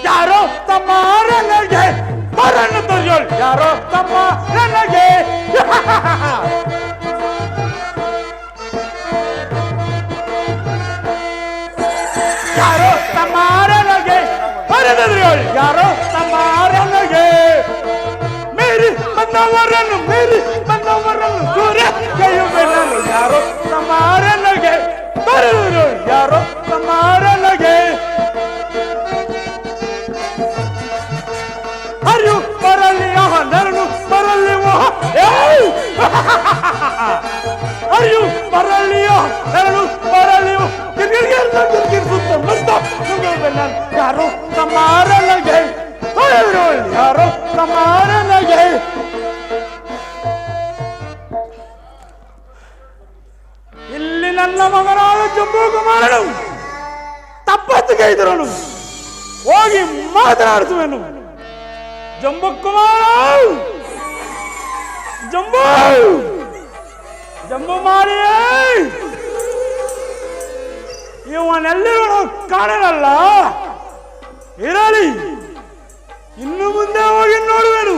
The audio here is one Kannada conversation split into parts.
ಯಾರೋ ತಮ್ಮ ನನಗೆ ಬರನ್ನು ತೋರಿಸೋಳು, ಯಾರೋ ತಮ್ಮ ನನಗೆ ಯಾರೋ ತಮ್ಮ ನನಗೆ ಬರೆದೋಳು, ಯಾರೋ ತಮ್ಮ ನನಗೆ ಮೀರಿ ಬಂದವರನ್ನು ಸೂರ್ಯ ಕೈಯು ಬೆನ್ನಲು, ಯಾರೋ ತಮ್ಮ ನನಗೆ ಬರೆದೋಳು, ಯಾರೋ ತಮ್ಮ ನನಗೆ ಅರಿವು ಬರಲಿ ನರನು ಬರಲಿ ಅರಿವು ಬರಲಿಯ ನರನು ಬರಲಿ ಗಿರ್ಗಿರ್ಸುತ್ತ ಯಾರೋ ತಮ್ಮಾರನಗೆ ಯಾರೋ ತಮ್ಮಾರನಗೆ ಇಲ್ಲಿ ನನ್ನ ಮಗನಾದ ಜಂಬೂ ಕುಮಾರನು ತಪ್ಪತ್ತಿಗೆ ಇದ್ರನು ಹೋಗಿ ಮಾತನಾಡಿಸುವೆನು. ಜಂಬೂ ಕುಮಾರ, ಜಂಬೂ ಮಾರಿಯೇ, ಇವನೆಲ್ಲಿಗಳು ಕಾಣಲ್ಲ. ಇರಲಿ, ಇನ್ನು ಮುಂದೆ ಹೋಗಿ ನೋಡುವೆನು.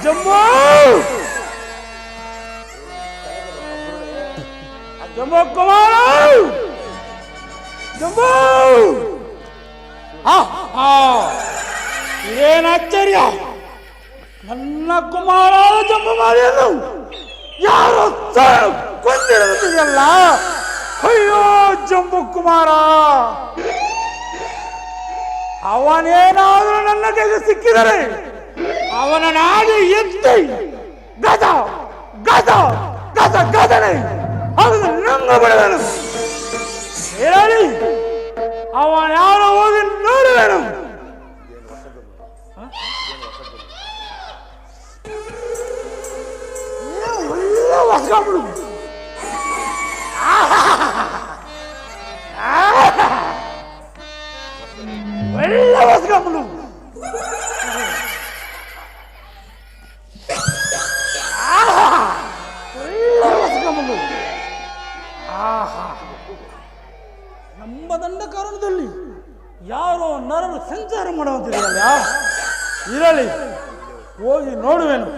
ಜಂಬೂ ಜಂಬೂ ಕುಮಾರ, ಜಂಬೂ ಏನ್ ಆಶ್ಚರ್ಯ, ನನ್ನ ಕುಮಾರ ಜಂಬೂ ಮಾರಿಯನ್ನು ಯಾರು ಕೊಂದಿರಲ್ಲ. ಅಯ್ಯೋ ಜಂಬೂ ಕುಮಾರ, ಅವನೇನಾದರೂ ನನ್ನ ಕೈಗೆ ಸಿಕ್ಕಿದರೆ ಅವನ ನಾಡಿ ಎತ್ತಿ ಗದ ಗದ ಗದ ಗದನೆ ಅವನು ನಂಗ ಬಿಡುವನು. ಹೇಳಿ, ಅವನ ಯಾರು ಹೋಗಿ ನೋಡುವೆನು. ಒಳ್ಳೆ ಹೊಸ್ಕೊಂಡ್ಬಿಡು, ಒಳ್ಳೆ ಹೊಸ್ಕೊಂಡ್ಬಿಡು. ಒಳ್ಳೆ ಹೊಸ್ಕೊಂಡ್ಬಿಡು. ನಮ್ಮ ದಂಡ ಕಾರಣದಲ್ಲಿ ಯಾರೋ ನರರು ಸಂಚಾರ ಮಾಡುವಂತಿದೆಯಲ್ಲ. ಇರಲಿ, ಹೋಗಿ ನೋಡುವೆನು.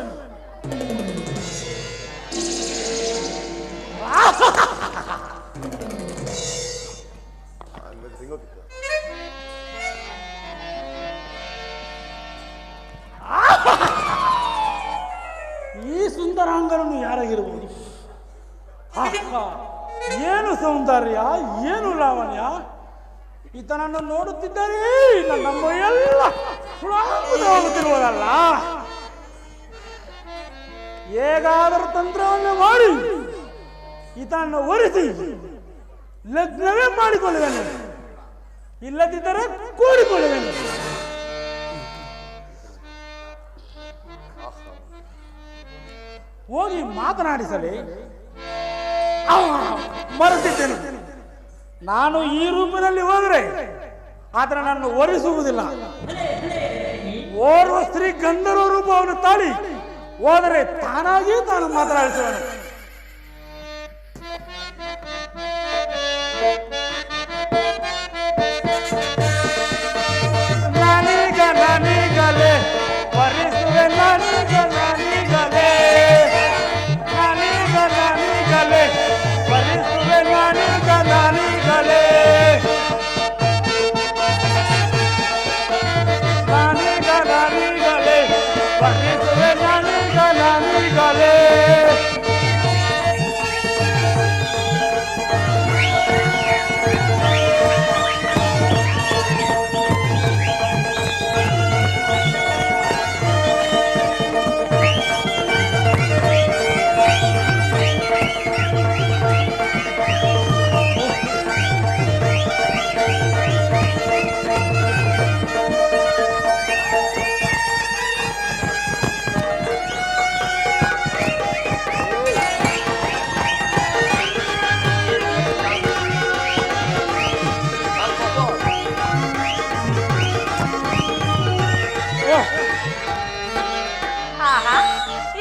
ಈ ಸುಂದರಾಂಗನನ್ನು ಯಾರಾಗಿರ್ಬೋದು? ಏನು ಸೌಂದರ್ಯ, ಏನು ಲಾವಣ್ಯ! ಈತನನ್ನು ನೋಡುತ್ತಿದ್ದರೆ ನನ್ನ ಮೈಯೆಲ್ಲ ಹೋಗುತ್ತಿರುವುದಲ್ಲ. ಹೇಗಾದರೂ ತಂತ್ರವನ್ನು ಮಾಡಿ ಈತನನ್ನು ಒರೆಸಿ ಲಗ್ನವೇ ಮಾಡಿಕೊಳ್ಳುವೆನು, ಇಲ್ಲದಿದ್ದರೆ ಕೂಡಿಕೊಳ್ಳುವೆನು. ಹೋಗಿ ಮಾತನಾಡಿಸಲಿ. ಮರೆತಿದ್ದೇನೆ, ನಾನು ಈ ರೂಪಿನಲ್ಲಿ ಹೋದರೆ ಆತನ ನನ್ನನ್ನು ಒರೆಸುವುದಿಲ್ಲ. ಓರ್ವ ಸ್ತ್ರೀ ಗಂಧರ್ವ ರೂಪವನ್ನು ತಾಳಿ ಹೋದರೆ ತಾನಾಗಿಯೂ ತಾನು ಮಾತನಾಡಿಸುವನು. ನಾನೀಗಲೇ ಒರೆಸುವೆ, ನಾನೀಗಲೇ ಒರೆಸುವೆ, ನಾನೀಗಲೇ ಒರೆಸುವೆ, ನಾನೀಗಲೇ.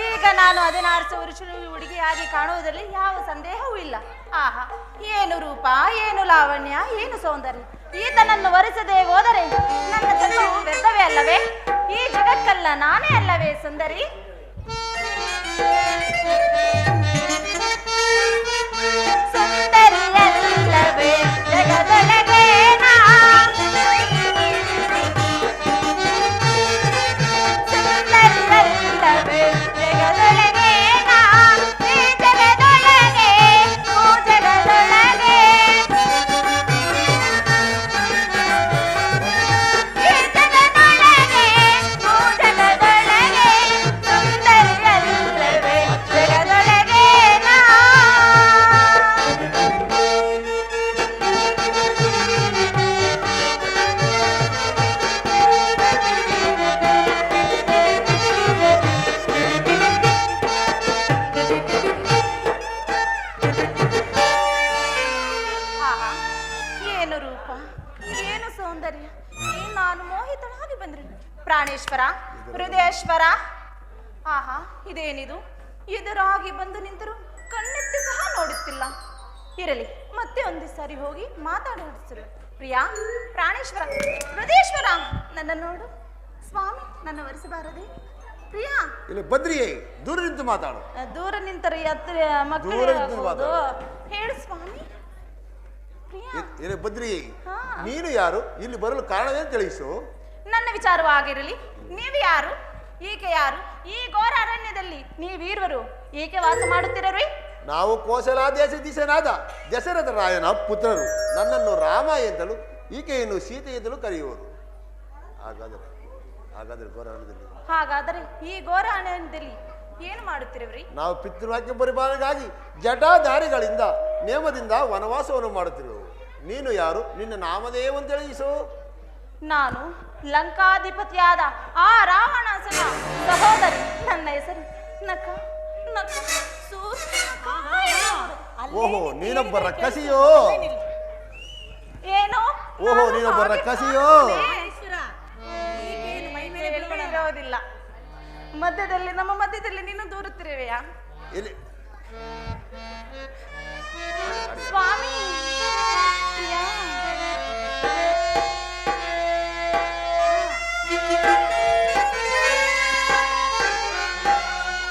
ಈಗ ನಾನು 16 ವರ್ಷ ಹುಡುಗಿ ಸುಂದರಿಯಾಗಿ ಕಾಣುವುದರಲ್ಲಿ ಯಾವ ಸಂದೇಹವೂ ಇಲ್ಲ. ಆಹಾ, ಏನು ರೂಪ, ಏನು ಲಾವಣ್ಯ, ಏನು ಸೌಂದರ್ಯ! ಈತನನ್ನು ವರಿಸದೆ ಹೋದರೆ ನನ್ನ ಜನ್ಮವು ವ್ಯರ್ಥವೇ ಅಲ್ಲವೇ? ಈ ಜಗಕ್ಕಲ್ಲ ನಾನೇ ಅಲ್ಲವೇ ಸುಂದರಿ? ಸುಂದರಿಯಲ್ಲವೇ ಜಗದೊಳಗೆ ಸುಂದರಿಯಲ್ಲವೇ ಜಗದೊಳಗೆ ಈ ಜಗದೊಳಗೆ ಓ ಜಗದೊಳಗೆ ಈ ಜಗದೊಳಗೆ ಓ ಜಗದೊಳಗೆ ಸುಂದರಿಯಲ್ಲವೇ ಜಗದೊಳಗೆ ಆಹಾ, ಏನು ರೂಪ, ಏನು ಸೌಂದರ್ಯ! ನಾನು ಮೋಹಿತಳಾಗಿ ಬಂದ್ರೆ ಪ್ರಾಣೇಶ್ವರ, ಹೃದಯೇಶ್ವರ! ಆಹಾ, ಇದೇನಿದು? ಎದುರಾಗಿ ಬಂದು ನಿಂತರು ಕಣ್ಣೆತ್ತಿ ಸಹ ನೋಡುತ್ತಿಲ್ಲ. ಇರಲಿ, ಮತ್ತೆ ಒಂದು ಸಾರಿ ಹೋಗಿ ಮಾತಾಡಿಸಿರು. ಪ್ರಿಯಾ, ಪ್ರಾಣೇಶ್ವರ, ಹೃದಯೇಶ್ವರ, ನನ್ನ ನೋಡು. ಸ್ವಾಮಿ, ನನ್ನ ವರಿಸಬಾರದೆ? ಪ್ರಿಯಾ, ಇಲ್ಲಿ ಬದ್ರಿಯೇ, ದೂರ ನಿಂತು ಮಾತಾಡು. ದೂರ ನಿಂತರೆ ಹತ್ತಿರ ಮಕ್ಕಳು ದೂರ ನಿಂತು ಮಾತಾಡು. ಹೇಳು ಸ್ವಾಮಿ. ಪ್ರಿಯಾ, ಇಲ್ಲಿ ಬದ್ರಿಯೇ, ಹಾ. ನೀನು ಯಾರು? ಇಲ್ಲಿ ಬರಲು ಕಾರಣವೇನು ತಿಳಿಸು. ನನ್ನ ವಿಚಾರವಾಗಿರಲಿ. ನೀವು ಯಾರು? ಈಕೆ ಯಾರು? ಈ ಘೋರ ಅರಣ್ಯದಲ್ಲಿ ನೀವೀರ್ವರು ಏಕೆ ವಾಸ ಮಾಡುತ್ತಿರರು? ನಾವು ಕೋಸಲಾದೇಶನಾದ ದಶರಥ ರಾಯನ ಪುತ್ರರು. ನನ್ನನ್ನು ರಾಮ ಎಂತಲೂ ಈಕೆಯನ್ನು ಸೀತೆ ಎಂತಲೂ ಕರೆಯುವರು. ಹಾಗಾದರೆ ಹಾಗಾದರೆ ಘೋರಾರಣ್ಯದಲ್ಲಿ ಹಾಗಾದರೆ ಈ ಘೋರ ಅರಣ್ಯದಲ್ಲಿ ಏನು ಮಾಡುತ್ತಿರುವ್ರಿ? ನಾವು ಪಿತೃವಾಕ್ಯ ಪರಿಪಾಲನೆಗಾಗಿ ಜಟಾಧಾರಿಗಳಿಂದ ನೇಮದಿಂದ ವನವಾಸವನ್ನು ಮಾಡುತ್ತಿರುವೆವು. ನೀನು ಯಾರು? ನಿನ್ನ ನಾಮದೇವಂತ ತಿಳಿಸು. ನಾನು ಲಂಕಾಧಿಪತಿಯಾದ ಆ ರಾವಣಾಸನ ಸಹೋದರಿ. ನನ್ನ ಹೆಸರು ನಕ ನಕ ಓಹೋ, ನೀನೊಬ್ಬ ರಕ್ಕಸಿಯೋ? ಏನು? ಓಹೋ, ನೀನೊಬ್ಬ ರಕ್ಕಸಿಯೋ? ಇರೋದಿಲ್ಲ. ಮಧ್ಯದಲ್ಲಿ, ನಮ್ಮ ಮಧ್ಯದಲ್ಲಿ ನೀನು ದೂರುತ್ತಿರುವೆಯಾ ಇಲ್ಲಿ ಸ್ವಾಮಿ?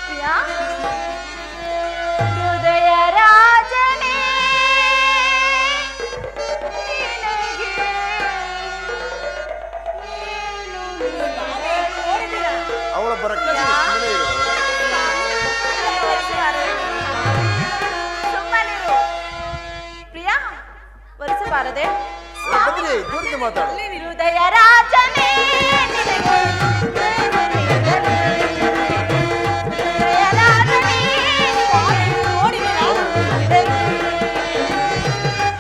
ಪ್ರಿಯಾ, ಹೃದಯ ರಾಜನೇ, ನಿನಗೆ ಅವಳೊಬ್ಬ ರಕ್ಕಸಿ. ಸುಮ್ಮನೆ ಇರು. ಸುಮ್ಮನಿರು. ಪ್ರಿಯಾ, ವರಿಸಬಾರದೆ? ಬದ್ರಿ, ದೂರ ಮಾತಾಡು. ಹೃದಯ ರಾಜನೇ, ನಿನಗೆ ಹೃದಯ ರಾಜನೇ,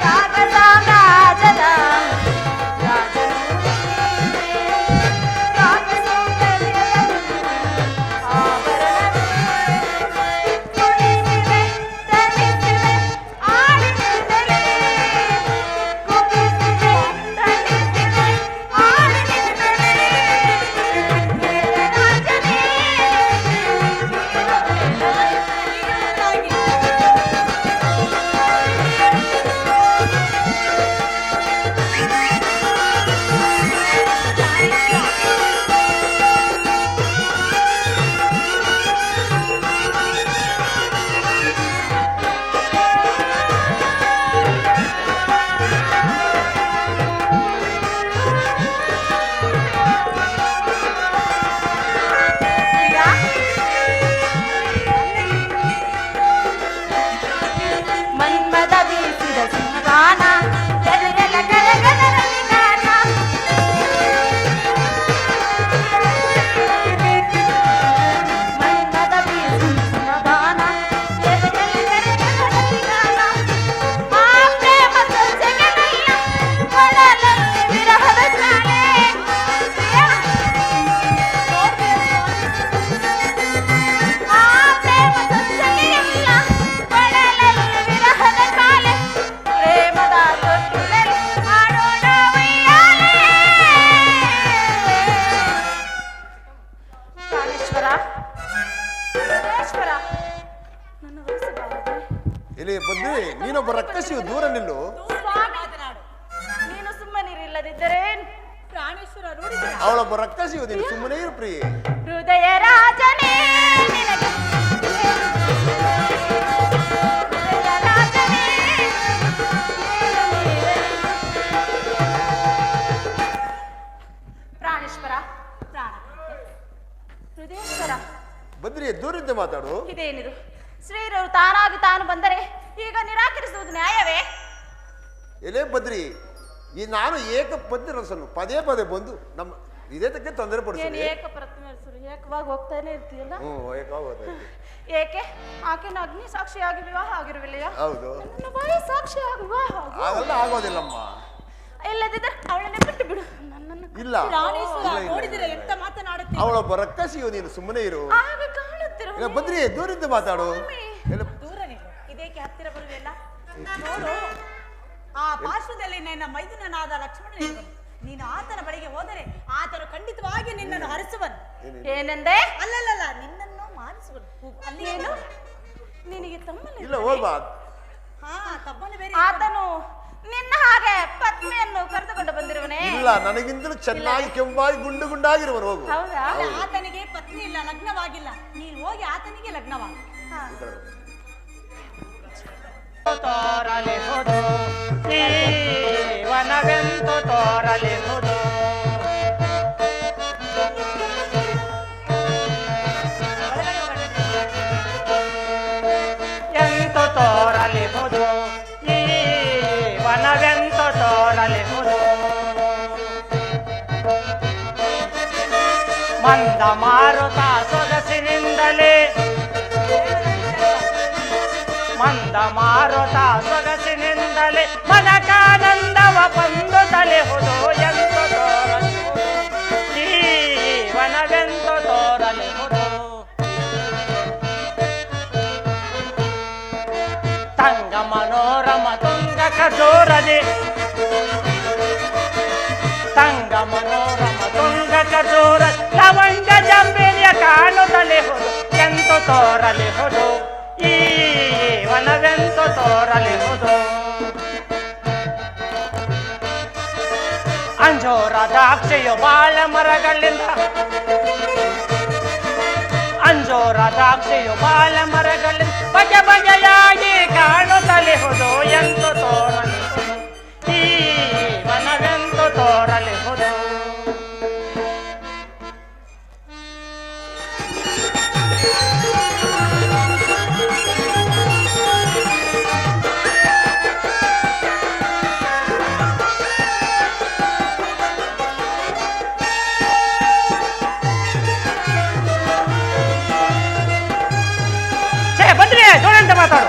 ಕಾಗ ಸಾಮ್ರಾಜ್ಯದ ರಾಜನು ಕಾಗ ಸೌಂದರ್ಯದ ಆಭರಣವೇ. ಕುಣಿಸಿದೆ, ತಣಿಸಿದೆ, ಆಡಿಸಿದೆಲೆ. ಕುಣಿಸಿದೆ, ತಣಿಸಿದೆ, ಆಡಿಸಿದೆಲೆ. ಇಲ್ಲಿ ಬಂದು ನೀನೊಬ್ಬ ರಕ್ಕಸಿಯು ದೂರ ನಿಲ್ಲು. ನೀನು ಸುಮ್ಮನಿರಿಲ್ಲದಿದ್ದರೆ ಪ್ರಾಣೇಶ್ವರ ನೋಡಿದ್ರೆ ಅವಳೊಬ್ಬ ರಕ್ಕಸಿಯು, ನೀನು ಸುಮ್ಮನೆ ಇರು ಪ್ರಿಯೆ. ಹೃದಯ ರಾಜನೇ ನಿನಗೆ ಹೃದಯ ರಾಜನೇ ಪ್ರಾಣೇಶ್ವರ ಹೃದಯೇಶ್ವರ ಬದ್ರಿ ದೂರಿಂದ ಮಾತಾಡು. ಇದೇನಿದು? ಶ್ರೀರವರು ತಾನಾಗಿ ತಾನು ಬಂದರೆ ಈಗ ನಿರಾಕರಿಸುವುದು ನ್ಯಾಯವೇ? ಎಲೆ ಬದ್ರಿ, ಈ ನಾನು ಏಕ ಪದ್ಯ ರಸನು ಪದೇ ಪದೇ ಬಂದು ನಮ್ಮ ವಿಧೇಯತಕ್ಕೆ ತೊಂದರೆ ಏನು ಪಡಿಸ್ತೀನಿ. ಏಕವಾಗಿ ಹೋಗ್ತಾನೆ ಇರ್ತೀಯಲ್ಲ? ಏಕಾಗುತ್ತೆ. ಏಕೆ ಆಕೆನ ಅಗ್ನಿ ಸಾಕ್ಷಿಯಾಗಿ ವಿವಾಹ ಆಗಿರುವಿಲ್ಲ? ಹೌದು. ನನ್ನ ಬಾಯಿ ಸಾಕ್ಷಿಯಾಗಿ ವಿವಾಹ ಹಾಗೆಲ್ಲ ಆಗೋದಿಲ್ಲಮ್ಮ. ಇಲ್ಲದಿದ್ದರೆ ಅವಳನ್ನೇ ಬಿಟ್ಟು ಬಿಡು ನನ್ನನ್ನು. ಇಲ್ಲ ಪ್ರಾಣೇಶ್ವರ ನೋಡಿದ್ರೆ ಎಂತ ಮಾತನಾಡುತ್ತೀವಿ. ಅವಳೊಬ್ಬ ರಕ್ಕಸಿಯು, ನೀನು ಸುಮ್ಮನೆ ಇರು. ಆಗ ಕಾಣುತ್ತಿರು. ಇಲ್ಲ ಬದ್ರಿ ದೂರಿಂದ ಮಾತಾಡು. ಎಲ್ಲ ದೂರ ನಿಲ್ಲು. ಇದೇಕೆ ಹತ್ತಿರ ಬರುವೆಲ್ಲ? ನೋಡು, ಆ ಪಾರ್ಶ್ವದಲ್ಲಿ ನನ್ನ ಮೈದುನನಾದ ಲಕ್ಷ್ಮಣನಿರುವನು. ನೀನು ಆತನ ಬಳಿಗೆ ಹೋದರೆ ಆತನು ಖಂಡಿತವಾಗಿ ನಿನ್ನನ್ನು ಹರಿಸುವನು. ಏನೆಂದೆ? ಅಲ್ಲಲ್ಲ, ನಿನ್ನನ್ನು ಮಾನಿಸುವನು. ಅಲ್ಲಿ ಏನು? ನಿನಗೆ ತಮ್ಮನ ಇಲ್ಲ ಹೋಗ್ಬಾ. ಹಾ, ತಮ್ಮನು ಬೇರೆ. ಆತನು ನಿನ್ನ ಹಾಗೆ ಪತ್ನಿಯನ್ನು ಕರೆದುಕೊಂಡು ಬಂದಿರುವನೇ? ಇಲ್ಲ, ನನಗಿಂತಲೂ ಚೆನ್ನಾಗಿ ಕೆಂಪಾಗಿ ಗುಂಡು ಗುಂಡಾಗಿರುವನು. ಹೋಗು. ಹೌದಾ? ಆತನಿಗೆ ಪತ್ನಿ ಇಲ್ಲ, ಲಗ್ನವಾಗಿಲ್ಲ. ನೀನು ಹೋಗಿ ಆತನಿಗೆ ಲಗ್ನವಾಗಿ. ತೋರಲಿಹುದು ಜೀವನವೆಂತು ತೋರಲಿಹುದು ಎಂತು ತೋರಲಿಹುದು ಜೀವನವೆಂತು ತೋರಲಿಹುದು ಮಂದ ಮಾರುತ ಸೊಗಸಿನಿಂದಲೇ ಮಂದ ಮಾರುತ ಸೊಗಸಿನಿಂದಲೇ ಮನಕಾನಂದವ ಬಂದುತ್ತಲಿಹುದು ಎಂದು ತೋರಲಿಹುದು ಜೀವನವೆಂದು ತೋರಲಿಹುದು ತಂಗ ಮನೋರಮ ತುಂಗ ಖಜೂರದಿ ತಂಗ ಮನೋರಮ ತುಂಗ ಖಜೂರ ಲವಂಗ ಜಂಬಿರಿಯ ಕಾಣುತ್ತಲಿಹುದು ಎಂದು ತೋರಲಿಹುದು ಈ ವನವೆಂತು ತೋರಲಿಹುದು ಅಂಜೂರ ದ್ರಾಕ್ಷಿಯು ಬಾಳ ಮರಗಳಿಂದ ಅಂಜೂರ ದ್ರಾಕ್ಷಿಯು ಬಾಳ ಮರಗಳಿಂದ ಬಗೆ ಬಗೆಯಾಗಿ ಕಾಣುತ್ತಲಿಹುದು ಎಂದು ತೋರಲಿಹುದು ಈ ವನವೆಂತು ತೋರಲಿಹುದು ಬಂದ್ರೆ ದೂರಂತ ಮಾತಾಡು.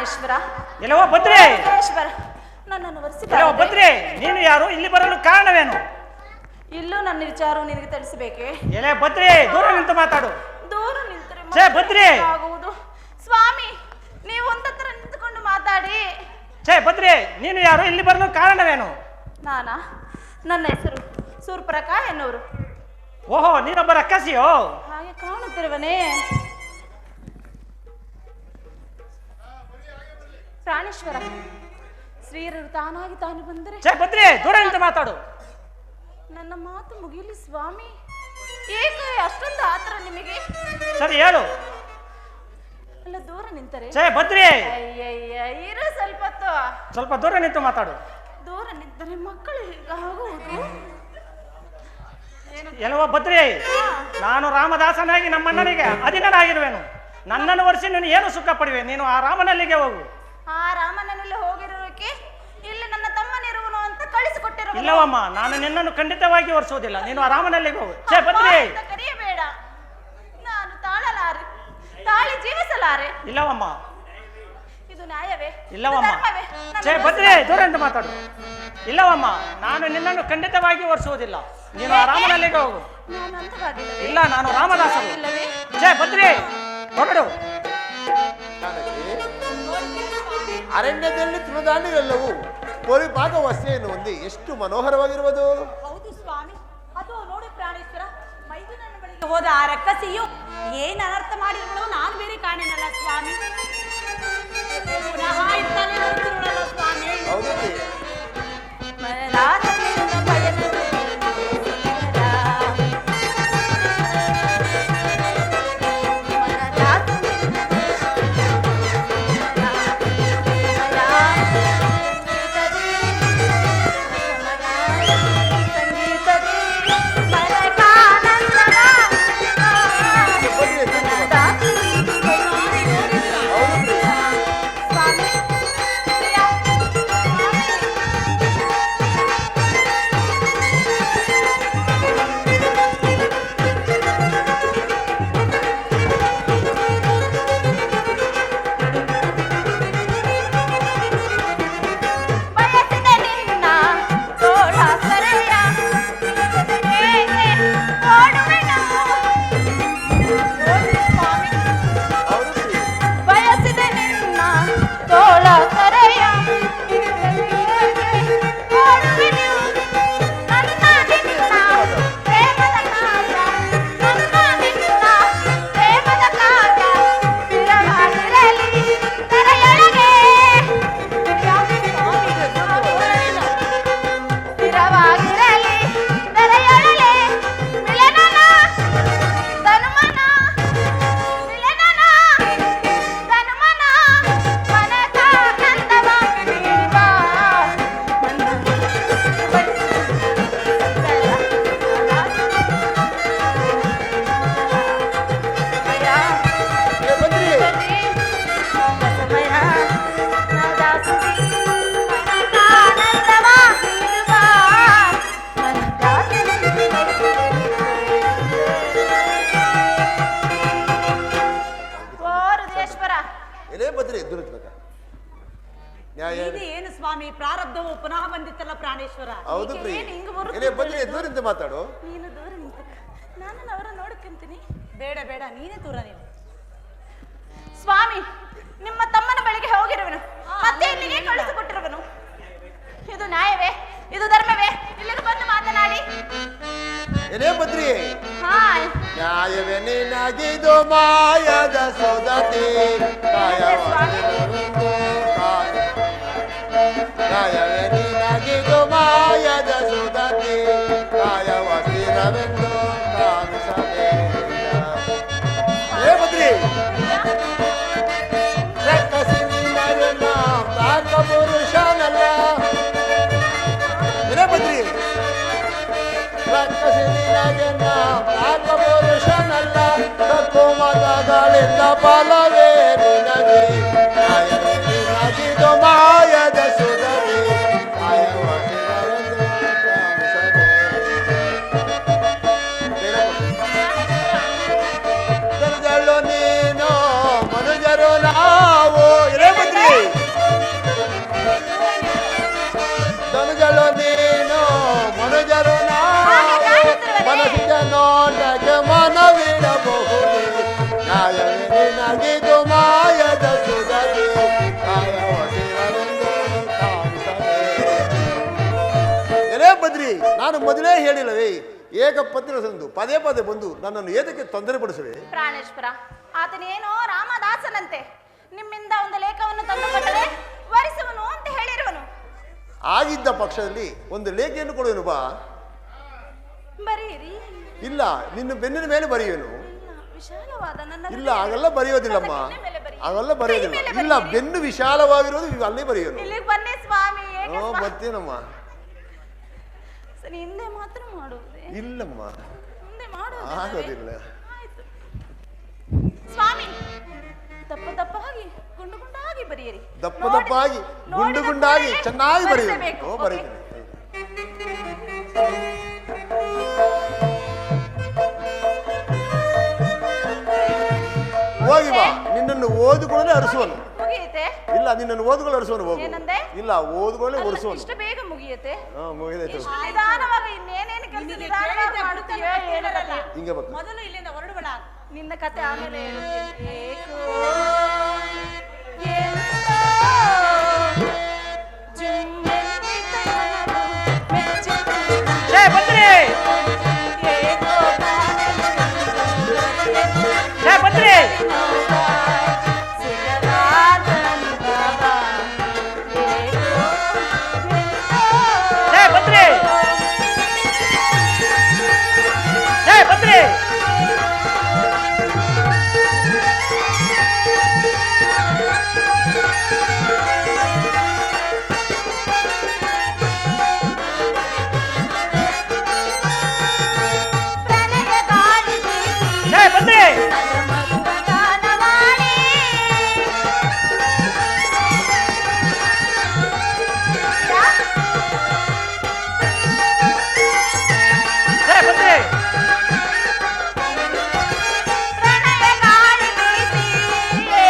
ಪ್ರಾಣೇಶ್ವರ ಎಲ್ಲವೋ ಬದ್ರಿ, ಪ್ರಾಣೇಶ್ವರ ನನ್ನನ್ನು ವರಿಸಿ ಎಲ್ಲವೋ ಬದ್ರಿ, ನೀನು ಯಾರು? ಇಲ್ಲಿ ಬರಲು ಕಾರಣವೇನು? ಇಲ್ಲೂ ನನ್ನ ವಿಚಾರವು ನಿನಗೆ ತಿಳಿಸಬೇಕೆ? ಎಲೆ ಬದ್ರಿ, ದೂರ ನಿಂತು ಮಾತಾಡು. ದೂರ ನಿಂತರೆ ಛೇ, ಬದ್ರಿ. ಆಗುವುದು. ಸ್ವಾಮಿ, ನೀವು ಒಂದತ್ರ ನಿಂತುಕೊಂಡು ಮಾತಾಡಿ. ಛೇ ಬದ್ರಿ, ನೀನು ಯಾರು? ಇಲ್ಲಿ ಬರಲು ಕಾರಣವೇನು? ನಾನಾ? ನನ್ನ ಹೆಸರು ಸೂರ್ಪರಕ ಎನ್ನುವರು. ಓಹೋ, ನೀನೊಬ್ಬ ರಕ್ಕಸಿಯೋ? ಹಾಗೆ ಕಾಣುತ್ತಿರುವನೇ. ಪ್ರಾಣೇಶ್ವರ, ಶ್ರೀಯರು ತಾನಾಗಿ ತಾನು ಬಂದರೆ ಛೇ ಬದ್ರಿ, ದೂರ ನಿಂತು ಮಾತಾಡು. ನನ್ನ ಮಾತು ಮುಗಿಲಿ ಸ್ವಾಮಿ. ಏಕೆ ಅಷ್ಟೊಂದು ಆತರ ನಿಮಗೆ? ಸರಿ ಹೇಳು. ಅಲ್ಲ, ದೂರ ನಿಂತರೆ ಛೇ ಬದ್ರಿ, ಅಯ್ಯಯ್ಯ, ಇರು ಸ್ವಲ್ಪ ಹೊತ್ತು. ಸ್ವಲ್ಪ ದೂರ ನಿಂತು ಮಾತಾಡು. ದೂರ ನಿಂತರೆ ಮಕ್ಕಳು ಹೀಗಾಗುವುದು. ಎಲ್ಲವೋ ಬದ್ರಿ, ನಾನು ರಾಮದಾಸನಾಗಿ ನಮ್ಮಣ್ಣನಿಗೆ ಅಧೀನನಾಗಿರುವೆನು. ನನ್ನನ್ನು ವರ್ಷಿ ನೀನು ಏನು ಸುಖ ಪಡುವೆ? ನೀನು ಆ ರಾಮನಲ್ಲಿಗೆ ಹೋಗು. ಆ ರಾಮನಲ್ಲಿ ಹೋಗಿರೋಕೆ ಇಲ್ಲಿ ನನ್ನ ತಮ್ಮನಿರುವನು ಅಂತ ಕಳಿಸಿಕೊಟ್ಟಿರುವ. ಇಲ್ಲವಮ್ಮ, ನಾನು ನಿನ್ನನ್ನು ಖಂಡಿತವಾಗಿ ಒರೆಸುವುದಿಲ್ಲ. ನೀನು ಆ ರಾಮನಲ್ಲಿಗೆ ಹೋಗು. ಛೇ ಬದ್ರಿ, ಕರೆಯಬೇಡ. ನಾನು ತಾಳಲಾರೆ, ತಾಳಿ ಜೀವಿಸಲಾರೆ. ಇಲ್ಲವಮ್ಮ, ಇದು ನ್ಯಾಯವೇ? ಇಲ್ಲವಮ್ಮ. ಇದು ಧರ್ಮವೇ? ನನ್ನ ಛೇ ಬದ್ರಿ, ದೂರ ನಿಂತು ಮಾತಾಡು. ಇಲ್ಲವಮ್ಮ, ನಾನು ನಿನ್ನನ್ನು ಖಂಡಿತವಾಗಿ ಒರೆಸುವುದಿಲ್ಲ. ನೀನು ಆ ರಾಮನಲ್ಲಿಗೆ ಹೋಗು. ನಾನು ಅಂತವಾಗಿಲ್ಲವೇ? ಇಲ್ಲ, ನಾನು ರಾಮದಾಸನು. ಇಲ್ಲವೇ? ಛೇ ಬದ್ರಿ, ಹೊರಡು. ಅರಣ್ಯದಲ್ಲಿ ತೃಣಧಾನ್ಯಗಳೆಲ್ಲವೂ ಪರಿಪಾಕ ವಸ್ತೆಯನ್ನು ಹೊಂದಿ ಎಷ್ಟು ಮನೋಹರವಾಗಿರುವುದು. ಹೌದು ಸ್ವಾಮಿ, ಅದು ನೋಡಿ ಪ್ರಾಣೇಶ್ವರ, ಮೈದುನನ ಬಳಿಗೆ ಹೋದ ಆ ರಕ್ಕಸಿಯು ಏನ್ ಅನರ್ಥ ಮಾಡಿರುವುದು ನಾನು ಬೇರೆ ಕಾಣೇನಲ್ಲ ಸ್ವಾಮಿ. ಪುನಃ ಇರ್ತಾನೆ ನೋಡ್ತಿರೋಳಲ್ಲ ಸ್ವಾಮಿ. ಹೌದು ಪ್ರಿಯೆ. ಮನದಾಸೆಯಿಂದ ಬಯಲು ಏನು ಸ್ವಾಮಿ, ಪ್ರಾರಬ್ಧವು ಪುನಃ ಬಂದಿತ್ತಲ್ಲ ಪ್ರಾಣೇಶ್ವರ. ಹೌದು ಪ್ರಿಯ. ಬನ್ನಿ, ದೂರಿಂದ ಮಾತಾಡು. ನೀನು ದೂರ ನಿಂತ, ನಾನು ಅವರ ನೋಡ್ಕೊಂತೀನಿ. ಬೇಡ ಬೇಡ, ನೀನೇ ದೂರ ನೀವು. ಸ್ವಾಮಿ, ನಿಮ್ಮ ತಮ್ಮನ ಬಳಿಗೆ ಹೋಗಿರುವನು, ಮತ್ತೆ ಇಲ್ಲಿಗೆ ಕಳಿಸಿಕೊಟ್ಟಿರುವನು. ಇದು ನ್ಯಾಯವೇ? ಇದು ಧರ್ಮವೇ? ಇಲ್ಲಿಗೆ ಬಂದು ಮಾತನಾಡಿ. ಎಲೆ ಬದ್ರಿ, ಹಾಯ್ ನ್ಯಾಯವೇ ನಿನಗಿದು ಮಾಯದ ಸೌದತಿ ನ್ಯಾಯವೇ ನಿನಗಿದು ಮಾಯದ ಸುದತಿ ಕಾಯವ ಸ್ಥಿರವೆಂದು ಕಾಣಿಸಬೇಡ. ಏ ಬದ್ರಿ, ರಕ್ಕಸಿ ನಿನ್ನರನ್ನ ತಾಕ ಪುರುಷನಲ್ಲ. ಏನೇ ಬದ್ರಿ, ರಕ್ಕಸಿ ನಿನಗೆನ್ನ ತಾಕ ಪುರುಷನಲ್ಲ. ತಕ್ಕು ಮತಗಳಿಂದ ಫಲವೇ ನಿನಗೆ ನ್ಯಾಯವೇ ನಿನಗಿದು ಮಾಯದ ಸುದತಿ ಕಾಯವ ಸ್ಥಿರವೆಂದು ಕಾಣಿಸಬೇಡ. ದರ್ಜಳು ನೀನು ಮನುಜರು ನಾವು. ಎಲೆ ಬದ್ರಿ, ನಗೆದು ಮಾಯದ ಸುಧದೆ ಕಾಯವಸಿರವೆಂದು ಕಾಣಿಸದೆ. ಎಲೇ ಬದ್ರಿ, ನಾನು ಮೊದಲೇ ಹೇಳಿಲ್ಲವೇ, ಏಕಪತ್ನಿ ಸಂದು ಪದೇ ಪದೇ ಬಂದು ನನ್ನನ್ನು ಏತಕ್ಕೆ ತೊಂದರೆ ಪಡಿಸುವೆ? ಪ್ರಾಣೇಶ್ವರ, ಆತನೇನೋ ರಾಮದಾಸನಂತೆ, ನಿಮ್ಮಿಂದ ಒಂದು ಲೇಖವನ್ನು ತಂದುಕೊಟ್ಟರೆ ವರಿಸುವನು ಅಂತ ಹೇಳಿರುವನು. ಆಗಿದ್ದ ಪಕ್ಷದಲ್ಲಿ ಒಂದು ಲೇಖೆಯನ್ನು ಕೊಡುವೆನು ಬಾ. ಬರೀರಿ. ಇಲ್ಲ, ನಿನ್ನ ಬೆನ್ನಿನ ಮೇಲೆ ಬರೆಯುವೆನು. ವಿಶಾಲವಾದ ನನ್ನ ಇಲ್ಲ, ಹಾಗೆಲ್ಲ ಬರೆಯೋದಿಲ್ಲಮ್ಮ, ನನ್ನ ಬೆನ್ನಿನ ಮೇಲೆ ಬರಿ. ಹಾಗೆಲ್ಲ ಕೈ ಬರೆಯೋದಿಲ್ಲ. ಮೇಲೆ ಇಲ್ಲ, ಬರೀರಿ. ಬೆನ್ನು ವಿಶಾಲವಾಗಿರೋದು ಅಲ್ಲೇ ಬರೆಯೋನು. ಇಲ್ಲಿಗೆ ಬನ್ನಿ ಸ್ವಾಮಿ. ಏಕೆ ಸ್ವಾಮಿ? ಬರ್ತೀನಮ್ಮ. ಸರಿ, ಹಿಂದೆ ಮಾತ್ರ ಮಾಡುವುದೇ? ಇಲ್ಲಮ್ಮ, ಮುಂದೆ ಮಾಡುವುದು ಆಗೋದಿಲ್ಲ. ಆಯ್ತು ಸ್ವಾಮಿ. ದಪ್ಪ ದಪ್ಪಾಗಿ ಗುಂಡು ಗುಂಡಾಗಿ ಬರೆಯಿರಿ. ದಪ್ಪ ದಪ್ಪಾಗಿ ಗುಂಡು ಗುಂಡಾಗಿ ಚೆನ್ನಾಗಿ ಬರೆಯೋನು. ಬರೆಸಬೇಕು. ಬರೀತೀನಿ. ಹೋಗಿ ಬಾ, ನಿನ್ನನ್ನು ಓದುಕೊಳ್ಳೆ ಅರಿಸುವನು. ಮುಗಿಯುತ್ತೆ? ಇಲ್ಲ, ನಿನ್ನನ್ನು ಓದುಕೊಳ್ಳೆ ಅರಿಸುವನು. ಹೋಗು. ಏನಂದೆ? ಇಲ್ಲ, ಓದುಕೊಳ್ಳೆ ಅಲ್ಲ, ಒರೆಸುವನು. ಇಷ್ಟು ಬೇಗ ಮುಗಿಯುತ್ತೆ? ಮುಗಿದೈತೆ. ಇಷ್ಟು ನಿಧಾನವಾಗಿ ಇನ್ನೇನೇನು ಕೆಲಸ ನಿನಗೆ ನಿಧಾನವಾಗಿ ಕೇಳಿದ್ದೆ ಮಾಡುತ್ತೀಯೋ ಏನು ಕಥೆ? ಹಿಂಗೆ ಬರ್ತೀನಿ. ಮೊದಲು ಇಲ್ಲಿಂದ ಹೊರಡುವಳ. ನಿನ್ನ ಕತೆ ಆಮೇಲೆ ಹೇಳ್ತೀನಿ. ಏಕೋ ಎಂತೋ ಜುಮ್ಮೆನ್ನಿತನವು ಮೆಚ್ಚುತ್ತಿದೆ. ಛೇ ಬದ್ರಿ, ಏಕೋ ಛೇ ಬದ್ರಿ, ಸಿಗಲಾದ ಅನುಭವ. ಏಕೋ ಎಂತೋ ಛೇ ಬದ್ರಿ, ಛೇ ಬದ್ರಿ. ಪ್ರಣಯ ಗಾಳಿ ಬೀಸಿ ಛೇ ಬದ್ರಿ, ಮಧುಗಾನ ಮಾಡಿ. ಛೇ ಬದ್ರಿ, ಪ್ರಣಯ ಗಾಳಿ ಬೀಸಿ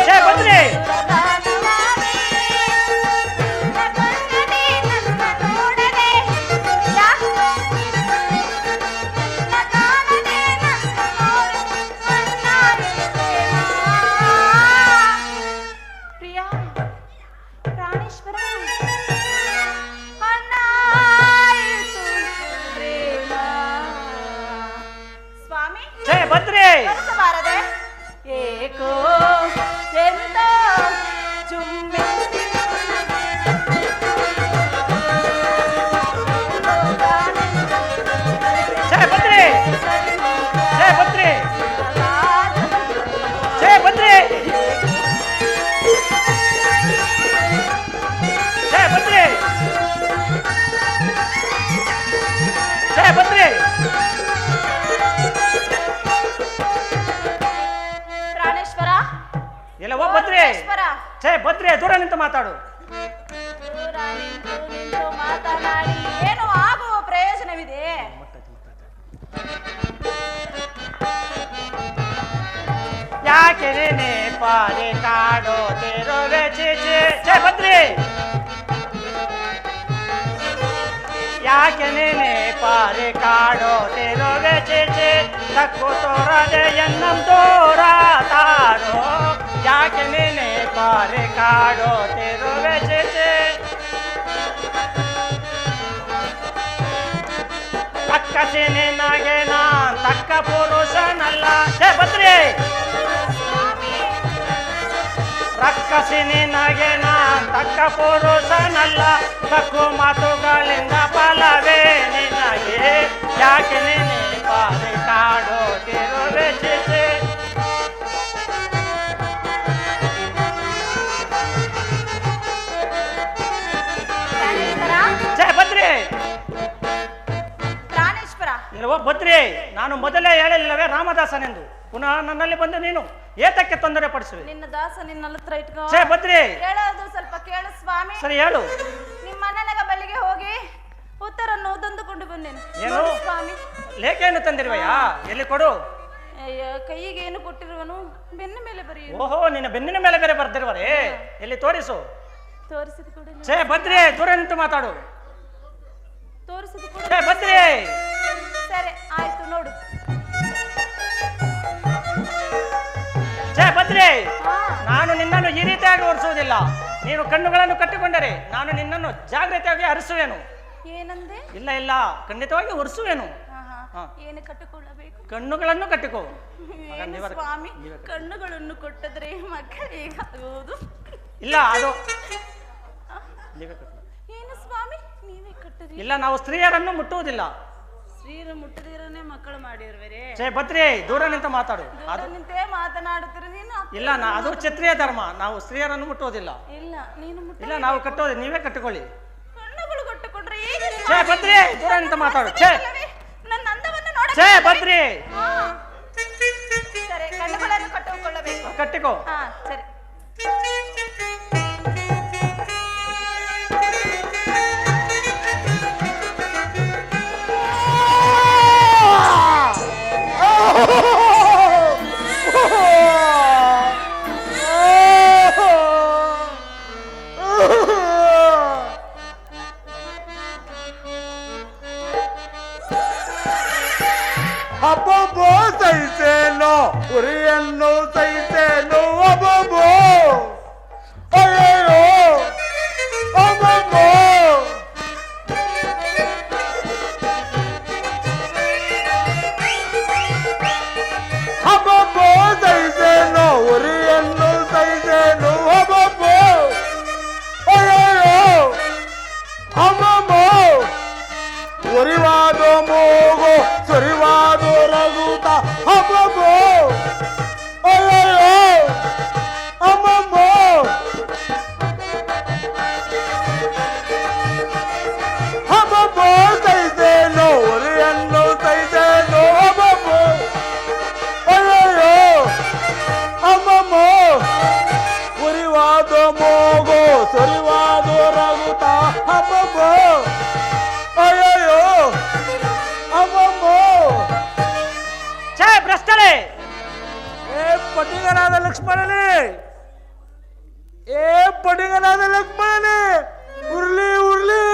ಛೇ ಬದ್ರಿ, ಮಧುಗಾನ ಮಾಡಿ. ನಿನ್ನ ಕಣ್ಣಲ್ಲಿ ನನ್ನ ನೋಡದೆ ನಿನ್ನ ಕಾಣದೆ ನನ್ನ ನೋಡು ಮಣ್ಣಾಗಿರುತ್ತೇನಾ? ಪ್ರಿಯ ಪ್ರಾಣೇಶ್ವರ, ಅಣ್ಣಾಯಿತು ಪ್ರೇಮ. ಸ್ವಾಮಿ, ಛೇ ಬದ್ರಿ, ಬರೆಸಬಾರದೆ? ಏಕೋ ಎಂತೋ ಛೇ ಬದ್ರಿ, ಛೇ ಬದ್ರಿ, ಛೇ ಬದ್ರಿ, ಛೇ ಬದ್ರಿ, ಛೇ ಬದ್ರಿ. ಪ್ರಾಣೇಶ್ವರ, ಎಲ್ಲವೋ ಬದ್ರಿ, ಪ್ರಾಣೇಶ್ವರ, ಛೇ ಬದ್ರಿ, ದೂರ ನಿಂತು ಮಾತಾಡು. ದೂರ ನಿಂತು ನಿಂತು ಮಾತನಾಡಿ ಏನು ಆಗುವ ಪ್ರಯೋಜನವಿದೆ? ಯಾಕೆ ನೀನೆ ಪಾರಿ ಕಾಡೋದಿರುವೆ ಚೀಚಿ. ಛೇ ಬದ್ರಿ, ಯಾಕೆ ನೀನೆ ಪಾರಿ ಕಾಡೋದಿರುವೆ ಚೀಚಿ. ತಕ್ಕು ತೋರದೆ ಎನ್ನಂ ದೂರ ತಾರೋ. ಯಾಕೆ ನೀನೆ ಪಾರಿ ಕಾಡೋದಿರುವೆ ಚೀಚಿ. ತಕ್ಕಸಿ ನಿನಗೆ ನಾನ್ ತಕ್ಕ ಪುರುಷನಲ್ಲ. ಛೇ ಬದ್ರಿ, ರಕ್ಕಸಿ ನಿನಗೆ ನಾನ್ ತಕ್ಕ ಪುರುಷನಲ್ಲ. ತಕ್ಕು ಮಾತುಗಳಿಂದ ಫಲವೇ ನಿನಗೆ. ಯಾಕೆ ನೀನೆ ಪಾರಿ ಕಾಡೋದಿರುವೆ ಚೀಚಿ. ಪ್ರಾಣೇಶ್ವರ, ಛೇ ಬದ್ರಿ, ಪ್ರಾಣೇಶ್ವರ, ಇಲ್ವೋ ಬದ್ರಿ, ನಾನು ಮೊದಲೇ ಹೇಳಿಲ್ಲವೇ ರಾಮದಾಸನೆಂದು. ಪುನಃ ನನ್ನಲ್ಲಿ ಬಂದು ನೀನು ಏತಕ್ಕೆ ತೊಂದರೆ ಪಡಿಸುವೆ? ನಿನ್ನ ದಾಸ ನಿನ್ನ ಹತ್ರ ಇಟ್ಕೋ. ಛೇ ಬದ್ರಿ, ಹೇಳೋದು ಸ್ವಲ್ಪ ಕೇಳು ಸ್ವಾಮಿ. ಸರಿ ಹೇಳು. ನಿಮ್ಮ ಅಣ್ಣನಗ ಬಳಿಗೆ ಹೋಗಿ ಉತ್ತರನ್ನು ತಂದುಕೊಂಡು ಬಂದೇನು. ಏನು? ನೋಡು ಸ್ವಾಮಿ, ಲೇಖೆಯನ್ನು ತಂದಿರುವೆಯಾ? ಎಲ್ಲಿ ಕೊಡು. ಅಯ್ಯ, ಕೈಗೆ ಏನು ಕೊಟ್ಟಿರುವನು? ಬೆನ್ನ ಮೇಲೆ ಬರೆಯು. ಓಹೋ, ನಿನ್ನ ಬೆನ್ನಿನ ಮೇಲೆ ಬೇರೆ ಬರ್ದಿರುವರೇ? ಎಲ್ಲಿ ತೋರಿಸು. ತೋರಿಸಿದ ಕೂಡ ಛೇ ಬದ್ರಿ, ದೂರ ನಿಂತು ಮಾತಾಡು. ತೋರಿಸಿದ ಕೂಡ. ಛೇ ಬದ್ರಿ, ಸರಿ ಆಯ್ತು, ನೋಡು. ಛೇ ಬದ್ರಿ. ಭದ್ರೆ, ಹಾ. ನಾನು ನಿನ್ನನ್ನು ಈ ರೀತಿಯಾಗಿ ಒರೆಸುವುದಿಲ್ಲ. ನೀನು ಕಣ್ಣುಗಳನ್ನು ಕಟ್ಟಿಕೊಂಡರೆ ನಾನು ನಿನ್ನನ್ನು ಜಾಗ್ರತೆಯಾಗಿ ಹರಿಸುವೆನು. ಏನಂದೆ? ಇಲ್ಲ ಇಲ್ಲ, ಖಂಡಿತವಾಗಿ ಒರೆಸುವೆನು. ಹಾ, ಹಾ. ಹಾ. ಏನು ಕಟ್ಟಿಕೊಳ್ಳಬೇಕು? ಕಣ್ಣುಗಳನ್ನು ಕಟ್ಟಿಕೋ. ಏನು ಸ್ವಾಮಿ, ಕಣ್ಣುಗಳನ್ನು ಕೊಟ್ಟದ್ರೆ ಮಕ್ಕಳು ಹೇಗಾಗುವುದು? ಇಲ್ಲ ಅದು ಏನು ಸ್ವಾಮಿ, ನೀವೇ ಕಟ್ಟದಿ? ಇಲ್ಲ, ನಾವು ಸ್ತ್ರೀಯರನ್ನು ಮುಟ್ಟುವುದಿಲ್ಲ. ಸ್ತ್ರೀಯರು ಮುಟ್ಟದಿರನೇ ಮಕ್ಕಳು ಮಾಡಿರುವರೆ. ಛೇ ಭದ್ರಿ, ದೂರ ನಿಂತ ಮಾತಾಡು. ಅದು ನಿಂತೇ ಮಾತನಾಡುತ್ತಿರ ನೀನು. ಇಲ್ಲ, ಅದು ಕ್ಷತ್ರಿಯ ಧರ್ಮ. ನಾವು ಸ್ತ್ರೀಯರನ್ನು ಮುಟ್ಟುವುದಿಲ್ಲ. ಇಲ್ಲ, ನೀನು ಮುಟ್ಟ. ಇಲ್ಲ, ನಾವು ಕಟ್ಟೋದು, ನೀವೇ ಕಟ್ಟಿಕೊಳ್ಳಿ. ಕಣ್ಣುಗಳು ಕಟ್ಟಿಕೊಂಡ್ರೆ ಹೇಗೆ? ಛೇ ಭದ್ರಿ, ದೂರ ನಿಂತ ಮಾತಾಡು. ಛೇ ನನ್ನ ಅಂದವನ್ನು ನೋಡ. ಛೇ ಭದ್ರಿ, ಸರಿ, ಕಣ್ಣುಗಳನ್ನು ಕಟ್ಟಿಕೊಳ್ಳಬೇಕು. ಕಟ್ಟಿಕೋ. ಹಾ, ಸರಿ. ಅಬ್ಬಬ್ಬೋ ಸಹಿಸೇನೋ, ಉರಿಯನ್ನು ಸಹಿಸೇನೋ, ಅಬ್ಬಬ್ಬೋ ಅಯ್ಯೋ ಅಬ್ಬಬ್ಬೋ. ಅಬ್ಬಬ್ಬೋ ಸಹಿಸೇನೋ, ಉರಿಯನ್ನು ಸಹಿಸೇನೋ, ಅಬ್ಬಬ್ಬೋ ಅಯ್ಯೋ ಅಬ್ಬಬ್ಬೋ. ಉರಿವಾದೋ ಮೂಗು, ಸುರಿವಾದೋ ರಘುತ, ಅಬ್ಬಬ್ಬೋ ಅಯ್ಯೋ ಅಮ್ಮಮ್ಮೋ. ಅಬ್ಬಬ್ಬೋ ಸೈತೇನೋ, ಉರಿಯನ್ನು ಸೈತೇನೋ, ಅಬ್ಬಬ್ಬೋ ಅಯ್ಯೋ ಅಮ್ಮಮ್ಮೋ. ಉರಿವಾದೋ ಮೂಗು, ಸುರಿವಾದೋ ರಘುತ, ಅಬ್ಬಬ್ಬೋ ಅಯ್ಯೋ ಅಮ್ಮಮ್ಮೋ. ಛೇ ಭ್ರಷ್ಟರೇ, ಪಟಿಗನಾದ ಲಕ್ಷ್ಮಣನೇ, ಪಟಿಗನಾದ ಲಕ್ಷ್ಮಣನೇ, ಉರ್ಲಿ ಉರ್ಲಿ.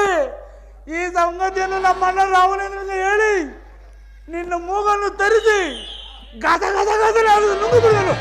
ಈ ಸಂಗತಿಯನ್ನು ನಮ್ಮಣ್ಣ ರಾವಣನಿಗೆ ಹೇಳಿ ನಿನ್ನ ಮೂಗನ್ನು ತರಿಸಿ ಗದ ಗದ ಗದ ನುಂಗು ಬಿಡಲು.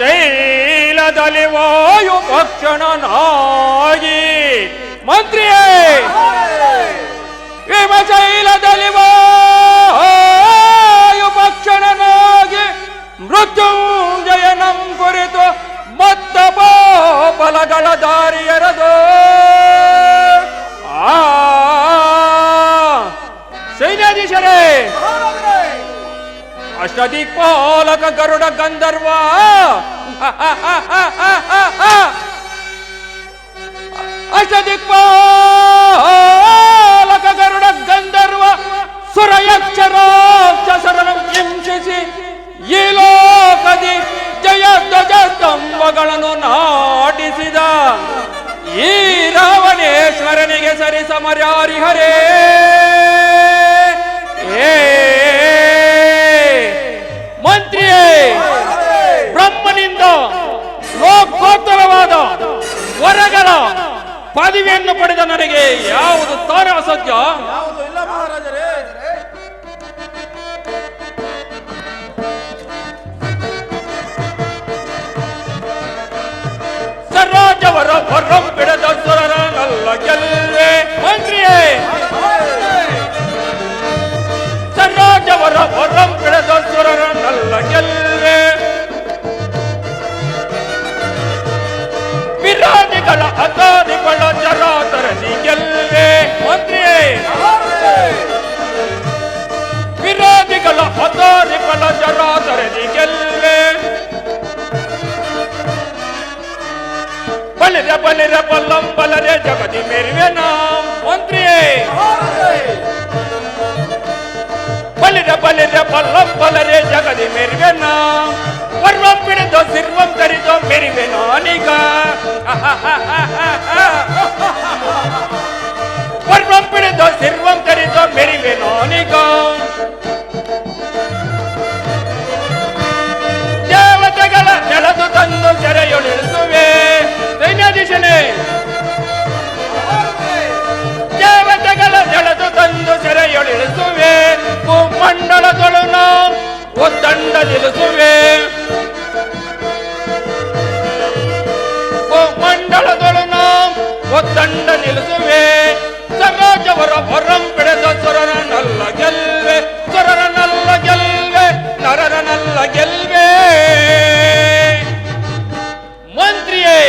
ಹಿಮಶೈಲದಲ್ಲಿ ವಾಯು ಭಕ್ಷಣನಾಗಿ ಮಂತ್ರಿಯೇ, ಹಿಮಶೈಲದಲ್ಲಿ ವಾಯು ಭಕ್ಷಣನಾಗಿ ಮೃತ್ಯುಂಜಯನಂ ಕುರಿತು ಮತ್ತ ಪಾಪಲಗಳ ದಾರಿಯರದು. ಸೈನ್ಯಾಧೀಶರೇ, ಅಷ್ಟದಿಕ್ಪಾಲಕ ಗರುಡ ಗಂಧರ್ವ ಅಷ್ಟದಿಕ್ಪಾಲಕ ಗರುಡ ಗಂಧರ್ವ ಸುರಯಕ್ಷ ರಾಕ್ಷಸರನ್ನು ಹಿಂಸಿಸಿ ಈ ಲೋಕದಿ ಜಯ ಧ್ವಜ ಸ್ತಂಭಗಳನ್ನು ಮರ್ಯಾರಿಹರೇ ಮಂತ್ರಿಯೇ, ಬ್ರಹ್ಮನಿಂದ ಲೋಕೋತ್ತರವಾದ ವರಗಳ ಪದವಿಯನ್ನು ಪಡೆದ ನನಗೆ ಯಾವುದು ತಾನೇ ಅಸತ್ಯ? ಯಾವುದು ಇಲ್ಲ ಮಹಾರಾಜರೇ. ಸರಾಜವರ ವರಂ ಬಿಡದ ಸುರರನಲ್ಲ ಗೆಲ್ವೆ ಮಂತ್ರಿಯೇ, ಸರಾಜವರ ವರಂ ಬಿಡದ ಸುರರನಲ್ಲ ಗೆಲ್ವೆ, ವಿರಾಜಿಗಳ ಅದಾದಿಗಳ ಜರಾತರದಿ ಗೆಲ್ವೆ ಮಂತ್ರಿಯೇ, ವಿರಾಜಿಗಳ ಅದಾದಿಗಳ ಜರಾತರದಿ ಗೆಲ್ವೆ, ಬಲಿರ ಬಲಿರ ಬಲ್ಲಂ ಬಲರೆ ಜಗದಿ ಮೆರಿವೆ ನಾಂ ಮಂತ್ರಿಯೇ, ಬಲಿರ ಬಲಿರ ಬಲ್ಲಂ ಬಲರೆ ಜಗದಿ ಮೆರಿವೆ ನಾಂ, ವರ್ವಂ ಬಿಡದೋ ಸಿರ್ವಂ ತರಿದೋ ಮೆರಿವೆ ನಾನೀಗ, ವರ್ವಂ ಬಿಡದೋ ಸಿರ್ವಂ ತರಿದೋ ಮೆರಿವೆ ನಾನೀಗ, ದೇವತೆಗಳ ನೆಲದು ತಂದು ಸೆರೆಯೊಳಿಸುವೆ ಸೈನ್ಯಾಧೀಶನೇ, ದೇವತೆಗಳ ನೆಲದು ತಂದು ಸೆರೆಯೊಳಿಸುವೆ, ಭೂಮಂಡಲದೊಳು ನಾವು ಒತ್ತಂಡ ನಿಲ್ಲಿಸುವೆ, ಭೂಮಂಡಲದೊಳು ನಾವು ಒತ್ತಂಡ ನಿಲ್ಲಿಸುವೆ, ಸರೋಜವರ ಹೊರಂ ಬಿಡದ ಸುರರನಲ್ಲ ಗೆಲ್ವೆ, ಸುರರನಲ್ಲ ಗೆಲ್ವೆ, ನರರನಲ್ಲ ಗೆಲ್ವೆ ಮಂತ್ರಿಯೇ.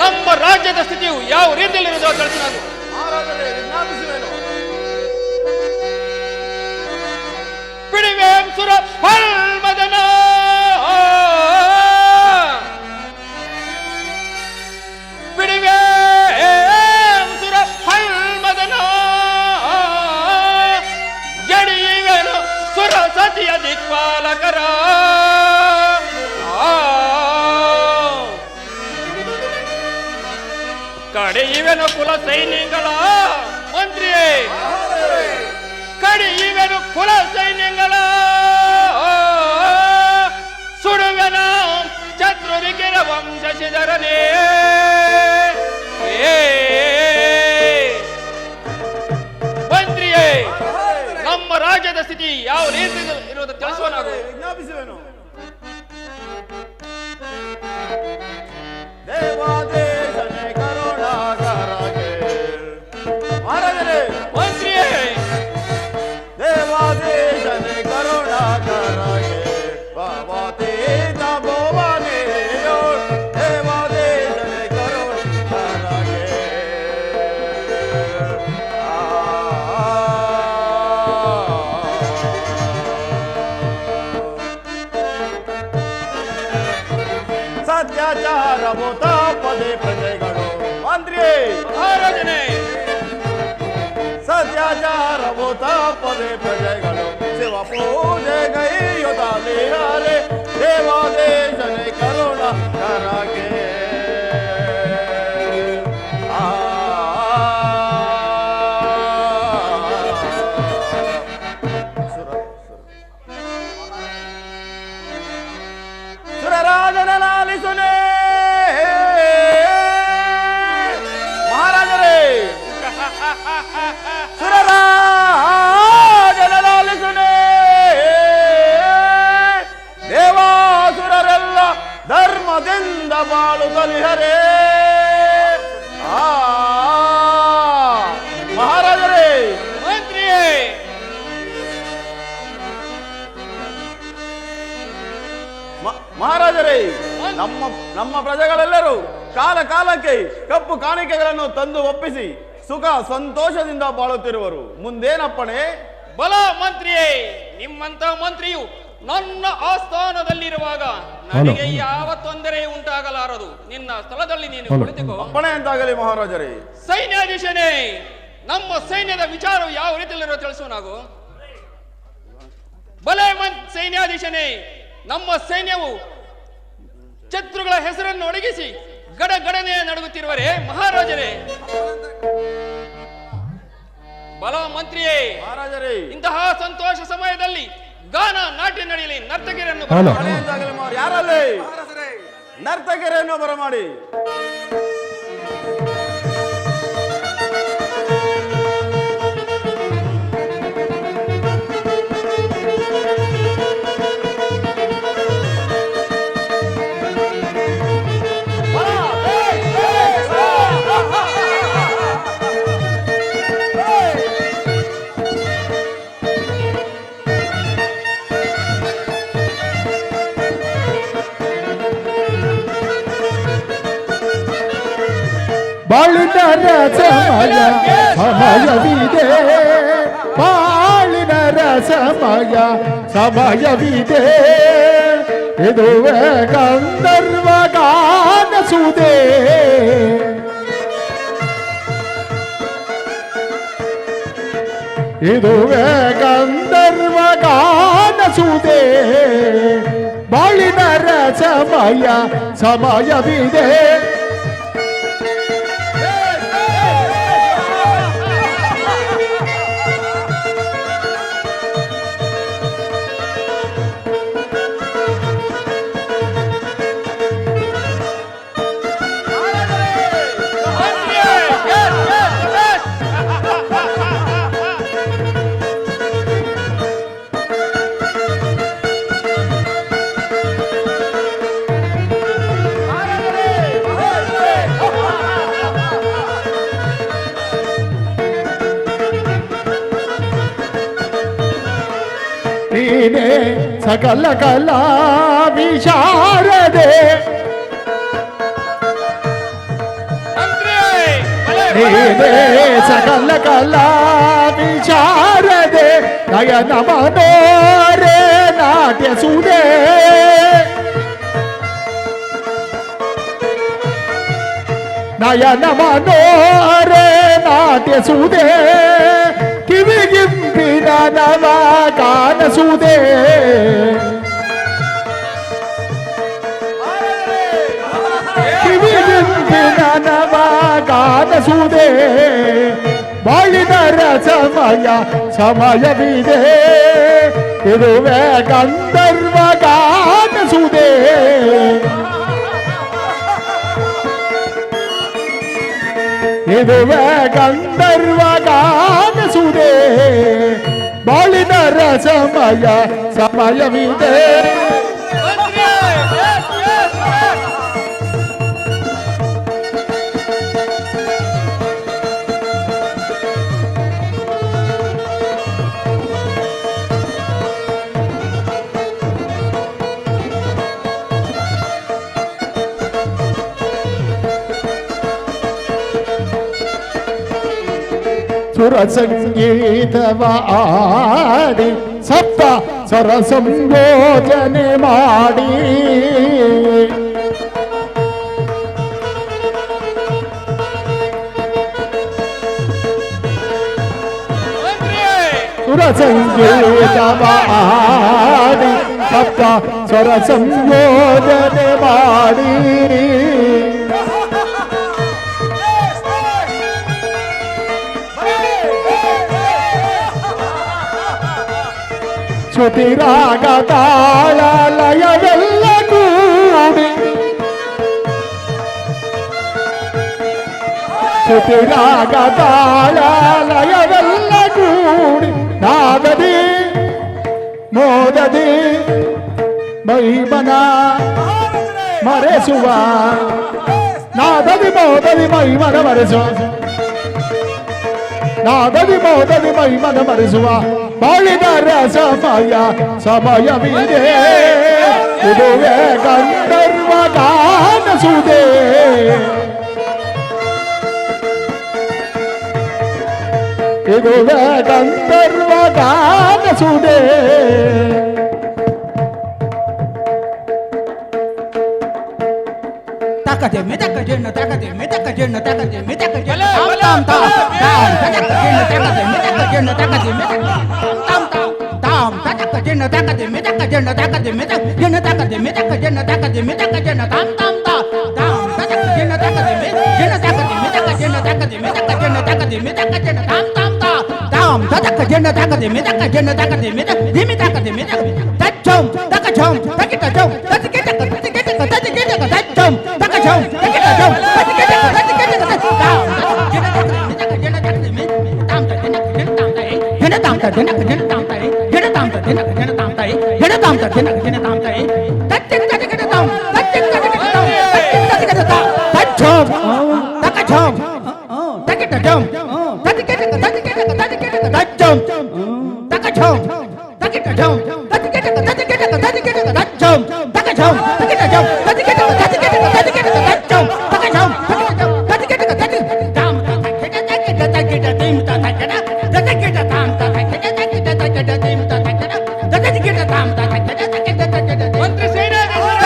ನಮ್ಮ ರಾಜ್ಯದ ಸ್ಥಿತಿಯು ಯಾವ ರೀತಿಯಲ್ಲಿರುವುದೋ ತಿಳಿಸಿ ನಾನು. ಮಹಾರಾಜರೇ, ವಿಜ್ಞಾಪಿಸುವೆನು. ಬಿಡಿವೆ ಸುರ ಫಲ್ಮದನ, ಬಿಡಿವೆ ಸುರ ಫಲ್ಮದನ, ಜಡಿಯುವೆನು ಸುರ ಸತಿಯ ದಿಕ್ಪಾಲಕರ, ಕಡೆಯುವೆನು ಕುಲ ಸೈನ್ಯಗಳ ಮಂತ್ರಿಯೇ, ಕಡೆಯುವೆನು ಕುಲ ಸೈನ್ಯಗಳ, ಸುಡುವೆನ ಚತುರಿಕೆರ ವಂಶಶಿಧರನೇ, ಮಂತ್ರಿಯೇ, ನಮ್ಮ ರಾಜ್ಯದ ಸ್ಥಿತಿ ಯಾವ ರೀತಿ ಇರುವುದು ತಿಳಿಸುವ ನಾವು. ವಿಜ್ಞಾಪಿಸುವೆನು. ದೇವಾದೇಶನೆ ಕರುಣಾಕರಗೆ ಮಹಾರಾಜರೇ, ಮಂತ್ರಿಯೇ, ದೇವಾದೇಶನೆ ಕರುಣಾಕರಗೆ ಭವತೀತ ಭುವನೆಯೋ, ದೇವಾದೇಶನೆ ಕರುಣಾಕರಗೆ ಸತ್ಯಾಚಾರವು ತಪ್ಪದೆ ಪ್ರಜೆಗಳು ಮಂತ್ರಿಯೇ, ಮಹಾರಾಜನೇ, ಸತ್ಯಾಚಾರವು ತಪ್ಪದೆ ಪ್ರಜೆಗಳು ಶಿವ ಪೂಜೆಗೈಯುತ್ತಲೇ ಹರೆ, ದೇವಾದೇಶನೆ ಕರುಣಾಕರಗೆ ಸುರರಾಜನ ಲಾಲಿಸುನೆ ಮಹಾರಾಜರೇ, ಸುರರಾಜನ ಲಾಲಿಸುನೆ, ದೇವಾಸುರರೆಲ್ಲ ಧರ್ಮದಿಂದ ಬಾಳುತ್ತಲಿಹರೇ. ಮಹಾರಾಜರೇ, ಮಂತ್ರಿಯೇ, ಮಹಾರಾಜರೇ, ನಮ್ಮ ಪ್ರಜೆಗಳೆಲ್ಲರೂ ಕಾಲ ಕಾಲಕ್ಕೆ ಕಪ್ಪು ಕಾಣಿಕೆಗಳನ್ನು ತಂದು ಒಪ್ಪಿಸಿ ಸುಖ ಸಂತೋಷದಿಂದ ಬಾಳುತ್ತಿರುವರು. ಮುಂದೇನಪ್ಪಣೆ? ಬಲ ಮಂತ್ರಿಯೇ, ನಿಮ್ಮಂತ ಮಂತ್ರಿಯು ನನ್ನ ಆಸ್ಥಾನದಲ್ಲಿರುವಾಗ ನನಗೆ ಯಾವ ತೊಂದರೆ ಉಂಟಾಗಲಾರದು. ನಿನ್ನ ಸ್ಥಳದಲ್ಲಿ ನೀನು ಕುಳಿತುಕೋ. ಅಪ್ಪಣೆ ಅಂತಾಗಲಿ ಮಹಾರಾಜರೇ. ಸೈನ್ಯಾಧೀಶನೇ, ನಮ್ಮ ಸೈನ್ಯದ ವಿಚಾರವು ಯಾವ ರೀತಿಯಲ್ಲಿರೋ ತಿಳಿಸು ನಾವು. ಬಲೆ ಸೈನ್ಯಾಧೀಶನೇ, ನಮ್ಮ ಸೈನ್ಯವು ಶತ್ರುಗಳ ಹೆಸರನ್ನು ಒಣಗಿಸಿ ಗಡಗಡನೆ ನಡುಗುತ್ತಿರುವರೆ ಮಹಾರಾಜರೇ. ಬಲ ಮಂತ್ರಿಯೇ, ಮಹಾರಾಜರೇ, ಇಂತಹ ಸಂತೋಷ ಸಮಯದಲ್ಲಿ ಗಾನ ನಾಟ್ಯ ನಡೆಯಲಿ, ನರ್ತಕಿಯರನ್ನು ಮಳೆಯಿಂದಾಗಲಿ ಯಾರಲ್ಲಿ ನರ್ತಕಿಯರನ್ನು ಬರಮಾಡಿ. ಬಾಳಿನ ರಸಮಯ ಸಮಯವಿದೆ, ಬಾಳಿನ ರಸಮಯ ಸಮಯವಿದೆ, ಇದುವೇ ಗಂಧರ್ವ ಗಾನಸುದೆ, ಇದುವೇ ಗಂಧರ್ವ ಗಾನಸುದೆ, ಬಾಳಿನ ರಸಮಯ ಸಮಯವಿದೆ. ನೀನೇ ಸಕಲ ಕಲಾ ವಿಶಾರದೆ, ನೀನೇ ಸಕಲ ಕಲಾ ವಿಶಾರದೆ, ನಯನ ಮನೋರೆ ನಾಟ್ಯ ಸುದೆ, ನಯನ ಮನೋರೆ ನಾಟ್ಯ ಸುದೆ, ಕಿವಿಗಿಂಪಿನ ನವ ಗಾನಸುದೆ, ಕಿವಿಗಿಂಪಿನ ನವ ಗಾನಸುದೆ, ಬಾಳಿನ ರಸಮಯ ಸಮಯವಿದೆ, ಇದುವೇ ಗಂಧರ್ವ ಗಾನಸುದೆ, ಇದುವೇ ಗಂಧರ್ವ ಗಾನಸುದೆ, ಬಾಳಿನ ರಸಮಯ ಸಮಯವಿದೆ. ಸುರ ಸಂಗೀತವ ಆಡಿ ಸಪ್ತ ಸ್ವರ ಸಂಯೋಜನೆ ಮಾಡಿ, ಸುರ ಸಂಗೀತವ ಆಡಿ ಸಪ್ತ ಸ್ವರ ಸಂಯೋಜನೆ ಮಾಡಿ, ಶ್ರುತಿ ರಾಗ ತಾಳ ಲಯವೆಲ್ಲ ಕೂಡಿ, ಶ್ರುತಿ ರಾಗ ತಾಳ ಲಯವೆಲ್ಲ ಕೂಡಿ, ನಾದದಿ ಮೋದದಿ ಮೈಮನ ಮರೆಸುವ, ನಾದದಿ ಮೋದದಿ ಮೈಮನ ಮರೆಸುವ, ನಾದದಿ ಮೋದದಿ ಮೈಮನ ಮರೆಸುವ, ಬಾಳಿನ ರಸಮಯ ಸಮಯವಿದೆ, ಇದುವೇ ಗಂಧರ್ವ ಗಾನಸುದೆ, ಇದುವೇ ಗಂಧರ್ವ ಗಾನಸುದೆ. takade me takade me takade me takade me takade me takade tam tam tam takade me takade me takade me takade me tam tam tam takade me takade me takade me takade me takade me takade me takade me takade me tam tam tam takade me takade me takade me takade me takade me takade me takade me takade me tam tam tam ಜನ ತಾಕದೆ ಮೆತಕ ಜನ ತಾಕದೆ ಮೆತ ಧಿಮಿ ತಾಕದೆ ಮೆತ ತಚ್ಚಂ ತಕಚಂ ತಕಿಟ ಜಂ ತಕಿಟ ತಕಿಟ ತಕಿಟ ತಚ್ಚಂ ತಕಚಂ ತಕಿಟ ಜಂ ತಕಿಟ ತಕಿಟ ತಾಂ ಜನ ತಾಕದೆ ಜನ ತಾಕದೆ ಮೆ ತಾಂ ಜನ ತಾಂ ತಾಯಿ ಜನ ತಾಂ ಜನ ತಾಂ ತಾಯಿ ಜನ ತಾಂ ಜನ ತಾಂ ತಾಯಿ ಜನ ತಾಂ ಜನ ತಾಂ ತಾಯಿ ತಚ್ಚಂ ತಕಿಟ ತಾಂ ತಚ್ಚಂ ತಕಿಟ ತಾಂ ತಚ್ಚಂ ತಕಿಟ ತಾಂ ತಚ್ಚಂ ತಕಚಂ ತಕಿಟ ಜಂ ತಕಿಟ ತಕಿಟ ತಕಿಟ ತಚ್ಚಂ ತಕಚಂ ತಕಿಟ ಜಂ ತಕಿಟ ತಕಿಟ ತಕಿಟ ತಚ್ಚಂ ತಕಚಂ ತಕಿಟ ಜಂ ತಕಿಟ ತಕಿಟ ತಕಿಟ ತಚ್ಚಂ ತಕಚಂ ತಕಿಟ ತಕಿಟ ತಾಂ ತಕಿಟ ತಕಿಟ ತಕಿಟ ತಿಂ ತಕಿಟ ತಕಿಟ ತಾಂ ತಕಿಟ ತಕಿಟ ತಕಿಟ ತಿಂ ತಕಿಟ ತಕಿಟ ತಾಂ ತಕಿಟ ತಕಿಟ ತಕಿಟ ಮಂತ್ರ ಸೇನೆ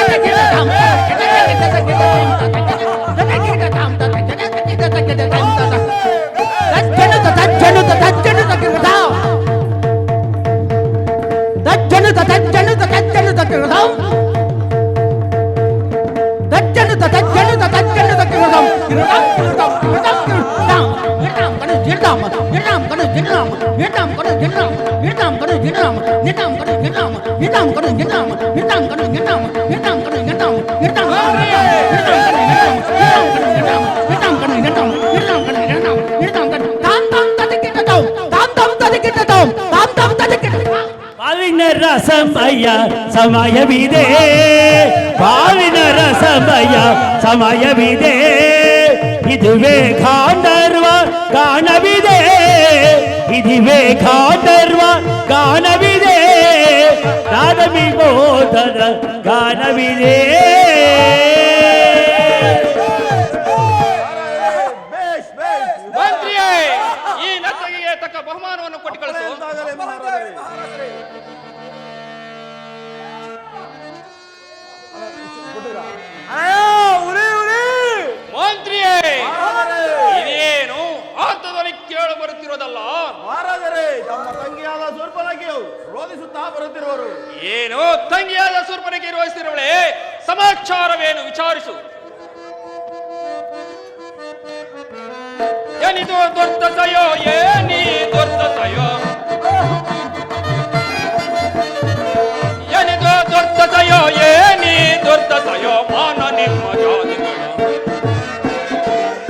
ತಕಿಟ ತಾಂ ತಕಿಟ ತಕಿಟ ತಿಂ ತಕಿಟ ತಾಂ ತಕಿಟ ತಕಿಟ ತಕಿಟ ತಾಂ ತಜ್ಜನು ತಜ್ಜನು ತಾಂ ತಜ್ಜನು ತಜ್ಜನು ತಜ್ಜನು ತಜ್ಜನು ತಾಂ ತಜ್ಜನು ತಜ್ಜನು ತಜ್ಜನು ತಜ್ಜನು ತಾಂ ನಿರ್ನಾಮ ಕಣ ನಿರ್ನಾಮ ನಿರ್ನಾಮ ಕಣ ನಿರ್ನಾಮ ನಿರ್ನಾಮ ಕಣ ನಿರ್ನಾಮ ನಿರ್ನಾಮ ಕಣ ನಿರ್ನಾಮ ನಿರ್ನಾಮ ಕಣ ನಿರ್ನಾಮ ನಿರ್ನಾಮ ಕಣ ನಿರ್ನಾಮ ನಿರ್ನಾಮ ಕಣ ನಿರ್ನಾಮ ನಿರ್ನಾಮ ಕಣ ನಿರ್ನಾಮ ನಿರ್ನಾಮ ಕಣ ನಿರ್ನಾಮ ನಿರ್ನಾಮ ಕಣ ನಿರ್ನಾಮ ನಿರ್ನಾಮ ಕಣ ತಾಂ ತಾಂ ತದಕಿಟ ತಾಂ ತಾಂ ತಾಂ ತದಕಿಟ ತಾಂ ತಾಂ ತಾಂ ತದಕಿಟ ಬಾವಿನ ರಸಮಯ ಸಮಯವಿದೆ ಬಾವಿನ ರಸಮಯ ಸಮಯವಿದೆ ಇದುವೇ ಗಾಂಧರ್ವ ಗಾನವಿದೆ ಇದುವೇ ಗಾಂಧರ್ವ ಗಾನವಿದೆ ನಾದವಿಬೋಧನ ಗಾನವಿದೆ ಮಂತ್ರಿಯೇ ಈ ನರ್ತಕಿಗೆ ತಕ್ಕ ಬಹುಮಾನವನ್ನು ಕೊಟ್ಟು ಕಳಿಸು. ಮಂತ್ರಿಯೇ ಇದೇನು ಆತದಲ್ಲಿ ಕೇಳು ಬರುತ್ತಿರೋದಲ್ಲ. ಮಹಾರಾಜರೇ, ತಮ್ಮ ತಂಗಿಯಾದ ಶೂರ್ಪನಖಿಯು ರೋಧಿಸುತ್ತಾ ಬರುತ್ತಿರುವರು. ಏನು ತಂಗಿಯಾದ ಶೂರ್ಪನಖಿ ರೋಧಿಸಿರುವಳೆ? ಸಮಾಚಾರವೇನು ವಿಚಾರಿಸು. ಏನಿದು ದುರ್ದಶಯೋ ಏನಿ ದುರ್ದಶಯೋ ಏನಿದು ದುರ್ದಶಯೋ ಏನಿ ದುರ್ದಶಯೋ ಮಾನ ನಿಮ್ಮ ಜಾತಿಗಳು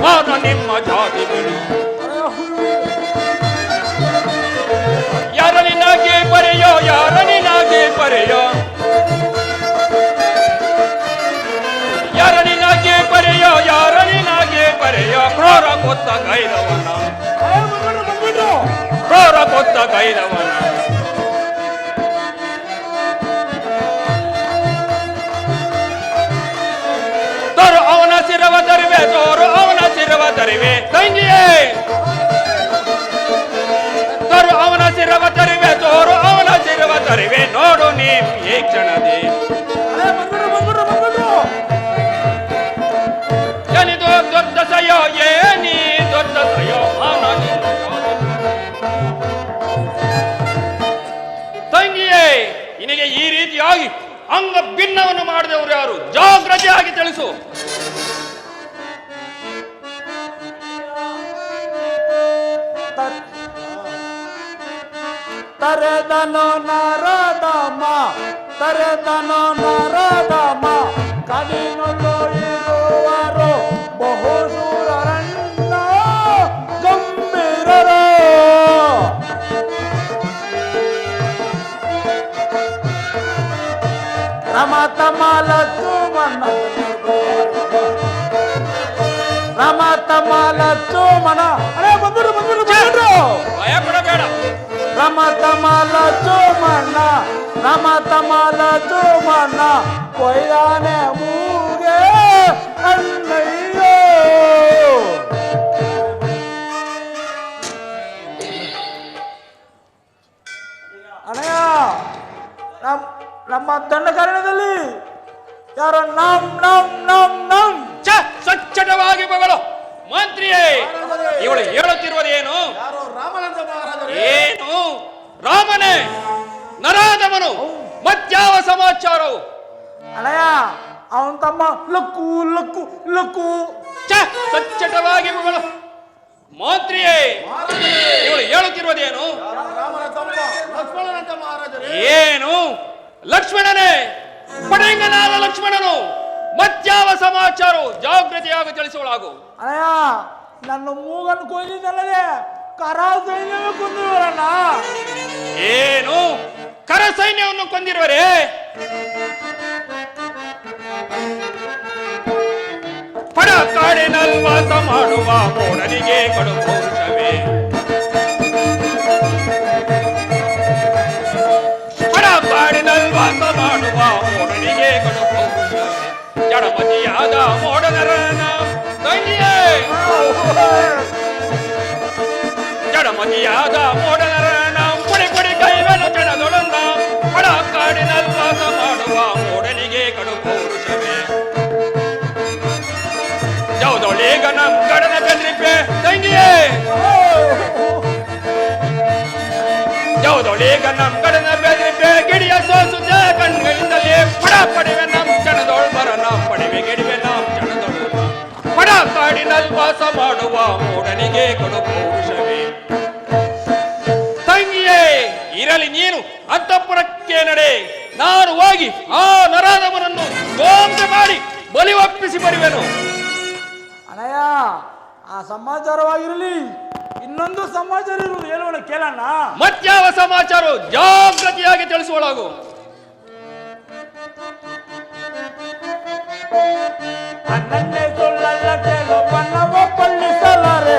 ಮಾನ ನಿಮ್ಮ ಜಾತಿಗಳು ಯಾರ ನಿನ್ನಾಗಿ ಬರೆಯೋ ಯಾರ ನಿನ್ನಾಗಿ ಬರೆಯೋ ಯಾರ ನಿನ್ನಾಗಿ ಬರೆಯೋ ಯಾರ ನಿನ್ನಾಗಿ ಬರೆಯೋ ಕ್ರೋರ ಕೊತ್ತ ಗೈರವನ ಕ್ರೋರ ಕೊತ್ತ ಗೈರವನ ತೋರು ಅವನ ಶಿರವ ತರಿವೆ ತೋರು ಅವನ ಶಿರವ ತರಿವೆ ತಂಗಿಯೇ ತೋರು ಅವನ ಶಿರವ ತರಿವೆ ತೋರು ಅವನ ಶಿರವ ತರಿವೆ ನೋಡು ನೀಂ ಈ ಕ್ಷಣದಿ ಏನಿದು ದುರ್ದಶಯೋ ಏನಿ ದುರ್ದಶಯೋ ತಂಗಿಯೇ ನಿನಗೆ ಈ ರೀತಿಯಾಗಿ ಅಂಗ ಭಿನ್ನವನ್ನು ಮಾಡಿದವರು ಯಾರು? ಜಾಗ್ರತೆಯಾಗಿ ತಿಳಿಸು. ತರೆದನೋ ನಾರದಮ ತರೆದನೋ ನಾರದಮ ಕಡಿನೊಳ್ಳು ಇರುವರು ಬಹುಶೂರರನ್ನ ಗಂಭೀರರು ರಮತಮಲ ಚುಮನ ರಮತಮಲ ಚುಮನ ಅರೆ ಬಂದರು ಬಂದರು ಬಂದರು ಭಯ ಪಡಬೇಡ. ರಮತಮಲ ಚುಮನ ರಮತಮಲ ಚುಮನ ಕೊಯ್ದಾನೆ ಮೂಗೆ ಅಣ್ಣಯ್ಯೋ ಅಣ್ಣಯ್ಯ ನಮ್ಮ ದಂಡಕಾರಣ್ಯದಲ್ಲಿ ಯಾರೋ ನಮ್ ನಮ್ ನಮ್ ನಮ್ ಸ್ವಚ್ಛಟವಾಗಿ ಬಗಳು. ಮಂತ್ರಿಯೇ ಇವಳು ಹೇಳುತ್ತಿರುವುದೇನು? ಯಾರೋ ರಾಮನಂದ ಮಹಾರಾಜರೇ. ಏನು ರಾಮನೇ ನರಾಧಮನು ಮತ್ಯಾವ ಸಮಾಚಾರವು? ಅಣ್ಣಯ್ಯ ಅವನ್ ತಮ್ಮ ಲಕ್ಕು ಲಕ್ಕು ಲಕ್ಕು ಸ್ವಚ್ಛಟವಾಗಿ ಬಗಳು. ಮಂತ್ರಿಯೇ, ಇವಳು ಹೇಳುತ್ತಿರುವುದೇನು? ರಾಮನ ತಮ್ಮ ಲಕ್ಷ್ಮಣನಂತೆ ಮಹಾರಾಜರೇ. ಏನು ಲಕ್ಷ್ಮಣನೇ? ಪಡೆಂಗನಾದ ಲಕ್ಷ್ಮಣನು ಮತ್ಯಾವ ಸಮಾಚಾರ? ಜಾಗೃತಿಯಾಗಿ ತಿಳಿಸುವಳಾಗು. ಅಯ್ಯ, ನನ್ನ ಮೂಗನ್ನು ಕೊಯ್ದಿದ್ದಲ್ಲದೆ ಕರ ಸೈನ್ಯವೇ ಕೊಂದಿರುವರಣ್ಣ. ಏನು ಕರ ಸೈನ್ಯವನ್ನು ಕೊಂದಿರುವರೆ? ಪಡ ಕಾಡಿನಲ್ಲಿ ವಾಸ ಮಾಡುವ ಮೋಡನಿಗೆ ಕಡು ಪೌರುಷವೇ. ಪಡ ಕಾಡಿನಲ್ಲಿ ವಾಸ ಮಾಡುವ ಮೋಡನಿಗೆ ಕಡು ಪೌರುಷವೇ. ಜಡಮತಿಯಾದ ಮೋಡನರನ ತಂಗಿಯೇ, ಜಡಮತಿಯಾದ ಮೋಡನರನ ಪುಡಿ ಪುಡಿ ಕೈವೆನು ಜನದೊಳನ್ನ. ಪಡ ಕಾಡಿನಲ್ಲಿ ವಾಸ ಮಾಡುವ ಮೋಡನಿಗೆ ಕಡು ಪೌರುಷವೇ. ಯಾವುದೊಳೀಗ ನಮ್ ಗಡನ ಬೆದ್ರಿಪೆ ತಂಗಿಯೇ, ಯಾವುದೊಳೀಗ ನಮ್ ಗಡನ ಬೆದ್ರಿಪೆ. ಗಿಡಿಯ ಸೋಸುತ್ತ ಕಣ್ಗಳಿಂದಲೇ ಪಡ ಪಡಿವೆ ನಮ್ ಜನದೊಳು ಬರ. ನಮ್ ಪಡಿವೆ ಗಿಡಿವೆ ನಮ್ ಜನದೊಳು. ಪಡ ಕಾಡಿನಲ್ಲಿ ವಾಸ ಮಾಡುವ ಮೋಡನಿಗೆ ಕಡು ಪೌರುಷವೇ. ತಂಗಿಯೇ, ಇರಲಿ ನೀನು ಅಂತಃಪುರಕ್ಕೆ ನಡೆ. ನಾನು ಹೋಗಿ ಆ ನರಾಧಮನನ್ನು ಧ್ವಂಸ ಮಾಡಿ ಬಲಿ ಒಪ್ಪಿಸಿ ಬರುವೆನು. ಅಣ್ಣಯ್ಯ, ಆ ಸಮಾಚಾರವಾಗಿರಲಿ, ಇನ್ನೊಂದು ಸಮಾಚಾರ ಇರುವುದು, ಹೇಳೋಣ ಕೇಳಣ್ಣ. ಮತ್ಯಾವ ಸಮಾಚಾರ? ಜಾಗೃತಿಯಾಗಿ ತಿಳಿಸುವಳಾಗು. ಅಣ್ಣನ್ನೇ ಸುಳ್ಳಲ್ಲ ಕೇಳು, ಬಣ್ಣವ ಪಳ್ಳಿಸಲಾರೆ.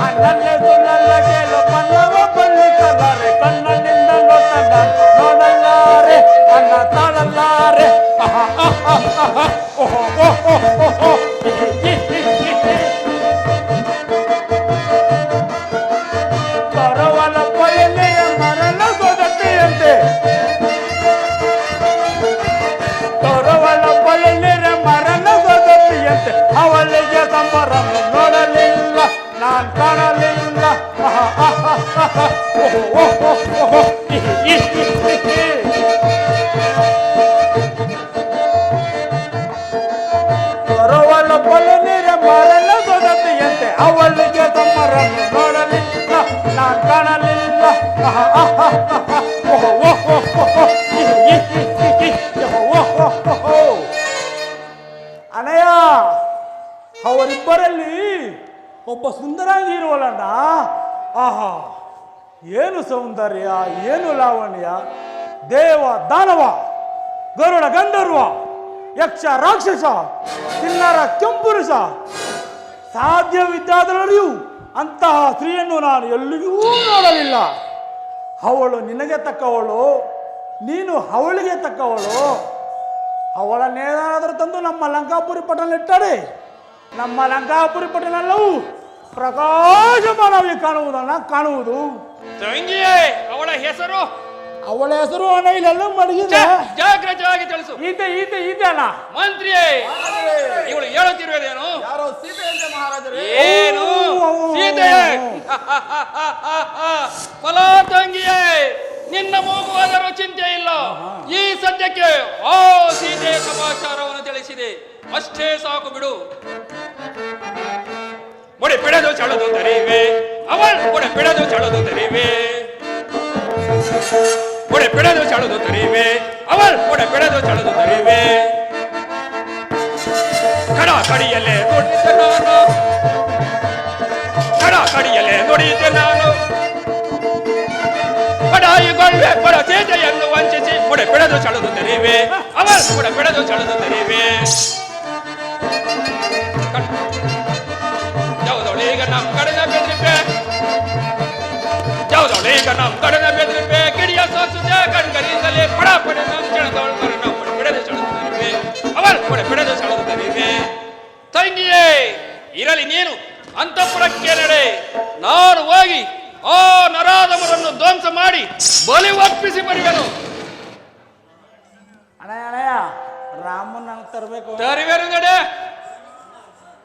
ಅಣ್ಣನ್ನೇ ಸುಳ್ಳಲ್ಲ ಕೇಳು, ಬಣ್ಣವ ಪಳ್ಳಿಸಲಾರೆ. ಕಣ್ಣನಿಂದ ನೋಡಲ್ಲಾರೆ, ಅಣ್ಣ ತಾಳಲ್ಲಾರೆ. ಕರವಲ ಪಯನೆಯ ಮರಣ ಸೊದತೆಯಂತೆ. ಕರವಲ ಪಯನೆಯ ಮರಣ ಸೊದತೆಯಂತೆ. ಅವಳಿಗೆ ಸಂಬರಮ ನೋಡಲಿಲ್ಲ, ನಾನ್ ಕಾಣಲಿಲ್ಲ. ಕರವಲ ಪಯನೆಯ ಮರಣ ಸೊದತೆಯಂತೆ. ಅವಳಿಗೆ ಸಂಬರಮ ನೋಡಲಿಲ್ಲ, ನಾನ್ ಕಾಣಲಿಲ್ಲ. ಅಣ್ಣಯ್ಯ, ಅವರಿಬ್ಬರಲ್ಲಿ ಒಬ್ಬ ಸುಂದರಾಂಗಿ ಇರುವಲ್ಲಣ್ಣ. ಆಹಾ, ಏನು ಸೌಂದರ್ಯ, ಏನು ಲಾವಣ್ಯ. ದೇವ ದಾನವ, ಗರುಡ ಗಂಧರ್ವ, ಯಕ್ಷ ರಾಕ್ಷಸ, ಕಿನ್ನರ ಕೆಂಪುರುಷ, ಸಾಧ್ಯವಿದ್ದಾದರಲ್ಲಿಯೂ ಅಂತಹ ಸ್ತ್ರೀಯನ್ನು ನಾನು ಎಲ್ಲಿಯೂ ನೋಡಲಿಲ್ಲ. ಅವಳು ನಿನಗೆ ತಕ್ಕವಳು, ನೀನು ಅವಳಿಗೆ ತಕ್ಕವಳು. ಅವಳನ್ನೇನಾದರೂ ತಂದು ನಮ್ಮ ಲಂಕಾಪುರಿ ಪಟ್ಟಣದಲ್ಲಿಟ್ಟರೆ ನಮ್ಮ ಲಂಕಾಪುರಿ ಪಟ್ಟಣವೆಲ್ಲವೂ ಪ್ರಕಾಶಮಾನವಾಗಿ ಕಾಣುವುದು. ತಂಗಿಯೇ, ಅವಳ ಹೆಸರು? ಅವಳ ಹೆಸರು ಅಣ್ಣ ಇಲ್ಲೆಲ್ಲ ಮಡಗಿದೆ. ಜಾಗೃತವಾಗಿ ತಿಳಿಸು. ಈತೆ ಅಣ್ಣ. ಮಂತ್ರಿಯೇ, ಇವಳು ಹೇಳುತ್ತಿರುವುದೇನು? ಯಾರೋ ಸೀತೆಯಂತೆ ಮಹಾರಾಜರೇ. ಏನು ಸೀತೆಯೇ? ಫಲ ತಂಗಿಯೇ, ನಿನ್ನ ಮೂಗುವಾದರೂ ಚಿಂತೆ ಇಲ್ಲ. ಈ ಸದ್ಯಕ್ಕೆ ಆ ಸೀತೆಯ ಸಮಾಚಾರವನ್ನು ತಿಳಿಸಿದೆ, ಅಷ್ಟೇ ಸಾಕು ಬಿಡು. ಬುಡೆ ಬಿಡದು ಚಳದು ತರಿವೆ, ಅವಳು ಬುಡೆ ಬಿಡದು ಚಳದು ತರಿವೆ. ಬುಡೆ ಬಿಡದು ಚಳದು ತರಿವೆ, ಅವಳು ಬುಡೆ ಬಿಡದು ಚಳದು ತರಿವೆ. ಕಡ ಕಡಿಯಲ್ಲೇ ನುಡಿದೆ ನಾನು, ಕಡ ಕಡಿಯಲ್ಲೇ ನುಡಿದೆ ನಾನು. ಕಡಾಯಿಗೊಳ್ಳೆ ಕೊಡ ಸೀತೆಯನ್ನು ವಂಚಿಸಿ ಬುಡೆ ಬಿಡದು ಚಳದು ತರಿವೆ, ಅವಳು ಬುಡೆ ಬಿಡದು ಚಳದು ತರಿವೆ. ಯಾವುದೊಳೀಗ ನಮ್ ಕಡನ ಬೆದ್ರಿಪೆ, ಯಾವುದೊಳೀಗ ನಮ್ ಕಡನ ಬೆದ್ರಿಪೆ. ಗಿಡಿಯ ಸೋಸುತ್ತ ಕಣ್ಗರಿಂದಲೇ ಪಡ ಪಡೆ ನಮ್ ಚಣದವಳು ಬರ. ನಾವು ಬುಡೆ ಬಿಡದು ಚಳದು ತರಿವೆ, ಅವಳು ಬುಡೆ ಬಿಡದು ಚಳದು ತರಿವೆ. ತಂಗಿಯೇ, ಇರಲಿ ನೀನು ಅಂತಃಪುರಕ್ಕೆ ನಡೆ. ನಾನು ಹೋಗಿ ಆ ನರಾಧಮರನ್ನು ಧ್ವಂಸ ಮಾಡಿ ಬಲಿ ಒಪ್ಪಿಸಿ ಬರುವೆನು. ಅಣ್ಣಯ್ಯ, ರಾಮನ್ ನಂಗೆ ತರಬೇಕು. ತರುವೆನು ನಡೆ.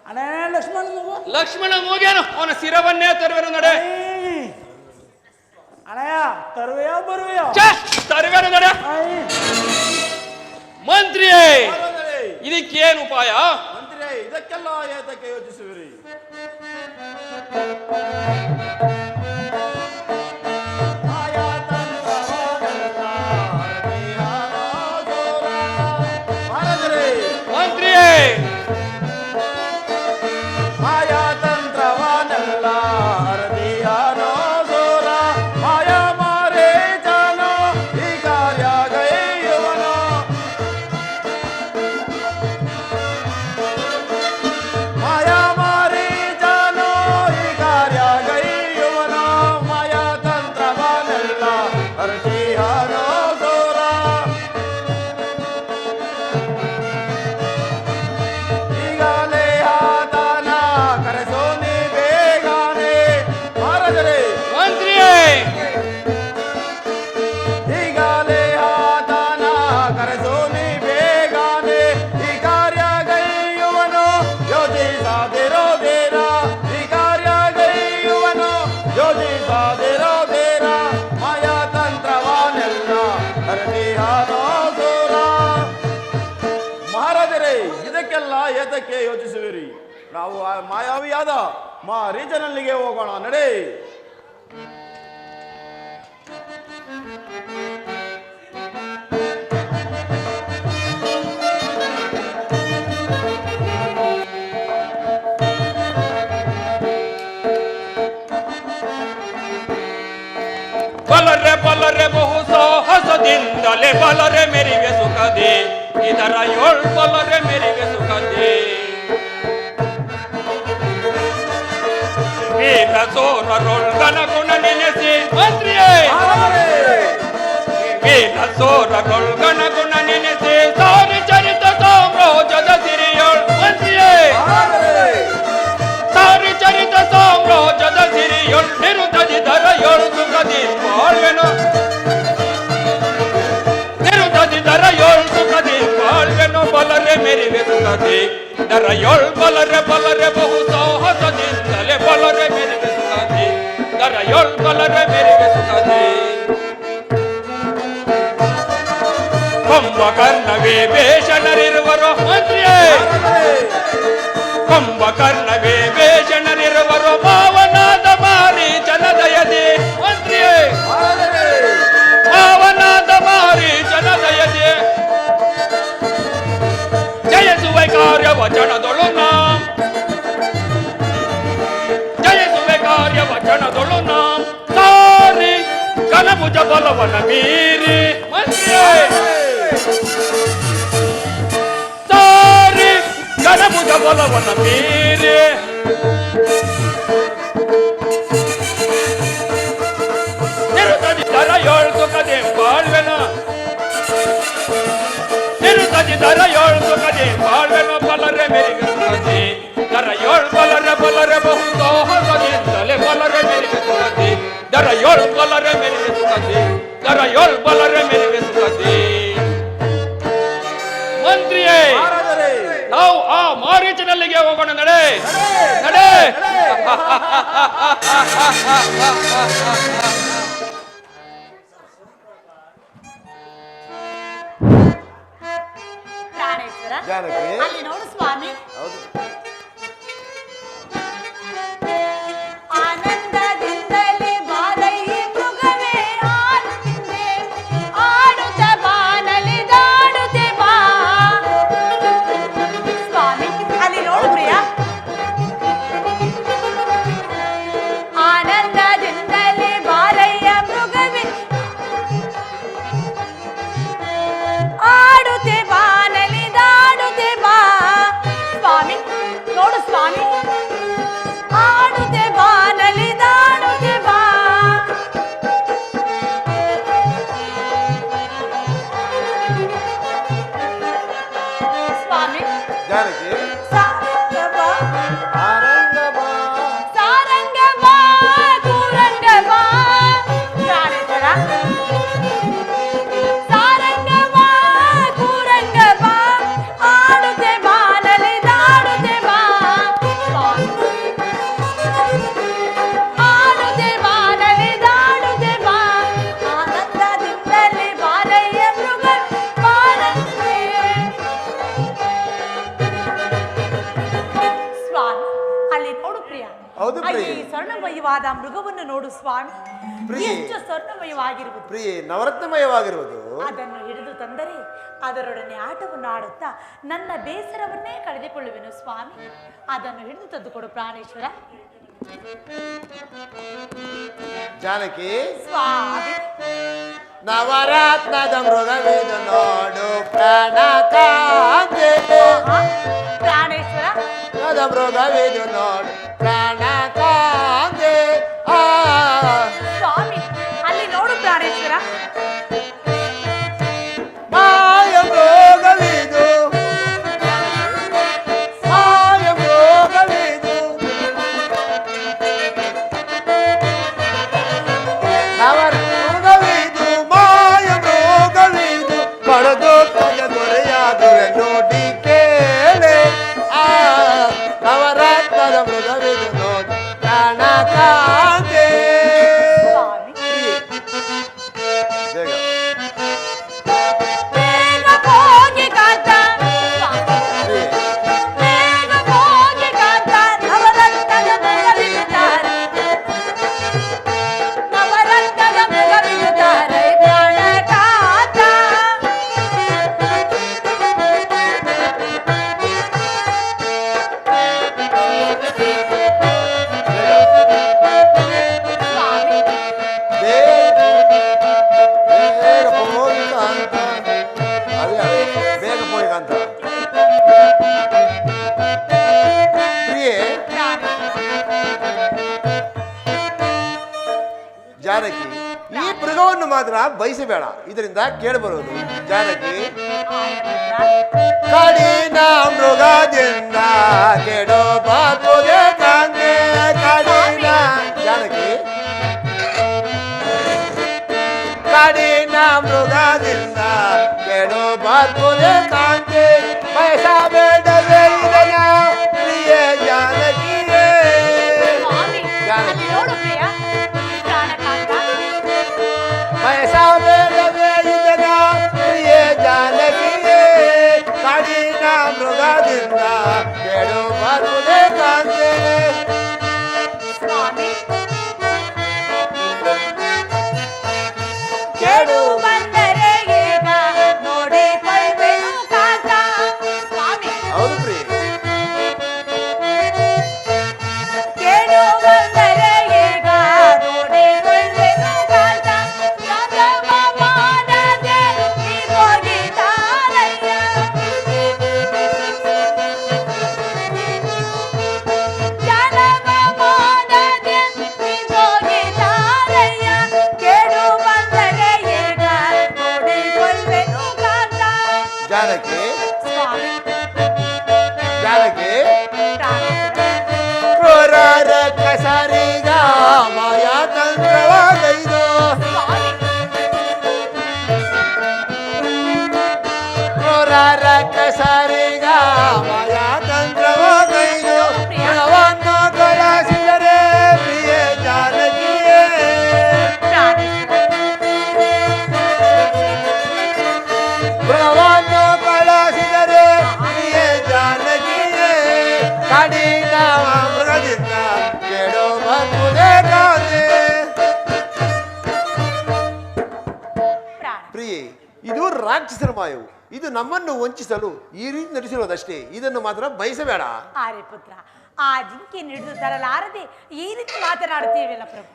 ಅಣ್ಣಯ್ಯ, ಲಕ್ಷ್ಮಣ ಮಗು. ಲಕ್ಷ್ಮಣ ಮೂಗೇನು, ಅವನ ಶಿರವನ್ನೇ ತರುವೆನು ನಡೆ. ಅಣ್ಣಯ್ಯ, ತರುವೆಯೋ ಬರುವೆಯೋ? ತರುವೆನು ನಡೆ. ಮಂತ್ರಿಯೇ, ಇದಕ್ಕೇನು ಉಪಾಯ? ಮಂತ್ರಿಯೇ, ಇದಕ್ಕೆಲ್ಲ ಏತಕ್ಕೆ ಯೋಚಿಸುವಿರಿ? ಮಂತ್ರಿಯೇ, ಮಾಯಾ ತಂತ್ರವನೆಲ್ಲ ಅರದಿಯಾನೋ ಸೋರ ಮಾಯಾ ಮಾರೇ ಜಾನೋ ಈ ಕಾರ್ಯ ಗೈಯುವನೋ ಮಾಯಾ ಮಾರೇ ಜಾನೋ ಈ ಕಾರ್ಯ ಗೈಯುವನೋ ಮಾಯಾ ತಂತ್ರವನೆಲ್ಲ ಅರದಿಯಾನೋ ಸೋರ ಈಗಲೇ ಆತನ ಕರೆಸೋ ನೀ ಬೇಗನೆ ಮಹಾರಾಜರೇ ಮಂತ್ರಿಯೇ, ಈಗಲೇ ಆತನ ಕರೆಸೋ ನೀ ಬೇಗನೆ ಈ ಕಾರ್ಯ ಗೈಯುವನು ಯೋಜಿಸದಿರೋ ಬೇರ ಈ ಕಾರ್ಯ ಗೈಯುವನು ಯೋಜಿಸದಿರೋ ಬೇರ ಮಾಯಾ ತಂತ್ರವನೆಲ್ಲ ಹರದಿಯಾನೋ ಸೂರ. ಮಹಾರಾಜರೇ, ಇದಕ್ಕೆಲ್ಲ ಏತಕ್ಕೆ ಯೋಚಿಸುವಿರಿ? ನಾವು ಆ ಮಾಯಾವಿಯಾದ ಮಾರೀಚನಲ್ಲಿಗೆ ಹೋಗೋಣ, ನಡೆ. ಬಲರೆ ಬಲರೆ ಬಹು ಸಾಹಸದಿಂದಲೇ ಬಲರೆ ಮೆರಿವೆ ಸುಖದೆ ಇದರ ಏಳ್ ಬಲರೆ ಮೆರಿವೆ ಸುಖದೆ ವೀರ ಸೋರರೊಳ್ಗನ ಗುಣ ನೆನೆಸಿ ಮಂತ್ರಿಯೇ, ವೀರ ಸೋರರೊಳ್ಗನ ಗುಣ ನೆನೆಸಿ ಸಾರಿ ಚರಿತ ಸಾಮ್ರಾಜ್ಯದ ಸಿರಿಯೋಳ್ ಮಂತ್ರಿಯೇ, ಸಾರಿ ಚರಿತ ಸಾಮ್ರಾಜ್ಯದ ಸಿರಿಯೋಳ್ ನಿರುದ್ಧದಿದರ ಏಳು ಸುಖದಿ ಬಾಳ್ವೆನು ನಿರುದ್ಧದಿದರ ಏಳು ಸುಖದಿ ಬಾಳ್ವೆನು ಬಲರೆ ಮೆರಿವೆ ಸುಖದಿ ದರ ಏಳ್ ಬಲರೆ ಬಲರೆ ಬಹು ಸಾಹಸದಿಂದಲೇ ಬಲರೆ ಮೆರಿವೆ ಸುಖದಿ ದರ ಏಳ್ ಬಲರೆ ಮೆರಿವೆ ಸುಖದಿ ಕುಂಭಕರ್ಣವೇ ಭೀಷಣರಿರುವರು ಮಂತ್ರಿಯೇ, ಕುಂಭಕರ್ಣವೇ ಭೀಷಣರಿರುವರು ಪಾವನಾದ ಮಾರೀಚನದಯದಿ ಮಂತ್ರಿಯೇ, ಪಾವನಾದ ಮಾರೀಚನದಯದಿ ಜಯಿಸುವೆ ಕಾರ್ಯ ವಚನದೊಳು ನಾಂ ಜಯಿಸುವೆ ಕಾರ್ಯ ವಚನದೊಳು ನಾಂ ಸಾರಿ ಕನಭುಜ ಬಲವನ ಮೀರಿ ಮಂತ್ರಿಯೇ, ಸಾರಿ ಕನಭುಜ ಬಲವನ ಮೀರಿ ನಿರುತದಿದ್ದರ ಏಳು ಸುಖದೆ ಬಾಳ್ವೆನ ನಿರುತದಿದ್ದರ ಏಳು ಸುಖದೆ ಬಾಳ್ವೆನ ಬಲರೆ ಮೆರಿವೆ ಸುಖದೆ ದರ ಏಳು ಬಲರೆ ಬಲರೆ ಬಹು ಸಾಹಸದಿಂದಲೇ ಬಲರೆ ಮೆರಿವೆ ಸುಖದೆ ದರ ಏಳು ಬಲರೆ ಮೆರಿವೆ ಸುಖದೆ ದರ ಏಳು ಬಲರೆ ಮೆರಿವೆ ಸುಖದೆ ಮಂತ್ರಿಯೇ, ನಾವು ಆ ಮಾರೀಚನಲ್ಲಿಗೆ ಹೋಗೋಣ, ನಡೆ ನಡೆ. ಪ್ರಾಣೇಶ್ವರ, ಜಾನಕಿ, ಅಲ್ಲಿ ನೋಡು ಸ್ವಾಮಿ, ಹೌದು. ಆನಂದದಿಂದಲೇ ಬಾರಯ್ಯ ಮೃಗವೇ ಆನಂದೆ ಆಡುತ್ತ ಬಾನಲಿ ದಾಡುತ್ತೆ ಬಾ. ಸ್ವಾಮಿ ಅಲ್ಲಿ ನೋಡು ಪ್ರಿಯ, ಆನಂದದಿಂದಲೇ ಬಾರಯ್ಯ ಮೃಗವೇ ಆಡುತ್ತೆ ಬಾನಲಿ ದಾಡುತ್ತೆ ಬಾ. ಸ್ವಾಮಿ ನೋಡು ಸ್ವಾಮಿ, ಆಡುತ್ತೆ ಬಾನಲಿ ದಾಡುತ್ತೆ ಬಾ. ಸ್ವಾಮಿ ಜಾನಕಿ, ಸಾರಂಗಬ ಆರಂಗಬ ಸಾರಂಗಬ ಕೂರಂಗಬ. ಪ್ರಾಣೇಶ್ವರ, ಸಾರಂಗಬ ಕೂರಂಗಬ ಆಡುತ್ತೆ ಬಾನಲಿ ದಾಡುತ್ತೆ ಬಾ. ಆಡುತ್ತೆ ಬಾನಲಿ ದಾಡುತ್ತೆ ಬಾ. ಆನಂದದಿಂದಲೇ ಬಾರಯ್ಯ ಮೃಗ ಬಾರಯ್ಯ ಹೌದು ಈ ಪ್ರಿಯೆ. ಸ್ವರ್ಣಮಯವಾದ ಮೃಗವನ್ನು ನೋಡು ಸ್ವಾಮಿ, ಪ್ರಿಯೆ. ಎಷ್ಟು ಸ್ವರ್ಣಮಯವಾಗಿರುವುದು. ಪ್ರಿಯೆ, ನವರತ್ನಮಯವಾಗಿರುವುದು. ಅದನ್ನು ಹಿಡಿದು ತಂದರೆ ಅದರೊಡನೆ ಆಟವನ್ನು ಆಡುತ್ತಾ ನನ್ನ ಬೇಸರವನ್ನೇ ಕಳೆದುಕೊಳ್ಳುವೆನು ಸ್ವಾಮಿ. ಅದನ್ನು ಹಿಡಿದು ತಂದುಕೊಡು ಪ್ರಾಣೇಶ್ವರ. ಜಾನಕಿ, ಸ್ವಾಮಿ ನವರತ್ನದ ಮೃಗವಿದು ನೋಡು ಪ್ರಾಣ ಕಾಂತೆ. ಪ್ರಾಣೇಶ್ವರ, ಮೃಗವಿದು ನೋಡು ಪ್ರಾಣ ಕಾಂತೆ. ಸ್ವಾಮಿ ಅಲ್ಲಿ ನೋಡು ಪ್ರಾಣೇಶ್ವರ. ಮಾಯ ಮೃಗವಿದು, ಮಾಯ ಮೃಗವಿದು, ಮೃಗವಿದು, ಮಾಯ ಮೃಗವಿದು, ಪಡೆದು ದೊರೆಯಾಗುವೆ ನೋಡಿ ಕೇಳೆ. ನವರತ್ನದ ಮೃಗವಿದು ನೋಡು ಪ್ರಾಣ ಕಾಂತೆ. ಸ್ವಾಮಿ ಬೇಗ ಬೇಗ ಹೋಗಿ ಕಾಂತ, ಬೇಗ ಹೋಗಿ ಕಾಂತ. ನವರತ್ನದ ಮೃಗವಿರುತ್ತಾರೆ, ನವರತ್ನದ ಮೃಗವಿರುತ್ತಾರೆ ಪ್ರಾಣ ಕಾಂತ. ಸ್ವಾಮಿ ಬೇಗ ಹೋಗಿ ಕಾಂತ. ಅದೇ ಬೇಗ ಹೋಗಿ ಕಾಂತ. ಪ್ರಿಯೆ, ಜಾನಕಿ, ಈ ಮೃಗವನ್ನು ಮಾತ್ರ ಬಯಸಬೇಡ, ಇದರಿಂದ ಕೇಳಬರುವುದು. ಜಾನಕಿ, ಕಡಿನ ಮೃಗದಿಂದ ಕೆಡೋ ಬಾಪುದೆ ಕಾಂತೆ. ಕಡಿನ ಜಾನಕಿ, ಕಡಿನ ಮೃಗದಿಂದ ಕೆಡೋ ಬಾಪುದೆ ಕಾಂತೆ. ಬಯಸಬೇಡವೇ ಇದನ್ನ ಪ್ರಿಯ ಜಾನಕಿಯೇ. ಸ್ವಾಮಿ ಅಲ್ಲಿ ನೋಡು ಪ್ರಿಯ ಪ್ರಾಣಕಾಂತ. ಬಯಸಬೇಡವೇ ಇದನ್ನ ಪ್ರಿಯ ಜಾನಕಿಯೇ. ಕಡಿನ ಮೃಗದಿಂದ ಕೆಡೋ ಬಾಪುದೆ ಕಾಂತೆ. ಸ್ವಾಮಿ ಕೆಡು ಬಂದರೆ ಈಗ ನೋಡಿಕೊಳ್ಳುವೆನು ಕಾಂತ. ಸ್ವಾಮಿ ಹೌದು ಪ್ರಿಯ. ಕೇಳು ಬಂದರೆ ಈಗ ನೋಡಿಕೊಳ್ಳುವೆನು ಕಾಂತ. ಯಾದವ ಮಾಡದೆ ನೀ ಹೋಗಿದ್ದಾರಯ್ಯ, ಯಾದವ ಮಾಡದೆ ನೀ ಹೋಗಿದ್ದಾರಯ್ಯ. ಕೇಳು ಬಂದರೆ ಈಗ ನೋಡಿಕೊಳ್ಳುವೆನು ಕಾಂತ. ಜಾನಕಿ, ಸ್ವಾಮಿ ಜಾನಕಿ, ಪ್ರಾಣೇಶ್ವರ. ಕ್ರೂರರ ಕಸರಿಗ ಮಾಯಾ ತಂತ್ರವಾಗೈದು. ಸ್ವಾಮಿ ಕ್ರೂರರ ಕಸರಿಗ ಮಾಯಾ ತಂತ್ರವಾಗೈದು. ಹಣವನ್ನು ಕಳಿಸಿದರೆ ಪ್ರಿಯ ಜಾನಕಿಯೇ. ಹಣವನ್ನು ಕಳಿಸಿದರೆ ಪ್ರಿಯ ಜಾನಕಿಯೇ. ಕಡಿನ ಮೃಗದಿಂದ ಕೆಡೋ ಬಾಪುದೆ ಕಾಂತೆ. ಪ್ರಿಯೆ, ಇದು ರಾಕ್ಷಸರ ಮಾಯವು. ಇದು ನಮ್ಮನ್ನು ವಂಚಿಸಲು ಈ ರೀತಿ ನಡೆಸಿರೋದಷ್ಟೇ. ಇದನ್ನು ಮಾತ್ರ ಬಯಸಬೇಡ. ಆರೆ ಪುತ್ರ, ಆ ಜಿಂಕೆ ಹಿಡಿದು ತರಲಾರದೆ ಈ ರೀತಿ ಮಾತನಾಡುತ್ತೀವಿಲ್ಲ ಪ್ರಭು.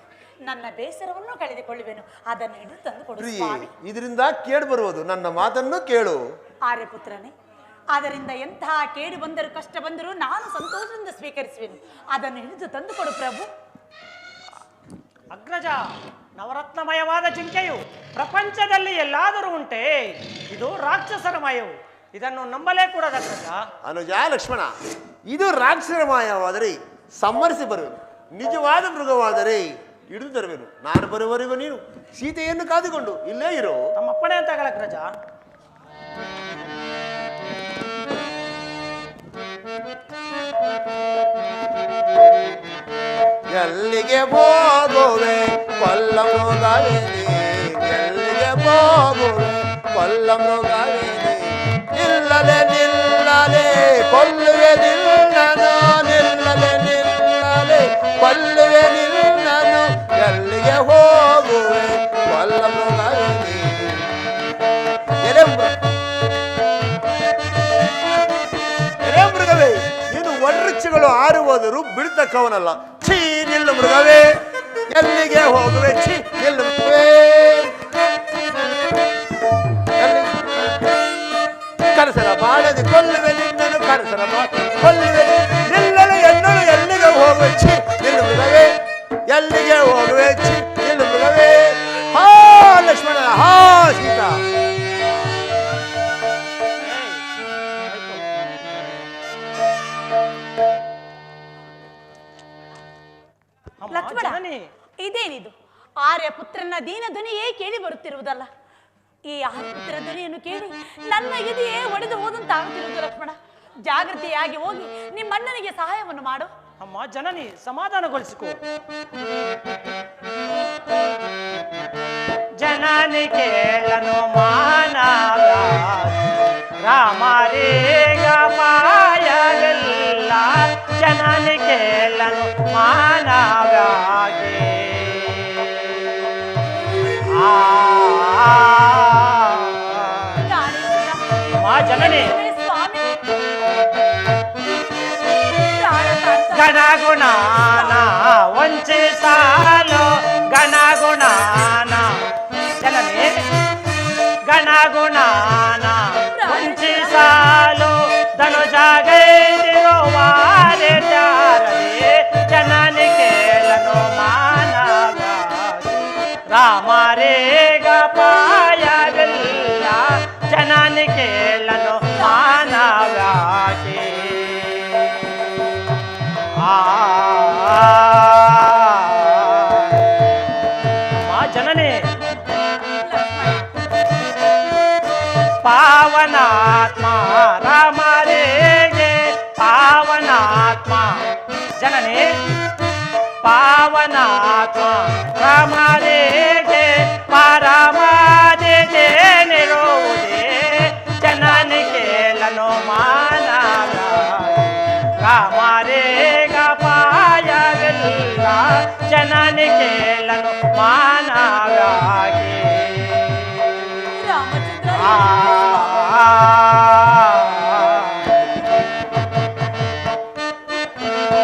ನನ್ನ ಬೇಸರವನ್ನು ಕಳೆದುಕೊಳ್ಳುವೆನು, ಅದನ್ನು ಹಿಡಿದು ತಂದು ಕೊಡು ಪ್ರಿಯೆ, ಸ್ವಾಮಿ. ಇದರಿಂದ ಕೇಳಿ ಬರುವುದು. ನನ್ನ ಮಾತನ್ನು ಕೇಳು. ಆರೆ ಪುತ್ರನೇ, ಅದರಿಂದ ಎಂತಹ ಕೇಡು ಬಂದರೂ ಕಷ್ಟ ಬಂದರೂ ನಾನು ಸಂತೋಷದಿಂದ ಸ್ವೀಕರಿಸುವೆನು. ಅದನ್ನು ಹಿಡಿದು ತಂದು ಕೊಡು ಪ್ರಭು. ಅಗ್ರಜ, ನವರತ್ನಮಯವಾದ ಜಿಂಕೆಯು ಪ್ರಪಂಚದಲ್ಲಿ ಎಲ್ಲಾದರೂ ಉಂಟೆ? ಇದು ರಾಕ್ಷಸರ ಮಾಯವು, ಇದನ್ನು ನಂಬಲೇ ಕೂಡದ ಅಗ್ರಜ. ಅನುಜ ಲಕ್ಷ್ಮಣ, ಇದು ರಾಕ್ಷಸರ ಮಾಯವಾದರೆ ಸಮ್ಮರಿಸಿ ಬರುವೆನು. ನಿಜವಾದ ಮೃಗವಾದರೆ ಹಿಡಿದು ತರುವೆನು. ನಾನು ಬರುವವರೆಗೂ ನೀನು ಸೀತೆಯನ್ನು ಕಾದುಕೊಂಡು ಇಲ್ಲೇ ಇರೋ. ತಮ್ಮ ಅಪ್ಪಣೆ ಅಂತ ಅಗ್ರಜ. ಎಲ್ಲಿಗೆ ಹೋಗುವೆ ಕೊಲ್ಲ ಮೃಗವೇನೆ, ಎಲ್ಲಿಗೆ ಹೋಗುವೆ ಕೊಲ್ಲ ಮೃಗವೇನೆ. ನಿಲ್ಲಲೆ ನಿಲ್ಲಲೆ ಕೊಲ್ಲುವೆ ನಿಲ್ಲನು, ನಿಲ್ಲಲೆ ನಿಲ್ಲಲೆ ರೆಕ್ಕೆಗಳು ಹಾರಿ ಹೋದರೂ ಬಿಡ್ತಕ್ಕವನಲ್ಲ. ಛೀ ನಿಲ್ಲು ಮೃಗವೇ, ಎಲ್ಲಿಗೆ ಹೋಗುವೆ? ಛೀ ನಿಲ್ಲು ಮೃಗವೇ, ಕನಸರ ಬಾಳದಿ ಕೊಲ್ಲುವೆ ನಿನ್ನನು, ಕನಸರ ಕೊಲ್ಲುವೆ ನಿಲ್ಲಲು ಎನ್ನಲು, ಎಲ್ಲಿಗೆ ಹೋಗುವೆ? ಛೀ ನಿಲ್ಲು ಮೃಗವೇ, ಎಲ್ಲಿಗೆ ಹೋಗುವೆ? ಛೀ ನಿಲ್ಲು ಮೃಗವೇ. ಹಾ ಲಕ್ಷ್ಮಣ, ಹಾ ಸೀತಾ. ಲಕ್ಷ್ಮಣ, ಇದೇನಿದು? ಆರ್ಯ ಪುತ್ರನ ದೀನ ಧ್ವನಿಯೇ ಕೇಳಿ ಬರುತ್ತಿರುವುದಲ್ಲ. ಈ ಆರ್ಯ ಪುತ್ರ ಧ್ವನಿಯನ್ನು ಕೇಳಿ ನನ್ನ ಎದೆಯೇ ಒಡೆದು ಹೋದಂತಾಗುತ್ತಿರುವುದು. ಲಕ್ಷ್ಮಣ, ಜಾಗೃತಿಯಾಗಿ ಹೋಗಿ ನಿಮ್ಮಣ್ಣನಿಗೆ ಸಹಾಯವನ್ನು ಮಾಡು. ಅಮ್ಮ ಜನನಿ, ಸಮಾಧಾನಗೊಳಿಸಿಕೋ. ಜನನಿ ಕೇಳನು ಮಾನವ ರಾಮರೇಗ ಪಾಯವೆಲ್ಲ, ಜನನಿ ಕೇಳನು ಮಾನವ್ಯಾಗೆ. ಮಾ ಜನನಿ ಗಣಗುಣಾನ ವಂಚಿಸಾಲು, ಗಣಗುಣಾನ ಜನನಿ ಗಣಗುಣಾನ ವಂಚಿಸಾಲು, ಧನುಜಾಗೈದಿರುವಾರೆ ಜಾರದೆ, ಜನನಿ ಕೇಳನು ಮಾನವ್ಯಾಗೆ ರಾಮರೇಗ ಪಾಯವಿಲ್ಲ, ಜನನಿ ಕೇಳನು ಮಾನವ್ಯಾಗೆ. ಜನನಿ ಪಾವನಾತ್ಮ ರಾಮರೇಗೆ, ಪಾವನಾತ್ಮ ಜನನಿ ಪಾವನಾತ್ಮ ರಾಮರೇಗೆ, ಪರಮಾದಿರುವುದೇ, ಜನನಿ ಕೇಳನು ಮಾನವ್ಯಾಗೆ ರಾಮರೇಗ ಪಾಯವಿಲ್ಲ, ಜನನಿ ಕೇಳನು ಮಾನವ್ಯಾಗೆ.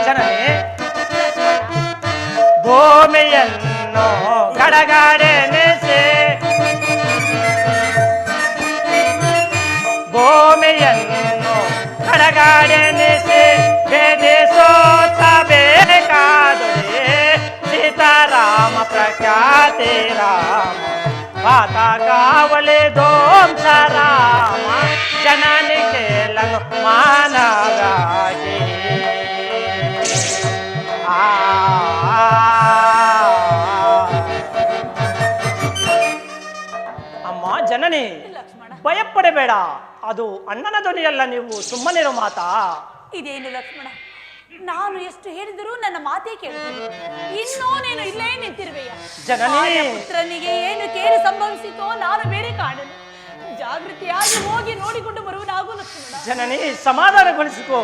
ಜನನಿ ಭೂಮಿಯನ್ನು ಗಡಗಡೆನಿಸಿ, ಭೂಮಿಯನ್ನು ಗಡಗಡೆನಿಸಿ ಭೇದಿಸೋತ ಬೇಕಾದುದೇ, ಸೀತಾರಾಮ ಪ್ರಖ್ಯಾತಿ ರಾಮ ಪಾತ ಕಾವಲಿ ಧ್ವಂಸ ರಾಮ, ಜನನಿ ಕೇಳನು ಮಾನವ್ಯಾಗೆ. ಅಮ್ಮ ಜನನಿ ಭಯಪಡಬೇಡ, ಅದು ಅಣ್ಣನ ಧ್ವನಿಯಲ್ಲ, ನೀವು ಸುಮ್ಮನಿರೋ ಮಾತಾ. ಇದೇನು ಲಕ್ಷ್ಮಣ, ನಾನು ಎಷ್ಟು ಹೇಳಿದರೂ ನನ್ನ ಮಾತೇ ಕೇಳುತ್ತಿಲ್ಲ. ಇನ್ನೂ ನೀನು ಇಲ್ಲೇ ನಿಂತಿರುವೆಯ? ಜನನಿ ಪುತ್ರನಿಗೆ ಏನು ಕೇಡು ಸಂಭವಿಸಿತೋ ನಾನು ಬೇರೆ ಕಾಣಲು. ಜಾಗೃತಿಯಾಗಿ ಹೋಗಿ ನೋಡಿಕೊಂಡು ಬರುವುದಾಗು ಲಕ್ಷ್ಮಣ. ಜನನಿ ಸಮಾಧಾನಗೊಳಿಸಿಕೋ.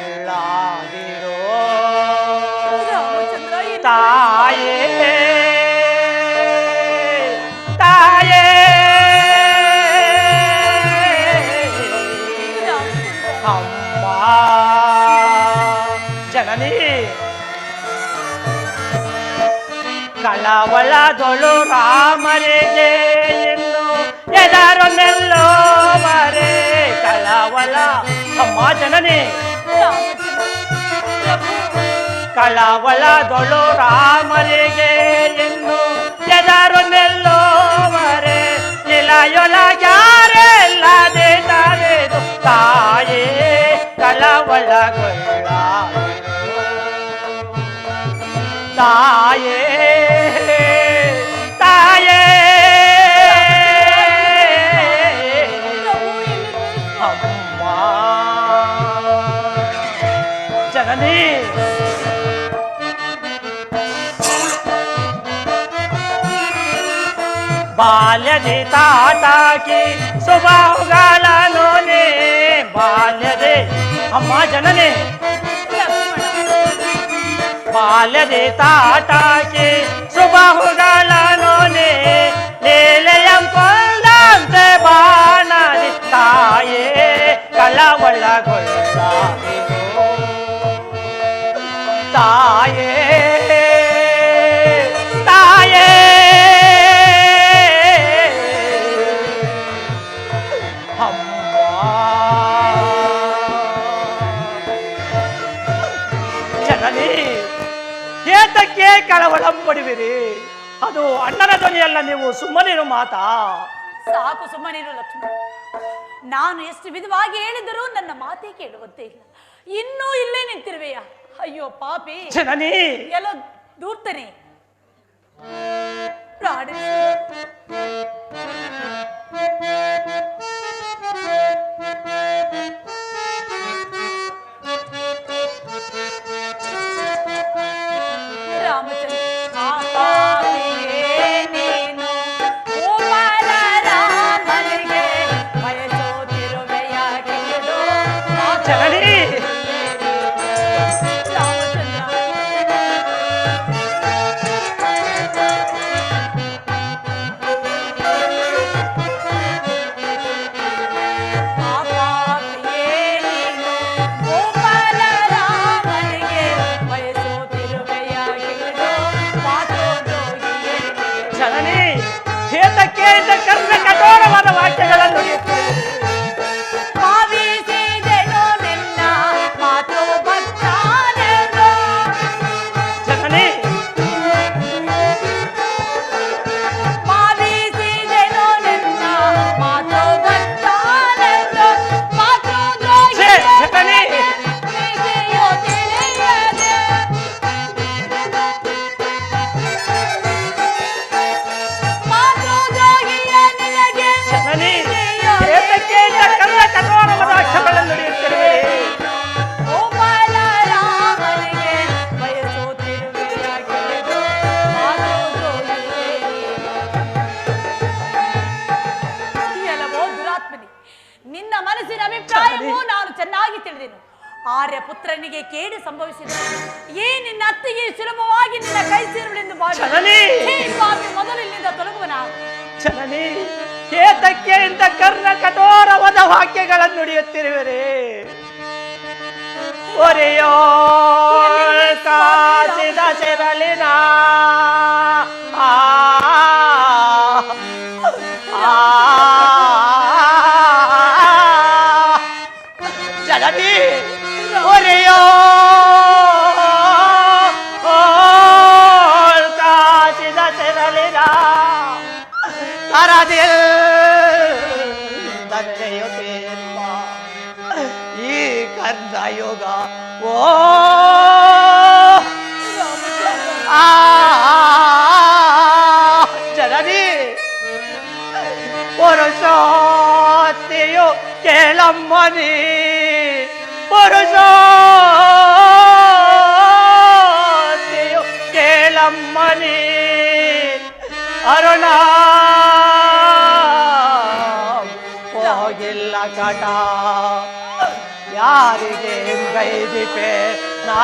ಕಳವಳಗೊಳ್ಳಾದಿರೋ ರಾಮಚಂದ್ರ, ತಾಯೇ ತಾಯೇ ಅಮ್ಮ ಜನನಿ ಕಳವಳದೊಳು ರಾಮರಿಗೆ ಇನ್ನು ಎದರೊಂದೆಲ್ಲೋ ಮರೆ ಕಳವಳ. ಅಮ್ಮ ಜನನಿ ಕಳವಳದೊಳು ರಾಮರಿಗೆ ಇನ್ನು ಎದರೊಂದೆಲ್ಲೋ ಮರೆ, ಇಲಯೊಳಗ್ಯಾರೆಲ್ಲದೆ ತರೆದು ತಾಯೇ ಕಳವಳಗೊಳ್ಳ ತಾಯೇ ತಾಯೇ ಅಮ್ಮ ಜನನಿ ಬಾಲ್ಯದಿ ತಾಟಾಕಿ ಸುಬಾಹುಗಳನ್ನು ಬಾಲ್ಯದೆ ಅಮ್ಮ ಜನನಿ ಬಾಲ್ಯದಿ ತಾಟಾಕಿ ಸುಬಾಹುಗಳನ್ನು ಲೀಲೆಯಂ ಕೊಂದಂತೆ ಬಾಣದಿ ತಾಯೇ ಮನಗೊಳ್ಳಾಗಿರೋ ತಾಯೇ ತಾಯೇ ಜನನಿ ಏತಕ್ಕೆ ಕಳವಳ ಪಡುವಿರಿ? ಅದು ಅಣ್ಣನ ಧ್ವನಿಯಲ್ಲ, ನೀವು ಸುಮ್ಮನಿರು ಮಾತಾ. ಸಾಕು ಸುಮ್ಮನಿರು ಲಕ್ಷ್ಮಣ. ನಾನು ಎಷ್ಟು ವಿಧವಾಗಿ ಹೇಳಿದರೂ ನನ್ನ ಮಾತೇ ಕೇಳುವಂತೆ ಇಲ್ಲ. ಇನ್ನೂ ಇಲ್ಲೇ ನಿಂತಿರುವೆಯಾ? ಅಯ್ಯೋ ಪಾಪಿ ಜನನಿ, ಎಲ್ಲ ದೂರ್ತನೆ. ಕಠೋರವಾದ ವಾಕ್ಯಗಳನ್ನು ನಿನ್ನ ಮನಸ್ಸಿನ ಅಭಿಪ್ರಾಯವೂ ನಾನು ಚೆನ್ನಾಗಿ ತಿಳಿದೆನು. ಆರ್ಯಪುತ್ರನಿಗೆ ಕೇಡು ಸಂಭವಿಸಿದೆ. ನಿನ್ನ ಅತ್ತಿಗೆ ಸುಲಭವಾಗಿ ನಿನ್ನ ಕೈ ಸೇರುವಳೆಂದು ಮೊದಲು ಇಲ್ಲಿಂದ ತೊಲಗುವನ. ಜನನಿ, ಏತಕ್ಕೆ ಇಂಥ ಕರ್ಣ ಕಠೋರವಾದ ವಾಕ್ಯಗಳನ್ನು ನುಡಿಯುತ್ತಿರುವಿರಿ? ಒರೆಯೋ ಕಾಸಿದ ಸೆರಳಿನ ಜನನಿ, ಒರೆಯೋ ಕಾಸಿದ ಸೆರಳಿನ ತರದಿಲ್ ನಡೆಯುತ್ತಿರುವ ಈ ಕರ್ಣಯುಗ ಓ ಜನನಿ, ಪುರುಷೋತ್ತಿಯು ಕೇಳಮ್ಮನಿ, ಪುರುಷೋತ್ತಿಯು ಕೇಳಮ್ಮನಿ, ಅರುಣ ಹೋಗಿಲ್ಲ ಕಟ ಯಾರಿಗೆ ಗೈದಿಪೆ ನಾ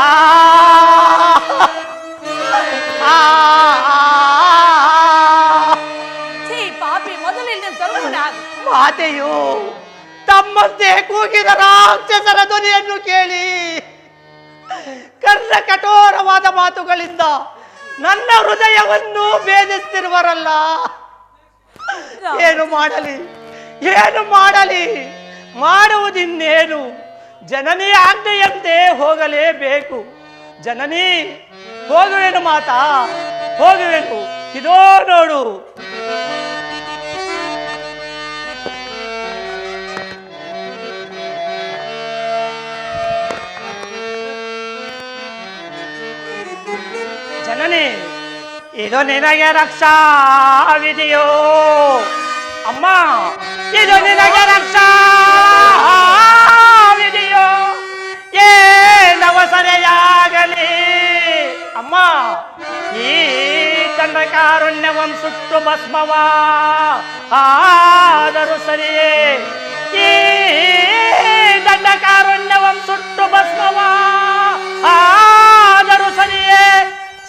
ಪಾಪಿ ಮೊದಲು ಇಲ್ಲಿ ತೊಲಗುವನ. ಮಾತೆಯು ತಮ್ಮಂತೆ ಕೂಗಿದ ರಾಕ್ಷಸರ ಧ್ವನಿಯನ್ನು ಕೇಳಿ ಕರ್ಣ ಕಠೋರವಾದ ಮಾತುಗಳಿಂದ ನನ್ನ ಹೃದಯವನ್ನು ಭೇದಿಸ್ತಿರುವರಲ್ಲ. ಏನು ಮಾಡಲಿ, ಏನು ಮಾಡಲಿ, ಮಾಡುವುದಿನ್ನೇನು? ಜನನಿ ಆಜ್ಞೆಯಂತೆ ಹೋಗಲೇಬೇಕು. ಜನನಿ, ಹೋಗುವೆನು ಮಾತಾ, ಹೋಗುವೆನು. ಇದೋ ನೋಡು. ಜನನಿ, ಇದು ನಿನಗೆ ರಕ್ಷಾ ವಿಧಿಯೋ? ಅಮ್ಮ, ಇದು ನಿನಗೆ ರಕ್ಷಾ ವಿಧಿಯೋ? ಏನವಸರೆಯಾಗಲಿ ಅಮ್ಮ, ಈ ಚಂದ್ರಕಾರುಣ್ಯವಂ ಸುಟ್ಟು ಭಸ್ಮವ ಆದರೂ ಸರಿಯೇ, ಈ ದಂಡಕಾರುಣ್ಯವಂ ಸುಟ್ಟು ಭಸ್ಮವ ಆದರೂ ಸರಿಯೇ,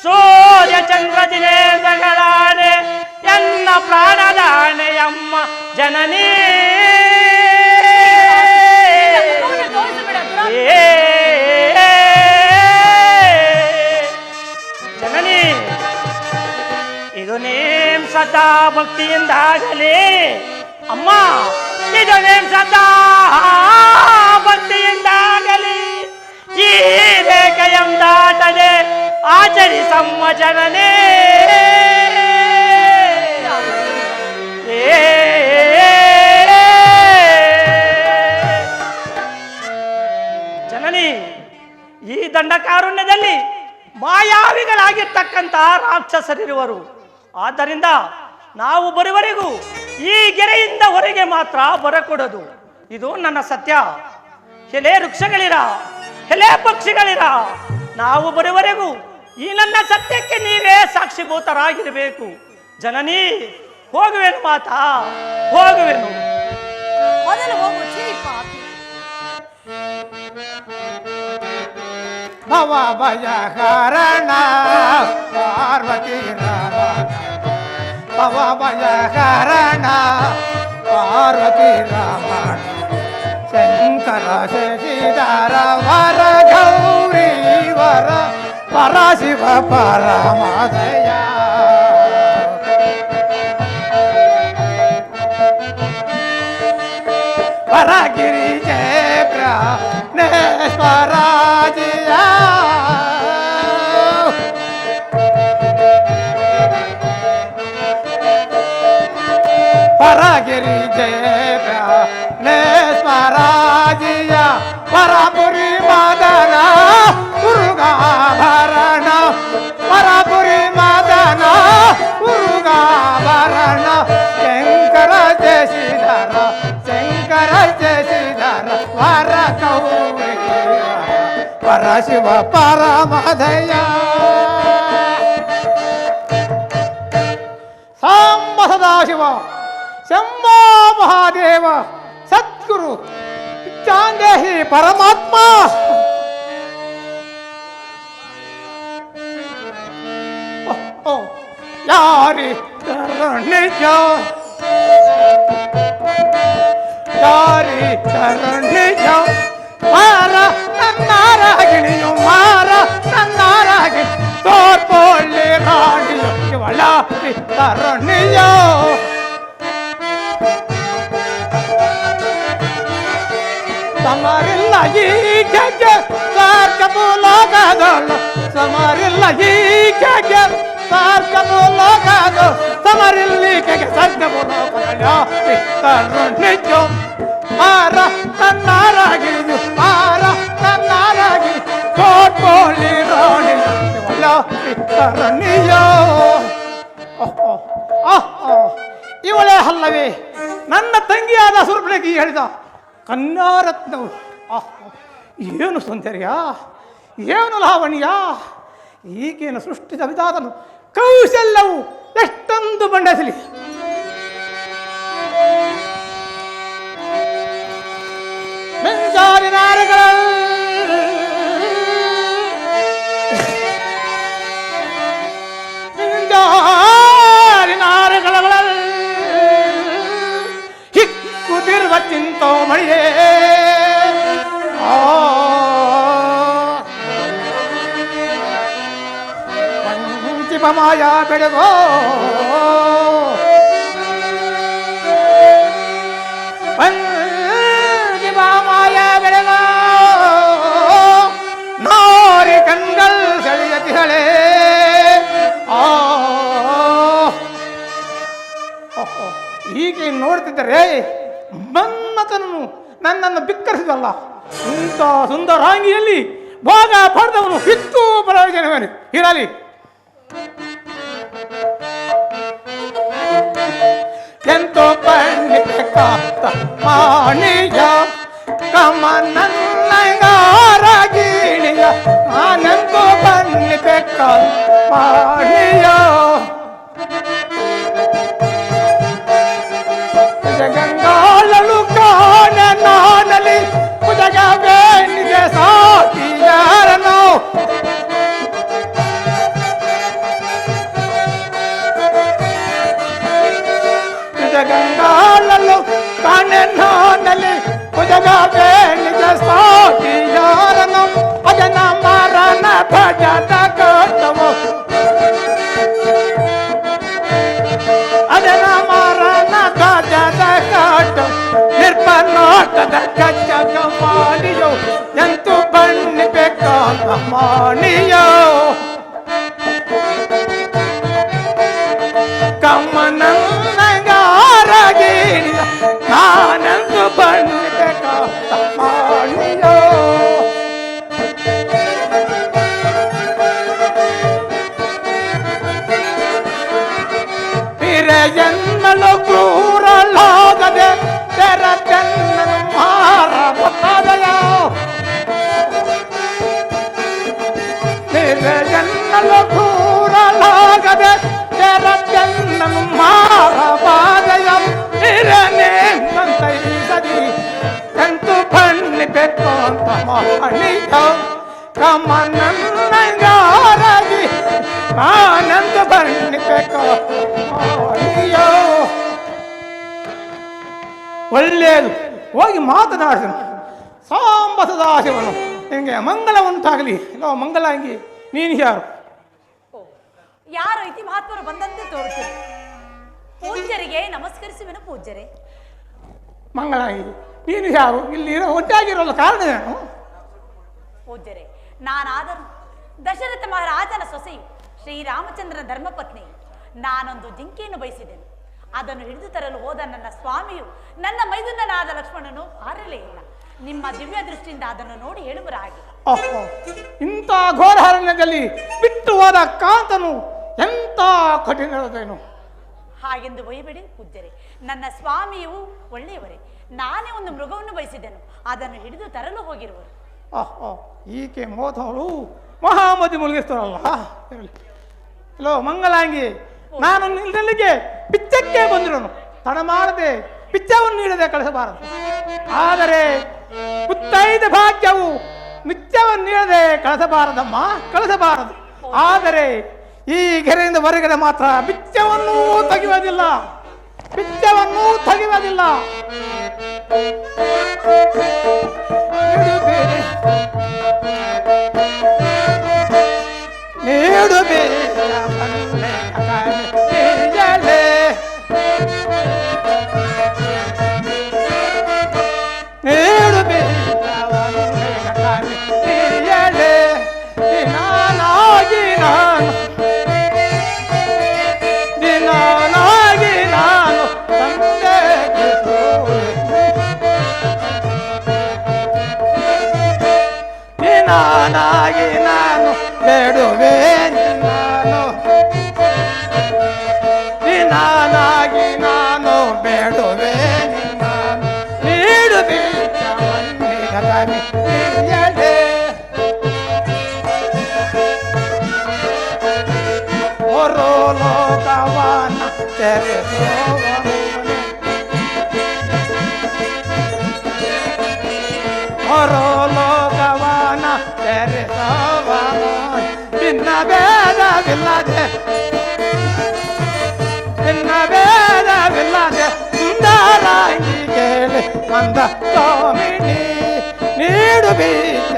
ಸೂರ್ಯ ಚಂದ್ರ ದಿನೇಂದ್ರಗಳಾಣೆ ಎನ್ನ ಪ್ರಾಣದಾಣೆಯಮ್ಮ ಜನನೀ. ಶ್ರದ್ಧಾ ಭಕ್ತಿಯಿಂದಾಗಲಿ ಅಮ್ಮ ಇದನ್ನೇನು ಶ್ರದ್ಧಾ ಭಕ್ತಿಯಿಂದಾಗಲಿ ಈ ರೇಖೆಯಂ ದಾಟದೆ ಆಚರಿಸಮ್ಮ ಜನನೇ ಜನನಿ ಈ ದಂಡಕಾರುಣ್ಯದಲ್ಲಿ ಮಾಯಾವಿಗಳಾಗಿರ್ತಕ್ಕಂಥ ರಾಕ್ಷಸರಿರುವರು. ಆದ್ದರಿಂದ ನಾವು ಬರುವವರೆಗೂ ಈ ಗೆರೆಯಿಂದ ಹೊರಗೆ ಮಾತ್ರ ಬರಕೊಡದು. ಇದು ನನ್ನ ಸತ್ಯ. ಎಲೆ ವೃಕ್ಷಗಳಿರ, ಎಲೆ ಪಕ್ಷಿಗಳಿರ, ನಾವು ಬರುವವರೆಗೂ ಈ ನನ್ನ ಸತ್ಯಕ್ಕೆ ನೀವೇ ಸಾಕ್ಷಿಭೂತರಾಗಿರಬೇಕು. ಜನನಿ, ಹೋಗುವೆನು ಮಾತಾ, ಹೋಗುವೆನು. ಮೊದಲು ಹೋಗು ಪಾಪಿ. ಭವ ಭಯ ಕಾರಣ ಪಾರ್ವತಿ ರಾಮ, ಭವ ಭಯ ಕಾರಣ ಪಾರ್ವತಿ ರಾಮಣ, ಶಂಕರ ಶಶಿಧರ ವರ ಗೌರಿ ವರ ಪರ ಶಿವ ಪರಮದಯ. ಪರಗಿರಿ ಜಯ ಪ್ರಾಣೇಶ್ವರಾಜಿಯ, ಪರಗಿರಿ ಜಯ ಪ್ರಾಣೇಶ್ವರಾಜಿಯ, ಪರಪುರಿ ಮದನ ಮುರುಗಾಭರಣ, ಪರಪುರಿ ಮದನ ಮುರುಗಾಭರಣ, ಶಂಕರ ಜಶಿಧರ ಶಂಕರ ಜಶಿಧರ ವರ ಗೌರಿ ಪರ ಶಿವ ಪರಮದಯ. ಸಾಂಬ ಸದಾಶಿವ ಶಂಭೋ ಮಹಾದೇವ ಸದ್ಗುರು ಚಾಂದೇಹಿ ಪರಮಾತ್ಮ. ಯಾರಿ ನಿಜ ಯಾರಿ ನಿಜ ಮಾರ ನನ್ನಾರಾಗಿಣಿಯು ಮಾರ ನನ್ನಾರಾಗಿ ತೋರ್ಪೊಳ್ಳಿ ರಾಣಿಯು ಇವಳ ತರುಣಿಯೋ. ಸಮರಿಲ್ಲ ಈ ಕೆಗೆ ಸಾರ್ಕ ಲೋಕದಳು, ಸಮರಿಲ್ಲ ಈ ಕೆಗೆ ಸಾರ್ಕ ಲೋಕದು, ಸಮರಿಲ್ಲಿ ಕೆಗೆ ಸರ್ಕ ಲೋಕದಳು ಮಾರ ನನ್ನಾರಾಗಿಣಿಯು ಮಾರ ನನ್ನಾರಾಗಿ ತೋರ್ಪೊಳ್ಳಿ ರಾಣಿಯು ಇವಳ ತರುಣಿಯೋ. ಇವಳೇ ಅಲ್ಲವೇ ನನ್ನ ತಂಗಿಯಾದ ಸುರ್ಬಳಗಿ ಹೇಳಿದ ಕನ್ಯಾರತ್ನವು. ಏನು ಸೌಂದರ್ಯ, ಏನು ಲಾವಣ್ಯ, ಈಗೇನು ಸೃಷ್ಟಿದ ವಿಧಾತನು ಕೌಶಲ್ಯವು ಎಷ್ಟೊಂದು ಬಂಡಿಸಲಿ. ಮೆಂಜಾರಿ ನಾರಗಳ ಹಿಕ್ಕುತ್ತಿರುವ ಚಿಂತೋ ಮಳಿಯೇ ಪಂಚಿಪ ಮಾಯ ಬೆಳಗೋ ಪಂಚಿಪ ಮಾಯ ಬೆಳಗೋ ನಾರಿ ಕಣ್ಗಳು ಸೆಳೆಯತಿಹಳೆ. ಹೀಗೆ ನೋಡ್ತಿದ್ದರೆ ಮನ್ಮಥನನ್ನು ನನ್ನನ್ನು ಬಿಕ್ಕರಿಸಿದಲ್ಲ, ಇಂಥ ಸುಂದರಾಂಗಿಯಲ್ಲಿ ಭಾಗ ಪಡೆದವನು ಹಿತ್ತು ಪ್ರಯೋಜನವೇನು ಇರಲಿ. ಎಂತೋ ಪಣ್ಣಿಕಾತ ಮಾಣಿಯ ಕಮನನ್ನಗಾರಗಿಣಿಯ, ನಾನೆಂತೋ ಪಣ್ಣಿಬೇಕ ಮಾಣಿಯ. ಗಂಗಾಳಲು ಕಾಣ ನಾನಲಿ ಕುಜಗವೇನಿಗೆ ಸಾಟಿಯಾರನು, ಗಂಗಾಳಲು ಕಾಣ ನಾನಲಿ ಕುಜಗವೇನಿಗೆ ಸಾಟಿಯಾರನು, ಭಜನ ಮರಣ ಭಜನ ಕಟ್ಟವು ನೋಟದ ಕಚ್ಚ ಕಮಾನಿಯೋ ಎಂತು ಬಣ್ಣಿ ಬೇಕಾದ ಮಾಣಿಯೋ ಕಮ್ಮನಂಗಾರಗೀನಿಯ ನಾನಂತು ಬಣ್ಣಿ ಬೇಕಾದ ಮಾಣಿಯೋ ಜನ್ಮಲು ಕ್ರೂರಲಾಗದೆ ತೆರ ಚೆನ್ನನು ಮಾರಬಾದಯ ಜನ್ಮಲು ಕ್ರೂರಲಾಗದೆ ತೆರ ಚೆನ್ನನು ಮಾರಬಾದಯ ಇರನೇ ಮಂತೈಸದಿ ಎಂತು ಬಣ್ಣಿ ಬೇಕು ಅಂತ ಮಣಿಯ ಕಮನಂಗಾರಗಿ ಆನಂದ ಬಣ್ಣಿ ಬೇಕು ಒಳ್ಳೆಯದು ಹೋಗಿ ಮಾತನಾಡಿದನು ಸಾಂಬ ಸದಾಶಿವನು ನಿಮಗೆ ಮಂಗಲ ಉಂಟಾಗಲಿ ಇಲ್ಲೋ ಮಂಗಲಾಂಗಿ ನೀನು ಯಾರು ಯಾರು ಇತಿ ಮಹಾತ್ಮರು ಬಂದಂತೆ ತೋರುತ್ತದೆ ಪೂಜ್ಯರಿಗೆ ನಮಸ್ಕರಿಸುವೆನು ಪೂಜ್ಯರೇ ಮಂಗಳಾಂಗಿ ನೀನು ಯಾರು ಇಲ್ಲಿ ಒಟ್ಟಾಗಿರೋಲ್ಲ ಕಾರಣ ಏನು ಪೂಜ್ಯರೇ ನಾನಾದರೂ ದಶರಥ ಮಹಾರಾಜನ ಸೊಸೆಯು ಶ್ರೀರಾಮಚಂದ್ರನ ಧರ್ಮಪತ್ನಿ ನಾನೊಂದು ಜಿಂಕೆಯನ್ನು ಬಯಸಿದೆನು ಅದನ್ನು ಹಿಡಿದು ತರಲು ಹೋದ ನನ್ನ ಸ್ವಾಮಿಯು ನನ್ನ ಮೈದುನನಾದ ಲಕ್ಷ್ಮಣನು ಆರಲೇ ಇಲ್ಲ ನಿಮ್ಮ ದಿವ್ಯ ದೃಷ್ಟಿಯಿಂದ ಅದನ್ನು ನೋಡಿ ಹೇಳುವರ ಹಾಗೆ ಇಂಥ ಘೋರಾರಣ್ಯದಲ್ಲಿ ಬಿಟ್ಟು ಹೋದ ಕಾಂತನು ಎಂತ ಕಠಿಣದೇನು ಹಾಗೆಂದು ಬೈಬೇಡಿ ಪೂಜ್ಯರೇ ನನ್ನ ಸ್ವಾಮಿಯು ಒಳ್ಳೆಯವರೇ ನಾನೇ ಒಂದು ಮೃಗವನ್ನು ಬಯಸಿದೆನು ಅದನ್ನು ಹಿಡಿದು ತರಲು ಹೋಗಿರುವರು ಈಕೆ ಮೋದವಳು ಮಹಾಮತಿ ಮುಳುಗಿಸ್ತಾರಲ್ಲ ಹಲೋ ಮಂಗಲಾಂಗಿ ನಾನು ನಿಲ್ಲಿಗೆ ಪಿಚ್ಚಕ್ಕೆ ಬಂದಿರೋನು ತಡ ಮಾಡದೆ ಪಿಚ್ಚವನ್ನು ನೀಡದೆ ಕಳಿಸಬಾರದು ಆದರೆ ಮುತ್ತೈದ ಭಾಗ್ಯವು ನಿತ್ಯವನ್ನು ನೀಡದೆ ಕಳಿಸಬಾರದಮ್ಮ ಕಳಿಸಬಾರದು ಆದರೆ ಈ ಗೆರೆಯಿಂದ ಹೊರಗಡೆ ಮಾತ್ರ ಪಿಚ್ಚವನ್ನೂ ತೆಗೆಯುವುದಿಲ್ಲ ಪಿಚ್ಚವನ್ನೂ ತೆಗೆಯುವುದಿಲ್ಲ ನೀಡು ನಾನಾಗಿ ನಾನು ಬೇಡುವೆ ನಾನು ನಾನಾಗಿ ನಾನು ಬೇಡುವೆ ನಾನು ನೀಡುವೆ ಹೊರೋ ಲೋಕವನ ಹೊರೋ ಲೋಕವನ ಭಿನ್ನ ಭೇದವಿಲ್ಲದೆ ಭಿನ್ನ ಭೇದವಿಲ್ಲದೆ ಸುಂದರಾಂಗಿ ಕೇಳಿ ಮಂದ ಸ್ವಾಮಿನಿ ನೀಡು ಬೀಜ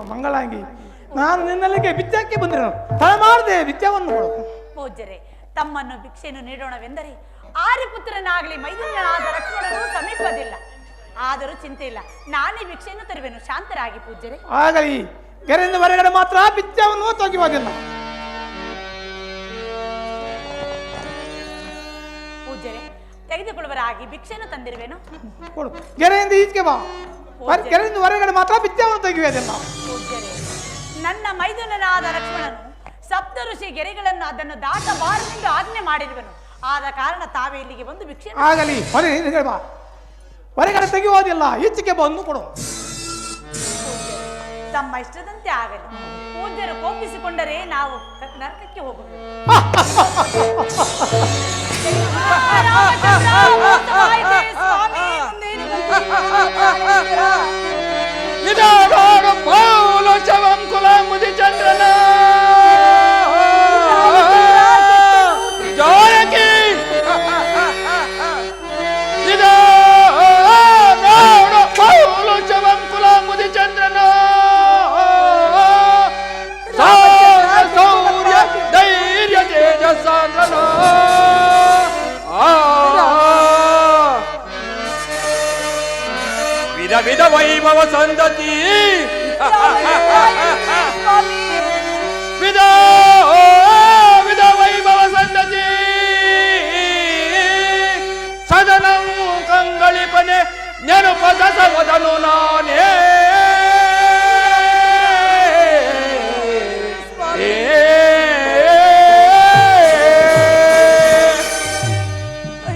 ಮಂಗಳಾಂಗಿ ನಾನು ನಿನ್ನಲ್ಲಿಗೆ ಬಿಚ್ಚಕ್ಕೆ ಬಂದಿರೋ ತಡ ಮಾಡದೆ ಬಿಚ್ಚವನ್ನು ಕೊಡು ಪೂಜ್ಯರೇ ತಮ್ಮನ್ನು ಭಿಕ್ಷೆಯನ್ನು ನೀಡೋಣವೆಂದರೆ ಆರ್ಯಪುತ್ರನಾಗಲಿ ಮೈದುನನಾದ ಲಕ್ಷ್ಮಣನು ಸಮೀಪದಿಲ್ಲ ಆದರೂ ಚಿಂತೆ ಇಲ್ಲ ನಾನೇ ಭಿಕ್ಷೆಯನ್ನು ತರುವೆನು ಶಾಂತರಾಗಿ ಪೂಜ್ಯರೇ ಆಗಲಿ ಗೆರೆಯಿಂದ ಹೊರಗಡೆ ಮಾತ್ರ ಬಿಚ್ಚವನ್ನು ತೆಗೆಯುವುದಿಲ್ಲ ಪೂಜ್ಯರೇ ತೆಗೆದುಕೊಳ್ಳುವರಾಗಿ ಭಿಕ್ಷೆಯನ್ನು ತಂದಿರುವೆನು ಕೊಡು ಗೆರೆಯಿಂದ ಈಚೆಗೆ ಬಾ ಗೆರೆಯಿಂದ ಹೊರಗಡೆ ಮಾತ್ರ ಬಿಚ್ಚವನ್ನು ತೆಗೆಯುವುದಿಲ್ಲ ಪೂಜ್ಯರೇ ನನ್ನ ಮೈದುನನಾದ ಲಕ್ಷ್ಮಣನು ಸಪ್ತ ಋಷಿ ಗೆರೆಗಳನ್ನು ಅದನ್ನು ದಾಟಬಾರದೆಂದು ಆಜ್ಞೆ ಮಾಡಿರುವನು ಆದ ಕಾರಣ ತಾವೇ ಇಲ್ಲಿಗೆ ಬಂದು ಭಿಕ್ಷೆ ಆಗಲಿ ಹೊರಗೆ ಬಾ ಹೊರಗಡೆ ತೆಗೆಯುವುದಿಲ್ಲ ಈಚೆಗೆ ಬಂದು ಕೊಡು ತಮ್ಮ ಇಷ್ಟದಂತೆ ಆಗಲಿ ಪೂಜ್ಯರು ಕೋಪಿಸಿಕೊಂಡರೆ ನಾವು ನರಕಕ್ಕೆ ಹೋಗುವುದು ಶವಂಕುಲ ಮುದಿ ಚಂದ್ರನ ಜಾನಕಿ ಶವಂಕುಲ ಮುದಿ ಚಂದ್ರನ ಸೌರ್ಯ ಧೈರ್ಯ ತೇಜಸ್ಸಾಂದ್ರನ ವಿಧ ವೈಭವ ಸಂದತಿ ವಿಧ ವೈಭವ ಸಂದತಿ ಸದನಂ ಕಂಗಳಿಪನೆ ನೆನಪದ ಸವದನು ನಾನೇ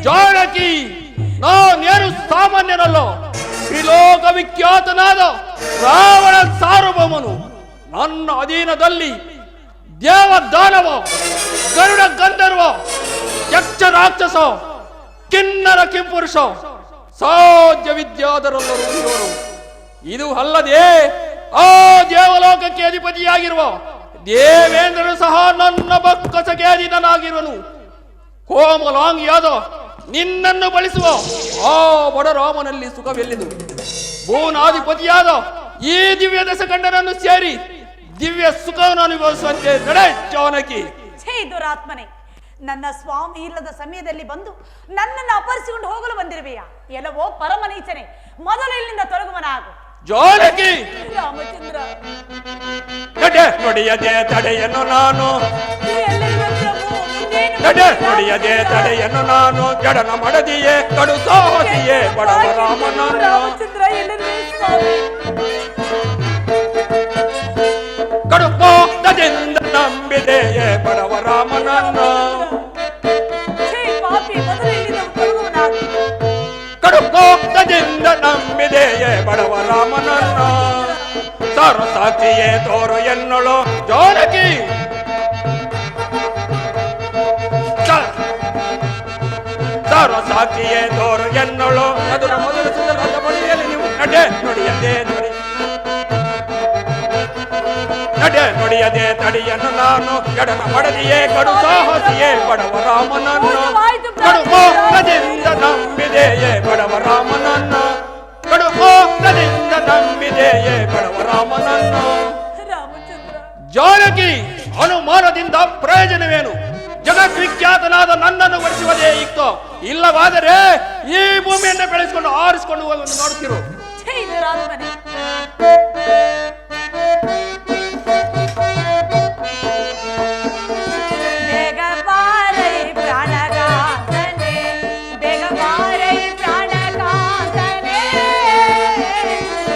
ಜಾನಕಿ ನಾನೇನು ಸಾಮಾನ್ಯನಲ್ಲೋ ತ್ರಿಲೋಕ ವಿಖ್ಯಾತನಾದ ರಾವಣ ಸಾರ್ವಭೌಮನು ನನ್ನ ಅಧೀನದಲ್ಲಿ ದೇವ ದಾನವ ಗರುಡ ಗಂಧರ್ವ ಯಕ್ಷ ರಾಕ್ಷಸ ಕಿನ್ನರ ಕಿಂಪುರುಷ ಸಾಧ್ಯ ವಿದ್ಯಾಧರಲ್ಲರೂ ಇವರು. ಇದು ಅಲ್ಲದೆ ಆ ದೇವಲೋಕಕ್ಕೆ ಅಧಿಪತಿಯಾಗಿರುವ ದೇವೇಂದ್ರನು ಸಹ ನನ್ನ ಬಕ್ಕಸಗೆ ಅಧೀನನಾಗಿರುವನು. ಕೋಮಲಾಂಗಿಯಾದ ನಿನ್ನನ್ನು ಬಳಸುವ ಆ ಬಡರಾಮನಲ್ಲಿ ಸುಖವೆಲ್ಲಿದು? ಭೂನಾಧಿಪತಿಯಾದ ಈ ದಿವ್ಯ ದಶಕಂಡನನ್ನು ಸೇರಿ ದಿವ್ಯ ಸುಖವನ್ನು ಅನುಭವಿಸುವಂತೆ ನಡೆ ಜಾನಕಿ. ಛೇ ದುರಾತ್ಮನೆ, ನನ್ನ ಸ್ವಾಮಿ ಇಲ್ಲದ ಸಮಯದಲ್ಲಿ ಬಂದು ನನ್ನನ್ನು ಅಪಹರಿಸಿಕೊಂಡು ಹೋಗಲು ಬಂದಿರುವೆಯಾ? ಎಲ್ಲವೋ ಪರಮನೀಚನೆ, ಮೊದಲು ಇಲ್ಲಿಂದ ತೊಲಗುವನಾಗು. ಜಾನಕಿ ರಾಮಚಂದ್ರ, ನಡೆ ನುಡಿಯದೆ ತಡೆಯನ್ನು ನಾನು, ನಡೆ ನುಡಿಯದೆ ತಡೆಯನ್ನು ನಾನು, ಜಡನ ಮಡದಿಯೇ ಕಡು ಸಾಹಸಿಯೇ ಬಡವ ರಾಮನ. ರಾಮಚಂದ್ರ ಎಲ್ಲರಿಗೂ ಸ್ವಾಮಿ, ಕಡು ಕೋಪದಿಂದ ನಂಬಿದೆಯೇ ಬಡವ ರಾಮನನ್ನು. ಛೇ ಪಾಪಿ, ಮೊದಲು ಇಲ್ಲಿಂದ ತೊಲಗುವನಾಗು. ಕಡು ಕೋಪದಿಂದ ನಂಬಿದೆಯೇ ಬಡವ ರಾಮನನ್ನು. ಸರ್ವಸಾಕ್ಷಿಯೇ ತೋರು ಎನ್ನಳು ಜಾನಕಿ. ಸರ್ವಸಾಕ್ಷಿಯೇ ತೋರು ಎನ್ನಳು ಅದರ ಮೊದಲು ಸುಂದರದ ಬಳಿಯಲ್ಲಿ ನೀವು ನಡೆ ನುಡಿಯದೆ ನಡೆ ನುಡಿಯದೆ ತಡಿಯನ್ನು ನಾನು, ಎಡನ ಮಡದಿಯೇ ಕಡು ಸಾಹಸಿಯೇ ಬಡವ ರಾಮನನ್ನು. ಕಡು ಕೋಪದಿಂದ ನಂಬಿದೆಯೇ ಬಡವ ರಾಮನನ್ನು, ಕಡು ಕೋಪದಿಂದ ನಂಬಿದೆಯೇ ಬಡವ ರಾಮನನ್ನು. ರಾಮಚಂದ್ರ, ಜಾನಕಿ, ಅನುಮಾನದಿಂದ ಪ್ರಯೋಜನವೇನು? ಜಗದ್ವಿಖ್ಯಾತನಾದ ನನ್ನನ್ನು ವರಿಸುವುದೇ ಇತ್ತು. ಇಲ್ಲವಾದರೆ ಈ ಭೂಮಿಯನ್ನು ಬೆಳೆಸಿಕೊಂಡು ಆರಿಸಿಕೊಂಡು ಹೋಗುವುದು ನೋಡುತ್ತಿರು. ಛೇ ದುರಾತ್ಮನೆ, ಬೇಗ ಬಾರೈ ಪ್ರಾಣಗಾತನೆ, ಬೇಗ ಬಾರೈ ಪ್ರಾಣಗಾತನೆ,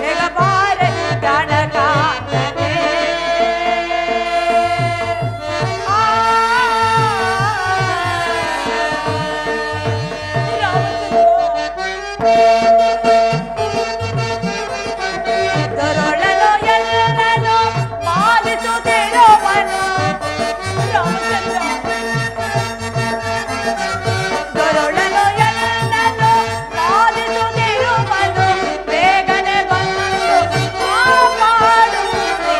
ಬೇಗ ಬಾರೈ ಪ್ರಾಣಗಾತನೆ. ದೊರಳಲು ಎಲ್ಲನೂ ಪಾಲಿಸುತ್ತಿರುವನು ರಾಮಚಂದ್ರ, ದೊರಳಲು ಎಲ್ಲನೂ ಪಾಲಿಸುತ್ತಿರುವನು, ಬೇಗನೆ ಬಂದು ಕಾಪಾಡುವೆ,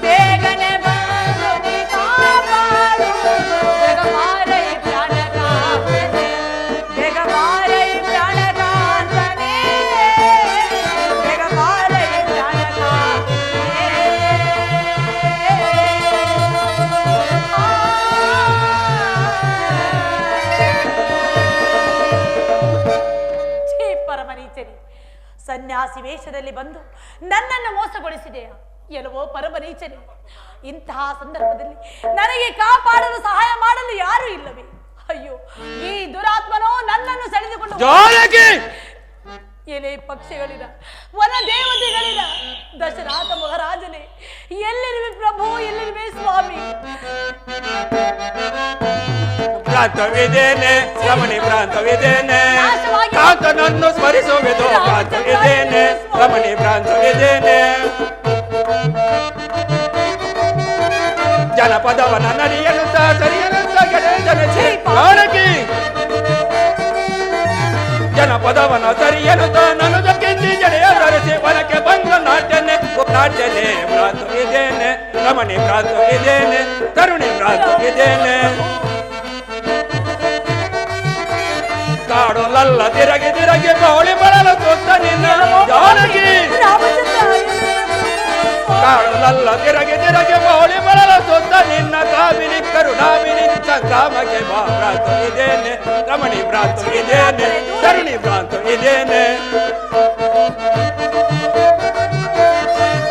ಬೇಗನೆ ಬಂದು ನೀ ಕಾಪಾಡು. ಬೇಗ ಬಾರೈ ಪ್ರಾಣಗಾತನೆ, ಬೇಗ ಬಾರೈ ಪ್ರಾಣಗಾತನೆ, ಬೇಗ ಬಾರೈ ಪ್ರಾಣಗಾತನೆ. ಛೇ ಪರಮನೀಚರಿ, ಸನ್ಯಾಸಿ ವೇಷದಲ್ಲಿ ಬಂದು ನನ್ನನ್ನು ಮೋಸಗೊಳಿಸಿದೆಯಾ? ಎಲ್ಲವೋ ಪರಮನೀಚನೆ, ಇಂತಹ ಸಂದರ್ಭದಲ್ಲಿ ನನಗೆ ಕಾಪಾಡಲು ಸಹಾಯ ಮಾಡಲು ಯಾರೂ ಇಲ್ಲವೇ? ಅಯ್ಯೋ, ಈ ದುರಾತ್ಮನೋ ನನ್ನನ್ನು ಸೆಳೆದುಕೊಂಡು ಜಾನಕಿ, ಎಲೆ ಪಕ್ಷಿಗಳಿರ, ವನ ದೇವತೆಗಳಿರ, ದಶರಥ ಮಹಾರಾಜನೇ, ಎಲ್ಲಿರುವೆ ಪ್ರಭು, ಎಲ್ಲಿರುವೆ ಸ್ವಾಮಿ? ಪ್ರಾಂತವಿದ್ದೇನೆ ರಮಣಿ, ಪ್ರಾಂತವಿದ್ದೇನೆ ಕಾಂತನನ್ನು ಸ್ಮರಿಸುವುದು. ಪ್ರಾಂತವಿದ್ದೇನೆ ರಮಣಿ, ಪ್ರಾಂತವಿದ್ದೇನೆ ಜನಪದವನ ನಡಿಯನುತ್ತ ಸರಿಯನುತ್ತ ಗೆಳೆಯನಸಿ ಜಾನಕಿ. ಜನಪದವನ ಸರಿಯನುತ್ತ ನನ್ನದ ಕೆಂದಿ ಜಡೆಯ ಧರಿಸಿ ವನಕ್ಕೆ ಬಂದ ನಾಟ್ಯನೆ ನಾಟ್ಯನೆ. ಪ್ರಾಂತವಿದ್ದೇನೆ ರಮಣಿ, ಪ್ರಾಂತವಿದ್ದೇನೆ ತರುಣಿ, ಪ್ರಾಂತವಿದ್ದೇನೆ. ಕಾಡೋಲಲ್ಲ ತಿರಗಿ ತಿರಗಿ ಬೌಳಿ ಬರಲು ಸುತ್ತ ನಿನ್ನ ಜಾನಕಿ. ಕಾಡೋಲಲ್ಲ ತಿರಗಿ ತಿರಗಿ ಬೌಳಿ ಬರಲು ಸುತ್ತ ನಿನ್ನ ಕಾವಿನಿ ಕರುಣಾವಿನಿ ಸಂಗ್ರಾಮಕ್ಕೆ ಬಾ ಭ್ರಾತು ಇದೇನೆ, ರಮಣಿ ಭ್ರಾತು ಇದೇನೆ, ತರುಣಿ ಭ್ರಾತು ಇದೇನೆ.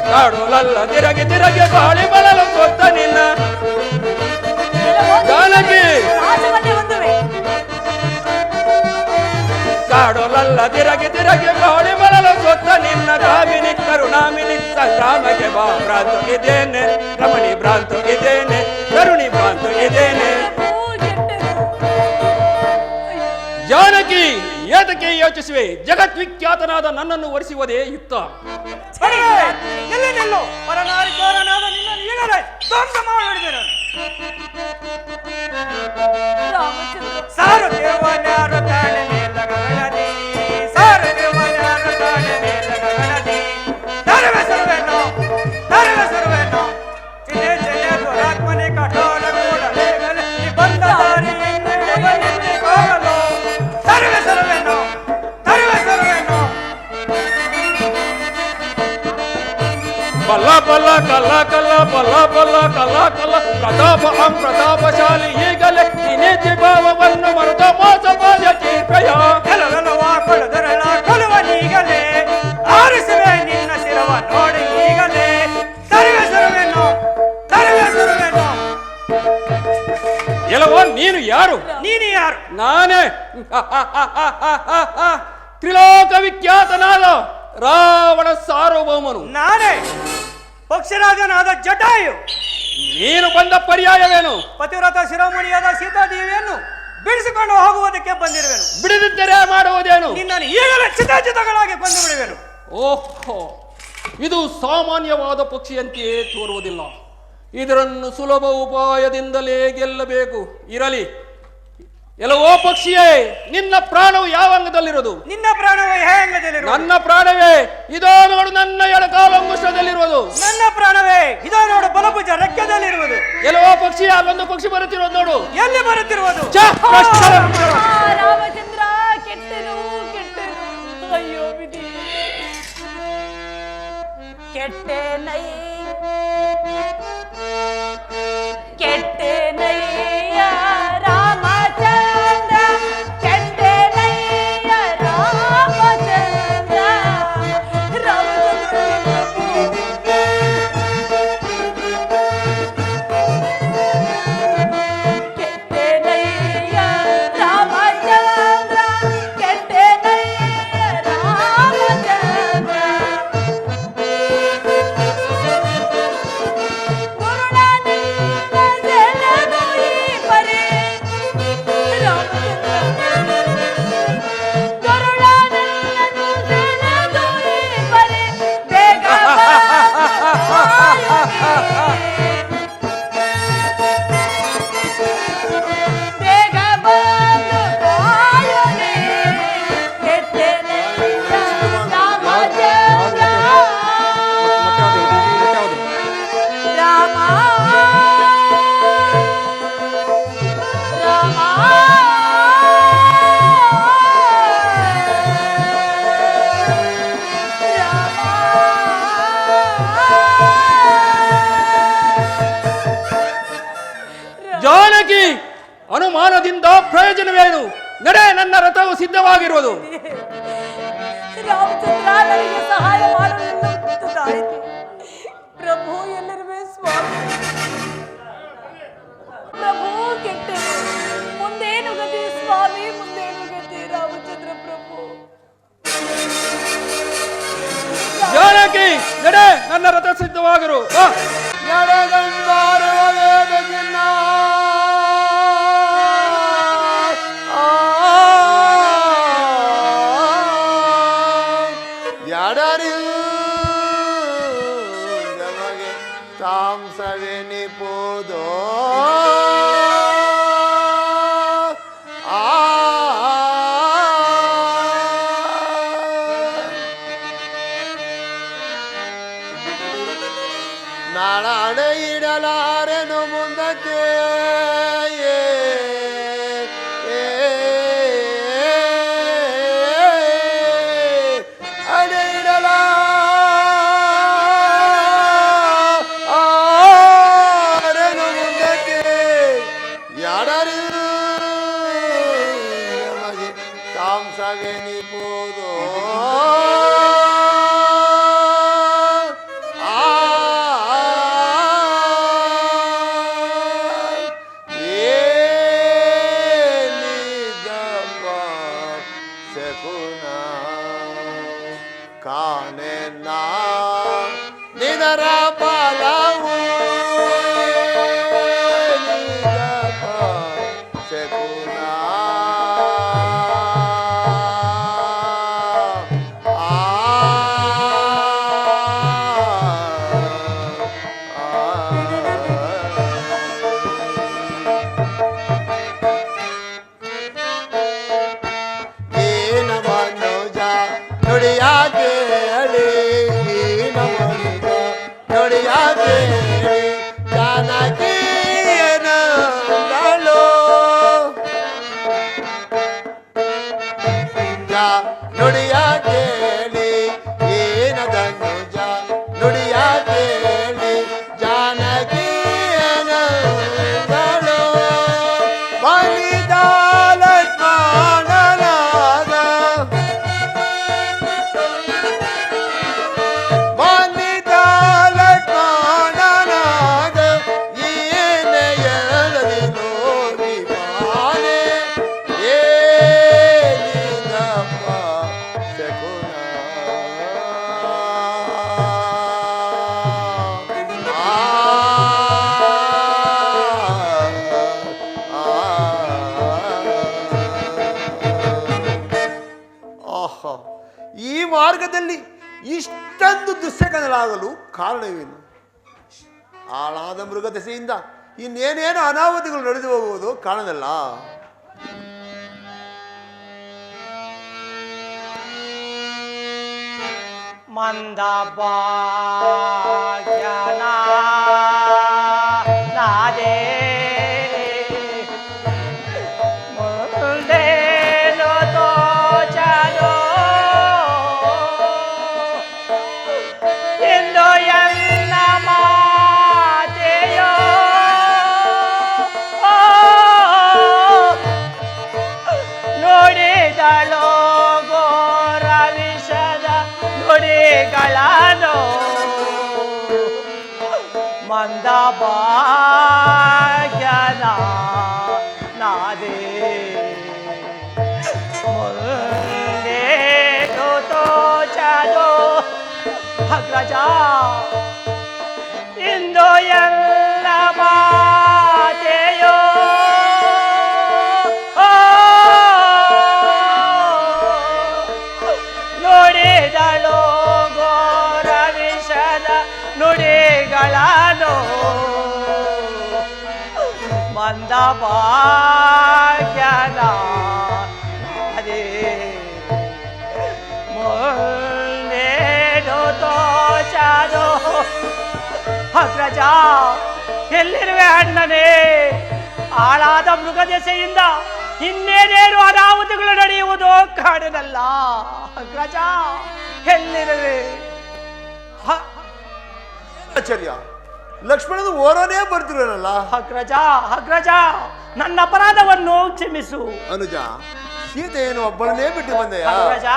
ಕಾಡೋಲಲ್ಲ ತಿರಗಿ ತಿರಗಿ ಬಾಳಿ ಬಳಲು ಗೊತ್ತ ನಿನ್ನ ಜಾನಕಿ. ಕಾಡೋಲಲ್ಲ ತಿರಗಿ ತಿರಗಿ ಬಾಳಿ ಬಳಲು ಗೊತ್ತ ನಿನ್ನ ದಾಮಿನಿ ಕರುಣಾಮಿನಿ. ಸಂಗ್ರಾಮಕ್ಕೆ ಬಾ ಭ್ರಾತು ಇದೇನೆ, ರಮಣಿ ಭ್ರಾಂತು ಇದೇನೆ, ತರುಣಿ ಭ್ರಾಂತು ಇದೇನೆ. ಜಾನಕಿ, ಏತಕ್ಕೆ ಯೋಚಿಸುವೆ? ಜಗದ್ವಿಖ್ಯಾತನಾದ ನನ್ನನ್ನು ವರಿಸುವುದೇ ಯುಕ್ತ. ಎಲ್ಲಿ ನಿಲ್ಲು, ಪರನಾರಿಕೋರನಾದ ನಿನ್ನನ್ನು ಈಗಲೇ ಧ್ವಂಸ ಮಾಡಿಬಿಡುವೆನು. ಸಾರುತ್ತಿರುವನ್ಯಾರು ತಾಳೆ ಮೇಲಗಣದಿ, ಸಾರುತ್ತಿರುವನ್ಯಾರು ತಾಳೆ ಮೇಲಗಣದಿ. ತರವೆಸರುವೆನು, ತರವೆಸರುವೆನು, ಚಿಲೆ ಚಿಲೆ ದುರಾತ್ಮನೆ ಕಠೋರ ಕೂಡಲೇ ಬಂದ ದಾರಿ ಹೋಗಲು. ತರವೆಸರುವೆನು, ತರವೆಸರುವೆನು. ಬಲ್ಲ ಬಲ್ಲ ಕಲ್ಲ ಕಲ್ಲ ಬಲ್ಲ ಬಲ್ಲ ಕಲ್ಲ ಕಲ್ಲ ಪ್ರತಾಪ ಪ್ರತಾಪಶಾಲಿ ಈಗಲೇ ನಿಜ ಭಾವವನ್ನು ಮರೆತ ಮೋಸ ಬಾಲ್ಯ ತೀರ್ಪೆಯ. ಕೆಲವೆಲ್ಲವ ಕೊಳದರಳ ಕೊಲುವನೀಗಲೇ, ಆರಿಸುವೆ ನಿನ್ನ ಶಿರವ ನೋಡಿ ಈಗಲೇ. ತರವೆಸರುವೆನು, ತರವೆಸರುವೆನು. ಎಲ್ಲವೋ ನೀನು ಯಾರು? ನೀನು ಯಾರು? ನಾನೇ ತ್ರಿಲೋಕ ವಿಖ್ಯಾತನಾದ ರಾವಣ ಸಾರ್ವಭೌಮನು. ನಾನೇ ಪಕ್ಷರಾಜನಾದ ಜಟಾಯು. ನೀನು ಬಂದ ಪರ್ಯಾಯವೇನು? ಪತಿವ್ರತ ಶಿರೋಮಣಿಯಾದ ಸೀತಾದೇವಿಯನ್ನು ಬಿಡಿಸಿಕೊಂಡು ಹೋಗುವುದಕ್ಕೆ ಬಂದಿರುವೆನು. ಬಿಡದಿದ್ದರೆ ಮಾಡುವುದೇನು? ನಿನ್ನನ್ನು ಈಗಲೇ ಚಿತಾಚಿತಗಳಾಗಿ ಕೊಂದು ಬಿಡುವೆನು. ಓಹೋ, ಇದು ಸಾಮಾನ್ಯವಾದ ಪಕ್ಷಿಯಂತೆಯೇ ತೋರುವುದಿಲ್ಲ. ಇದರನ್ನು ಸುಲಭ ಉಪಾಯದಿಂದಲೇ ಗೆಲ್ಲಬೇಕು. ಇರಲಿ. ಎಲ್ಲವೋ ಪಕ್ಷಿಯೇ, ನಿನ್ನ ಪ್ರಾಣವು ಯಾವ ಅಂಗದಲ್ಲಿರುವುದು? ನಿನ್ನ ಪ್ರಾಣವೇ ಹೇ ಅಂಗದಲ್ಲಿರುವುದು? ನನ್ನ ಪ್ರಾಣವೇ ಇದೋ ನೋಡು ನನ್ನ ಎಡಕಾಲಂಗುಷ್ಟದಲ್ಲಿರುವುದು. ನನ್ನ ಪ್ರಾಣವೇ ಇದೋ ನೋಡು ಬಲಭುಜ ರೆಕ್ಕೆದಲ್ಲಿರುವುದು. ಎಲ್ಲವೋ ಪಕ್ಷಿ, ಅಲ್ಲೊಂದು ಪಕ್ಷಿ ಬರುತ್ತಿರೋದು ನೋಡು. ಎಲ್ಲಿ ಬರುತ್ತಿರುವುದು? ರಾಮಚಂದ್ರ, ಕೆಟ್ಟನು ಕೆಟ್ಟನು, ಅಯ್ಯೋ ವಿಧಿ ಕೆಟ್ಟೆನೈ ಕೆಟ್ಟೆನಯ್ಯ ರಾಮಚಂದ್ರ, ಕೆಟ್ಟೆನಯ್ಯ ರಾಮಚಂದ್ರ. ಕೆಟ್ಟೆನಯ್ಯ ರಾಮಚಂದ್ರ, ಕೆಟ್ಟೆನಯ್ಯ ರಾಮಚಂದ್ರ. ಜಾನಕಿ, ಅನುಮಾನದಿಂದ ಪ್ರಯೋಜನವೇನು? ನಡೆ, ನನ್ನ ರಥವು ಸಿದ್ಧವಾಗಿರುವುದು. ರಾಮಚಂದ್ರ, ನನಗೆ ಸಹಾಯ ಮಾಡಲು ಗೊತ್ತಾಯಿತು. ಪ್ರಭು ಎಲ್ಲರಿಗೂ ಸ್ವಾಮಿ. ಪ್ರಭು ಕೆಟ್ಟನು, ಮುಂದೇನು ಗತಿ ಸ್ವಾಮಿ, ಮುಂದೇನು ಗತಿ ರಾಮಚಂದ್ರ ಪ್ರಭು. ಜಾನಕಿ, ನಡೆ, ನನ್ನ ರಥ ಸಿದ್ಧವಾಗಿರು. ನಡೆದಂದಾರುವ ವೇದಗಿನ್ನ ಎಡರಿಲ್ ನಮಗೆ ತಾಂಸವೆನಿಪುದೋ ನಾಳೆ ಇಡಲಾರೆನು ಮುಂದಕ್ಕೆ ಅಡೆ ಇಡಲಾರೆನು ಮುಂದಕ್ಕೆ ಯಾರ ಹಾಗೆನಿಬೋದು ಏನಿದಪ್ಪ ಶಕುನ ಕಾಣೆಲ್ಲ ನಿದರ ಫಲವು ಏನಿದಪ್ಪ ಶಕುನ ಏನ ಮನೋಜ ನುಡಿಯ ಕೇಳಿ ಏನ ಮನೋಜ ನುಡಿಯ ಕೇಳಿ ಜಾನಕಿಯನಂದಳು ನುಡಿಯ ಕೇಳಿ ಏನ ಧನುಜ ನುಡಿಯ ಕೇಳಿ ಜಾನಕಿಯನಂದಳು ಬಲಿದ ಲಕ್ಷ್ಮಣನಾದ ಬಲಿದ ಲಕ್ಷ್ಮಣನಾದ ಏನೆಯದಲ್ಲಿ ನೋಡಿ ಬಾನೆ ಏನಿದಪ್ಪ ಶಕುನ ಆಹಾ, ಈ ಮಾರ್ಗದಲ್ಲಿ ಇಷ್ಟೊಂದು ದುಶ್ಶಕನಲಾಗಲು ಕಾರಣವೇನು? ಆಳಾದ ಮೃಗ ದೆಸೆಯಿಂದ ಇನ್ನೇನೇನು ಅನಾಹುತಿಗಳು ನಡೆದು ಹೋಗುವುದು ಕಾರಣದಲ್ಲ. ಮಂದ ಭಾಗ್ಯನ ನಾದೇ ಮುಂದೇನು ತೋಚದೋ ಇಂದು ಎನ್ನ ಮಾತೆಯೋ ನುಡಿದಳೋ ಘೋರ ವಿಷದ ನುಡಿಗಳನು ಮಂದ ಭಾಗ್ಯನ ನಾದೇ ಮುಂದೇನು ತೋಚದೋ ಅಗ್ರಜ ಇಂದು ಎಲ್ಲ ಮಾತೆಯೋ ನುಡಿದಳೋ ಘೋರ ವಿಷದ ನುಡಿಗಳನು ಮಂದ ಭಾಗ್ಯನ ಅದೇ ಮುಂದೇನು ತೋಚದೋ ಅಗ್ರಜ ಎಲ್ಲಿರುವೆ ಅಣ್ಣನೇ? ಆಳಾದ ಮೃಗದೆಸೆಯಿಂದ ಇನ್ನೇನೇನು ಅನಾಹುತಿಗಳು ನಡೆಯುವುದು ಕಾಡಿನಲ್ಲ. ಅಗ್ರಜ ಎಲ್ಲಿರುವೆ? ಆಚಾರ್ಯ, ಲಕ್ಷ್ಮಣನು ಓರೋನೇ ಬರ್ತಿರೋನಲ್ಲ. ಅಗ್ರಜ ಅಗ್ರಜ ನನ್ನ ಅಪರಾಧವನ್ನು ಕ್ಷಮಿಸು. ಅನುಜ, ಸೀತೆಯನ್ನು ಒಬ್ಬಳನ್ನೇ ಬಿಟ್ಟು ಬಂದೆಯಾ? ಅಗ್ರಜ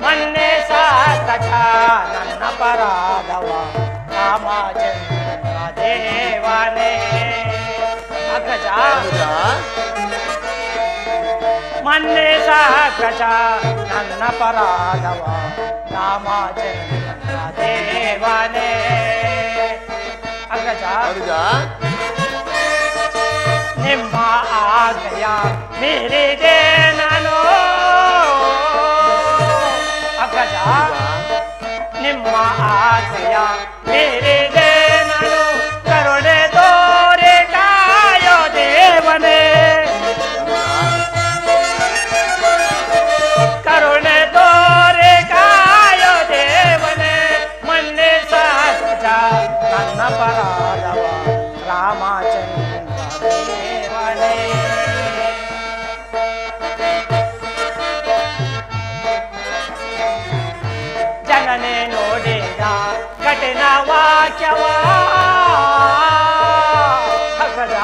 ಮೊನ್ನೆ ಸಾಕಚ ನನ್ನ ಅಪರಾಧವ ರಾಮಚಂದ್ರ ದೇವನೇ. ಅಗ್ರಜ ಅನುಜ, ಮೊನ್ನೆ ಸಾಕಚ ನನ್ನ ಅಪರಾಧವ ರಾಮಚಂದ್ರ ದೇವನೇ. ಅಗ್ರಜ ಅನುಜ, ನಿಮ್ಮ ಆಜ್ಞೆಯ ಮೀರಿದೆ ನಾನು. ಅಗ್ರಜ ನಿಮ್ಮ ಆಜ್ಞೆಯ ಮೀರಿದೆ ನಾನು. ಕರುಣೆ ತೋರೆ ಕಾಯೋ ದೇವನೇ. ಕರುಣೆ ತೋರೆ ಕಾಯೋ ದೇವನೇ. ಮೊನ್ನೆ ಸಹಜ ನನ್ನ ಪರಾಧವ ರಾಮಚಂದ್ರ ದೇವನೇ. ಜನನೇ ನೋಡಿದ ಕಠಿಣ ವಾಕ್ಯವ. ಅಗ್ರಜ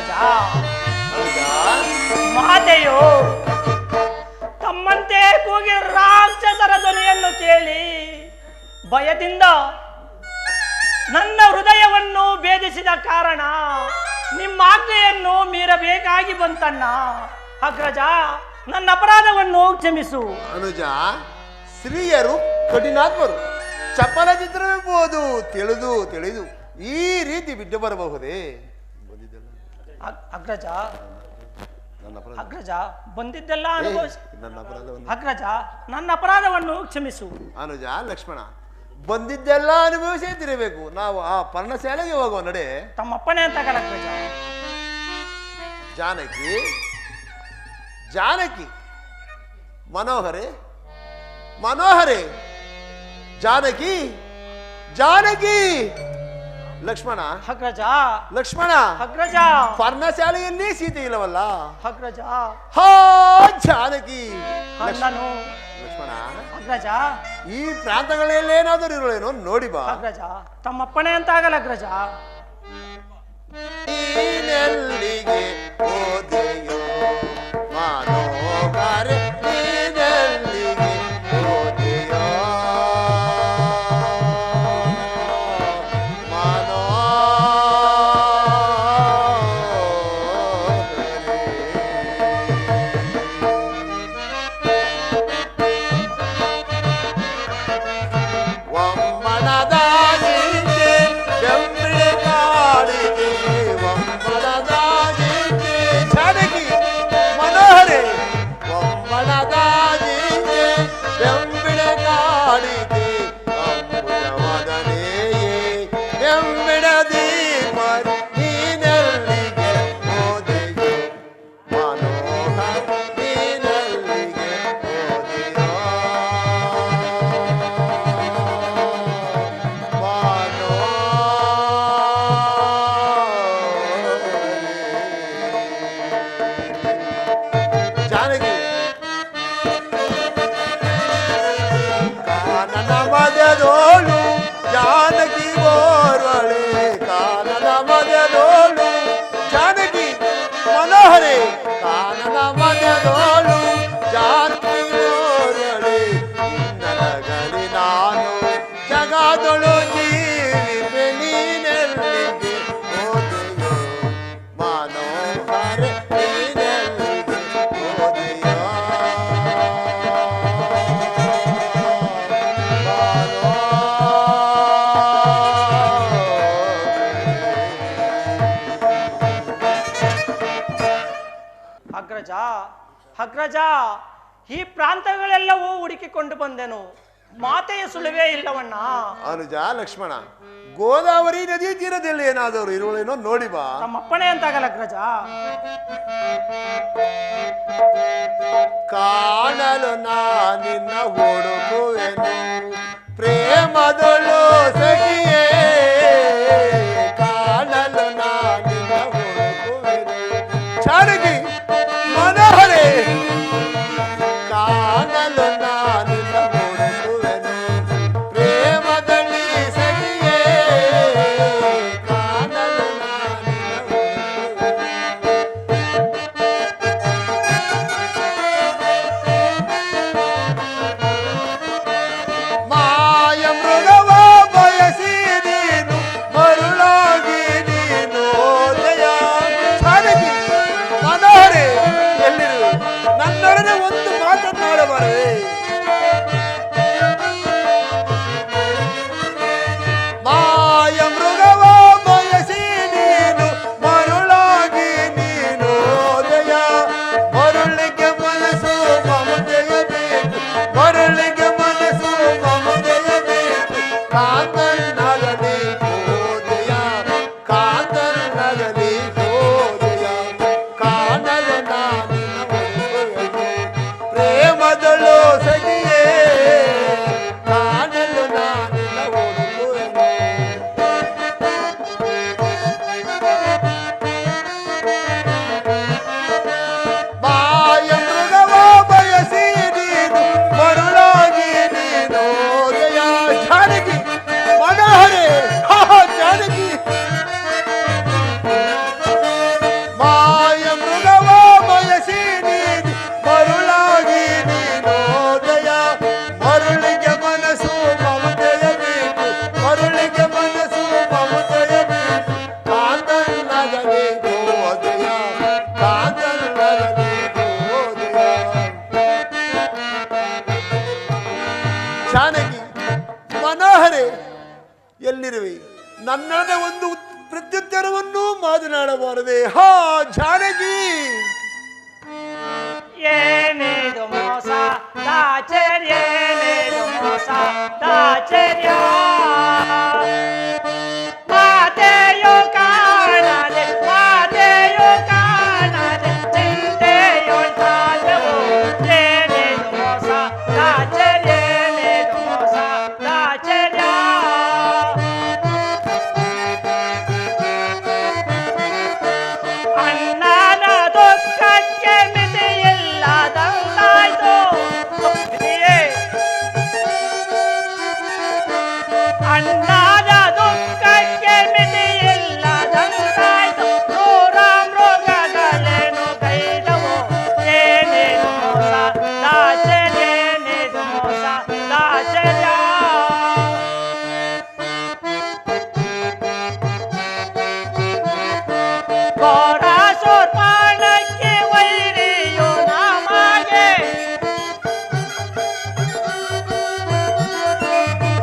ಅಗ್ರಜ. ಹೌದಾ? ಮಾತೆಯು ತಮ್ಮಂತೆ ಕೂಗಿ ರಾಕ್ಷಸರ ಧ್ವನಿಯನ್ನು ಕೇಳಿ ಭಯದಿಂದ ನನ್ನ ಹೃದಯವನ್ನು ಭೇದಿಸಿದ ಕಾರಣ ನಿಮ್ಮ ಆಜ್ಞೆಯನ್ನು ಮೀರಬೇಕಾಗಿ ಬಂತಣ್ಣ. ಅಗ್ರಜ, ನನ್ನ ಅಪರಾಧವನ್ನು ಕ್ಷಮಿಸು. ಅನುಜ, ಸ್ತ್ರೀಯರು ಕಠಿಣಾತ್ಮರು, ಚಪಲ ಚಿತ್ರವೆಂಬುದು ತಿಳಿದು ಈ ರೀತಿ ಬಿಟ್ಟು ಬರಬಹುದೇ? ಅಗ್ರಜ, ನನ್ನ ಅಪರಾಧ, ಅಗ್ರಜ ಬಂದಿದ್ದೆಲ್ಲ ಅನುಭವಿಸಿ. ನನ್ನ ಅಪರಾಧವನ್ನು ಅಗ್ರಜ, ನನ್ನ ಅಪರಾಧವನ್ನು ಕ್ಷಮಿಸು. ಅನುಜ, ಲಕ್ಷ್ಮಣ, ಬಂದಿದ್ದೆಲ್ಲ ಅನುಭವಿಸೇ ತಿರಬೇಕು. ನಾವು ಆ ಪರ್ಣಶಾಲೆಗೆ ಹೋಗುವ ನಡೆ. ತಮ್ಮಪ್ಪನೇ ಅಂತ ಅಗ್ರಜ. ಜಾನಕಿ, ಜಾನಕಿ, ಮನೋಹರೆ, ಮನೋಹರೆ, ಜಾನಕಿ, ಜಾನಕಿ, ಲಕ್ಷ್ಮಣ, ಅಗ್ರಜ, ಲಕ್ಷ್ಮಣ, ಅಗ್ರಜ, ಪರ್ಣಶಾಲೆಯಲ್ಲಿ ಸೀತೆ ಇಲ್ಲವಲ್ಲ? ಅಗ್ರಜ, ಹಾ ಜಾನಕಿ, ಅಣ್ಣನು, ಲಕ್ಷ್ಮಣ, ಅಗ್ರಜ, ಈ ಪ್ರಾಂತಗಳಲ್ಲಿ ಏನಾದರೂ ಇರೋಳೇನೋ ನೋಡಿ ಬಾ. ಅಗ್ರಜ, ತಮ್ಮಪ್ಪನೇ ಅಂತ ಆಗಲ್ಲ ಅಗ್ರಜ. ನೀನೆಲ್ಲಿಗೆ ಹೋದೆಯೋ ಮನೋಹರೆ, ನೀನೆಲ್ಲಿಗೆ ಹೋದೆಯೋ ಒಮ್ಮನದಾಗಿದ್ದೆ ಬೆಂಬಳೆ ಕಾಡಿದೆ, ಒಮ್ಮನದಾಗಿದ್ದೆ ಜಾನಕಿ, ಮನೋಹರೆ, ಒಮ್ಮನದಾಗಿದ್ದೆ ಬೆಂಬಳೆ ಕಾಡಿದೆ, ಅಂಬುಜವದನೆಯೇ ಬೆಂಬಿಡದಿ ಮರಿ, ನೀನೆಲ್ಲಿಗೆ ಹೋದೆಯೋ ಮನೋಹರ, ನೀನೆಲ್ಲಿಗೆ ಹೋದೆಯೋ ಜಾನಕಿ, ಕಾನನ ಮಧ್ಯದೋಳು ಜಾನಕಿ ಓರ್ವಳೆ, ಕಾನನ ಮಧ್ಯದೋಳು ಜಾನಕಿ, ಮನೋಹರೆ, ಕಾನನ ಮಧ್ಯದೋಳು ಜಾನಕಿ ಓರ್ವಳೆ, ನಿನ್ನನಗಲಿ ನಾನು ಜಗದೊಳು ಜೀವಿಪೆ, ನೀನೆಲ್ಲಿಗೆ ಹೋದೆಯೋ ಮನೋಹರೆ, ನೀನೆಲ್ಲಿಗೆ ಹೋದೆಯೋ ಅಗ್ರಜ, ಅಗ್ರಜ, ಈ ಪ್ರಾಂತಗಳೆಲ್ಲವೂ ಹುಡುಕಿಕೊಂಡು ಬಂದೆನು, ಮಾತೆಯ ಸುಳಿವೇ ಇಲ್ಲವಣ್ಣ. ಅನುಜ, ಲಕ್ಷ್ಮಣ, ಗೋದಾವರಿ ನದಿ ತೀರದಲ್ಲಿ ಏನಾದರೂ ಇರುವಳೇನೋ ನೋಡಿ ಬಾ. ತಮ್ಮಪ್ಪನೇ ಅಂತ ಆಗಲ್ಲ ಅಗ್ರಜ. ಕಾಣಲು ನಿನ್ನ ಹುಡುಕುವೆನು ಪ್ರೇಮದೊಳು ಸಖಿಯೇ, ಕಾಣಲು ನಿನ್ನ ಹುಡುಕುವೆನು ಜಾನಕಿ, ಮನೋಹರೆ, ಕಾಣಲು ನಿನ್ನ ಹುಡುಕುವೆನು ಪ್ರೇಮದಲ್ಲಿ ಸಖಿಯೇ, ಕಾಣಲು ನಿನ್ನ ಹುಡುಕುವೆನು ಮಾಯ ಮೃಗವ ಬಯಸಿದೆ ನನ್ನದೇ ಒಂದು ಪ್ರತ್ಯುತ್ತರವನ್ನು ಮಾತನಾಡಬಾರದೆ. ಹಾ ಜಾನಕಿ, ಏನೇದು ಮೋಸ ದಾಚರ್ಯ, ಏನೇದು ಮೋಸ ದಾಚರ್ಯ, ಮಾತೆಯು ಕಾಣದೆ, ಮಾತೆಯು ಕಾಣದೆ ಚಿಂತೆಯೊಂಟಾದವು. ಏನೇದು ಮೋಸ ದಾಚರ್ಯ, ಏನೇದು ಮೋಸ ದಾಚರ್ಯ, ಅಣ್ಣನ ದುಃಖಕ್ಕೆ ಮಿತಿಯಿಲ್ಲದಂತಾಯ್ತು. ಅಣ್ಣನ ದುಃಖಕ್ಕೆ ಮಿತಿಯಿಲ್ಲದಂತಾಯ್ತು. ಕ್ರೂರ ಮೃಗಗಳೇನು ಗೈದವು. ಏನೇನು ಮೋಸ ದಾಚರ್ಯ, ಏನೇನು ಮೋಸ ದಾಚರ್ಯ, ಘೋರಾಸುರಪಾಣಕ್ಕೆ ವೈರಿಯು ನಮಗೆ,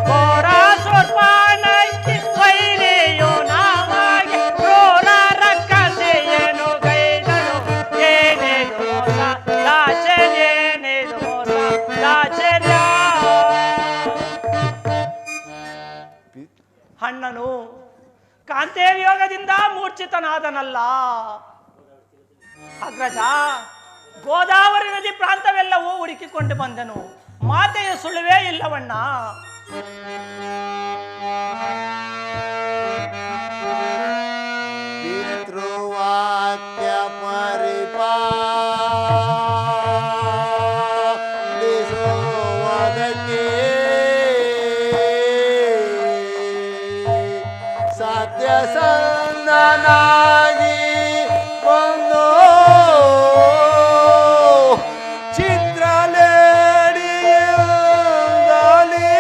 ಘೋರಾಸುರಪಾಣಕ್ಕೆ ವೈರಿಯು ನಮಗೆ. ಕ್ರೂರ ರಕ್ಕಸೆಯನ್ನು ಗೈದನು. ಏನೇನು ಮೋಸ ದಾಚರ್ಯ, ಏನೇನು ಮೋಸ ದಾಚರ್ಯ. ಅಣ್ಣನು ಕಾಂತೇವಿಯೋಗದಿಂದ ಮೂರ್ಛಿತನಾದನಲ್ಲ ಅಗ್ರಜ. ಗೋದಾವರಿ ನದಿ ಪ್ರಾಂತವೆಲ್ಲವೂ ಹುಡುಕಿಕೊಂಡು ಬಂದನು. ಮಾತೆಯ ಸುಳುವೇ ಇಲ್ಲವಣ್ಣ. ಪಿತೃವಾಕ್ಯ ಪರಿಪಾಲಿಸುವುದಕ್ಕೆ ಸತ್ಯಸಂಧನಾಗಿ ಬಂದು ಚಿತ್ರಲೇಡಿಯಲ್ಲಿ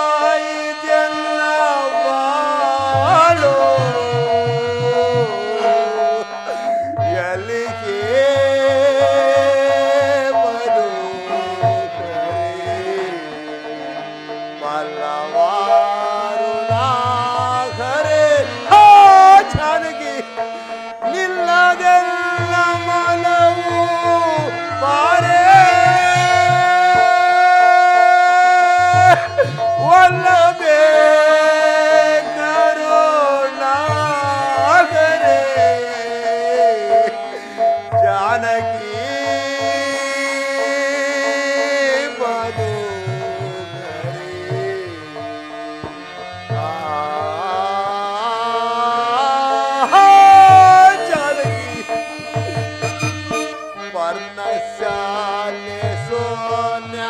ವಿಚಿತ್ರವಾಯಿತೆಲ್ಲ ಬಾಳು. ಎಲ್ಲಿಗೆ ಬಲ್ಲವಾರು ನಾಗರೆ. ಹಾ ಜಾನಕಿ, ನಿಲ್ಲದೆಲ್ಲ ಮನವು ಬಾರೆ. ಒಲ್ಲಬೇಕರು ನಾಗರೆ. ಜಾನಕಿ ಬದು ಜಾನಕಿ, ಪರ್ಣಶಾಲೆ ಸೋನ್ಯವಾಯ್ತೆ.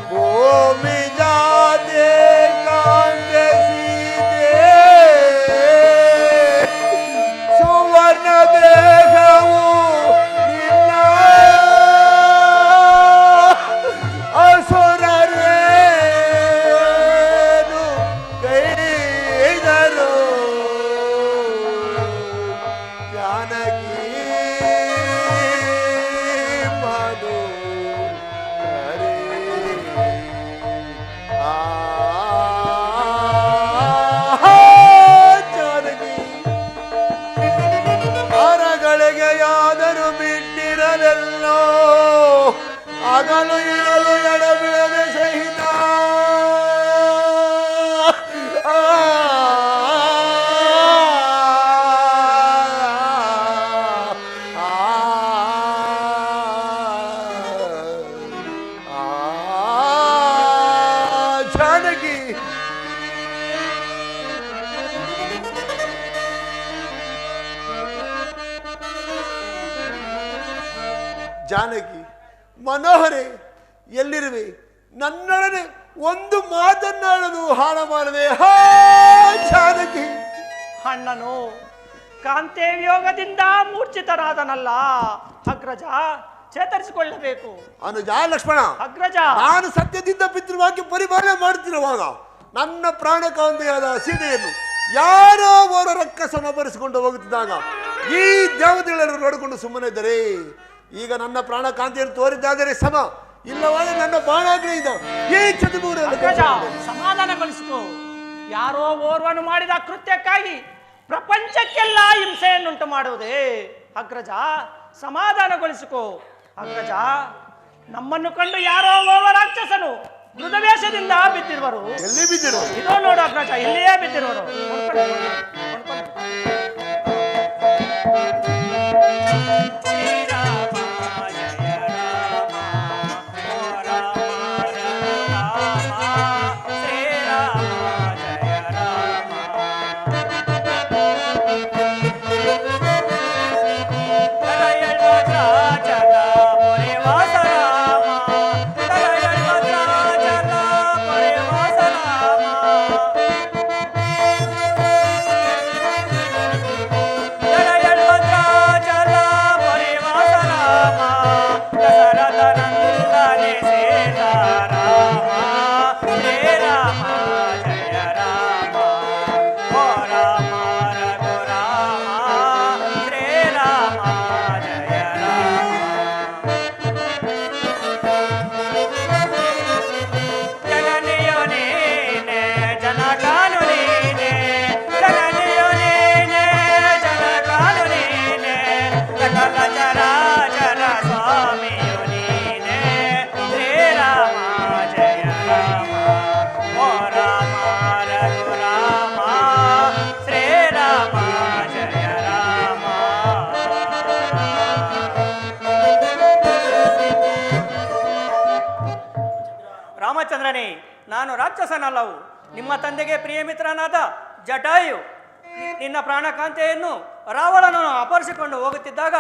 ಭೂಮಿ ಜಾತೆ ಕಾಂತೆ ಸೀತೆ. ಸುವರ್ಣ ದೇಹವು ನಿನ್ನ ಅಸುರರೇನು ಗೈದರು. ಜಾನಕಿ ಮಧು ಹರೇ. ಜಾನಕಿ, ಅರಗಳಿಗೆ ಯಾದರೂ ಬಿಟ್ಟಿರಲೆಲ್ಲೋ ಆಗಲು ಇರಲು ಎಡಬಿಡದೆ ಸಹಿತ. ಜಾನಕಿ, ಜಾನಕಿ ಮನೋಹರೆ, ಎಲ್ಲಿರುವೆ? ನನ್ನೊಡನೆ ಒಂದು ಮಾತನ್ನಾಡಲು ಹಾಳ ಮಾಡದೆ. ಹಾ ಜಾನಕಿ, ಅಣ್ಣನು ಕಾಂತೇವಿಯೋಗದಿಂದ ಮೂರ್ಛಿತರಾದನಲ್ಲ ಅಗ್ರಜ. ಚೇತರಿಸಿಕೊಳ್ಳಬೇಕು. ಅನುಜ ಲಕ್ಷ್ಮಣ, ಅಗ್ರಜ, ನಾನು ಸತ್ಯದಿಂದ ಪಿತೃವಾಕ್ಯ ಪರಿಪಾಲನೆ ಮಾಡುತ್ತಿರುವಾಗ ನನ್ನ ಪ್ರಾಣಕಾಂತೆಯಾದ ಸೀತೆಯನ್ನು ಯಾರೋ ಅವರ ರಕ್ಕಸನ ಬರೆಸಿಕೊಂಡು ಹೋಗುತ್ತಿದ್ದಾಗ ಈ ದೇವತೆಗಳನ್ನು ನೋಡಿಕೊಂಡು ಸುಮ್ಮನೆ ಇದ್ದರೆ ಈಗ ನನ್ನ ಪ್ರಾಣ ಕಾಂತಿಯನ್ನು ತೋರಿದ್ದಾದರೆ ಸಮ, ಇಲ್ಲವಾದರೆ ನನ್ನ ಬಾಣಾಗ್ನೆಯಿಂದ ಈ ಅಗ್ರಜ, ಸಮಾಧಾನಗೊಳಿಸಿಕೋ. ಯಾರೋ ಓರ್ವನು ಮಾಡಿದ ಕೃತ್ಯಕ್ಕಾಗಿ ಪ್ರಪಂಚಕ್ಕೆಲ್ಲ ಹಿಂಸೆಯನ್ನುಂಟು ಮಾಡುವುದೇ? ಅಗ್ರಜ, ಸಮಾಧಾನಗೊಳಿಸಿಕೋ. ಅಗ್ರಜ, ನಮ್ಮನ್ನು ಕಂಡು ಯಾರೋ ಓರ್ವ ರಾಕ್ಷಸನು ಮೃಗವೇಷದಿಂದ ಬಿದ್ದಿರುವರು. ಎಲ್ಲಿ ಬಿದ್ದಿರು? ಇದೋ ನೋಡು ಅಗ್ರಜ, ಇಲ್ಲಿಯೇ ಬಿದ್ದಿರುವರು. ರಾಮಚಂದ್ರನೇ, ನಾನು ರಾಕ್ಷಸನಲ್ಲವು. ನಿಮ್ಮ ತಂದೆಗೆ ಪ್ರಿಯ ಮಿತ್ರನಾದ ಜಟಾಯು ನಿನ್ನ ಪ್ರಾಣಕಾಂತೆಯನ್ನು ರಾವಣನನ್ನು ಅಪಹರಿಸಿಕೊಂಡು ಹೋಗುತ್ತಿದ್ದಾಗ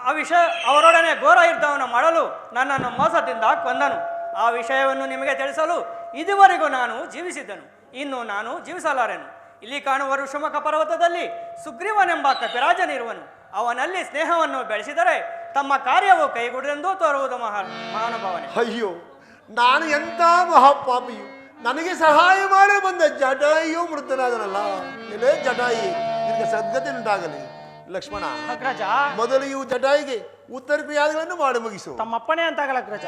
ಆ ವಿಷಯ ಅವರೊಡನೆ ಘೋರ ಯುದ್ಧವನ್ನು ಮಾಡಲು ನನ್ನನ್ನು ಮೋಸದಿಂದ ಕೊಂದನು. ಆ ವಿಷಯವನ್ನು ನಿಮಗೆ ತಿಳಿಸಲು ಇದುವರೆಗೂ ನಾನು ಜೀವಿಸಿದ್ದನು. ಇನ್ನು ನಾನು ಜೀವಿಸಲಾರೆನು. ಇಲ್ಲಿ ಕಾಣುವ ಋಷುಮುಖ ಪರ್ವತದಲ್ಲಿ ಸುಗ್ರೀವನೆಂಬ ಕಪಿರಾಜನಿರುವನು. ಅವನಲ್ಲಿ ಸ್ನೇಹವನ್ನು ಬೆಳೆಸಿದರೆ ತಮ್ಮ ಕಾರ್ಯವು ಕೈಗೂಡೆಂದು ತೋರುವುದು ಮಹಾನುಭಾವನೆ. ಅಯ್ಯೋ, ನಾನು ಎಂಥ ಮಹಾಪಾಪಿಯು! ನನಗೆ ಸಹಾಯ ಮಾಡಿ ಬಂದ ಜಟಾಯಿಯು ಮೃತನಾದನಲ್ಲ. ಎಲೆ ಜಟಾಯಿ, ನಿನಗೆ ಸದ್ಗತಿ ಉಂಟಾಗಲಿ. ಲಕ್ಷ್ಮಣ, ಅಗ್ರಜ, ಮೊದಲು ಇವು ಜಟಾಯಿಗೆ ಉತ್ತರ ಕ್ರಿಯಾದಿಗಳನ್ನು ಮಾಡಿ ಮುಗಿಸು. ತಮ್ಮಪ್ಪಣೆ ಅಂತಾಗಲ್ಲ ಅಗ್ರಜ.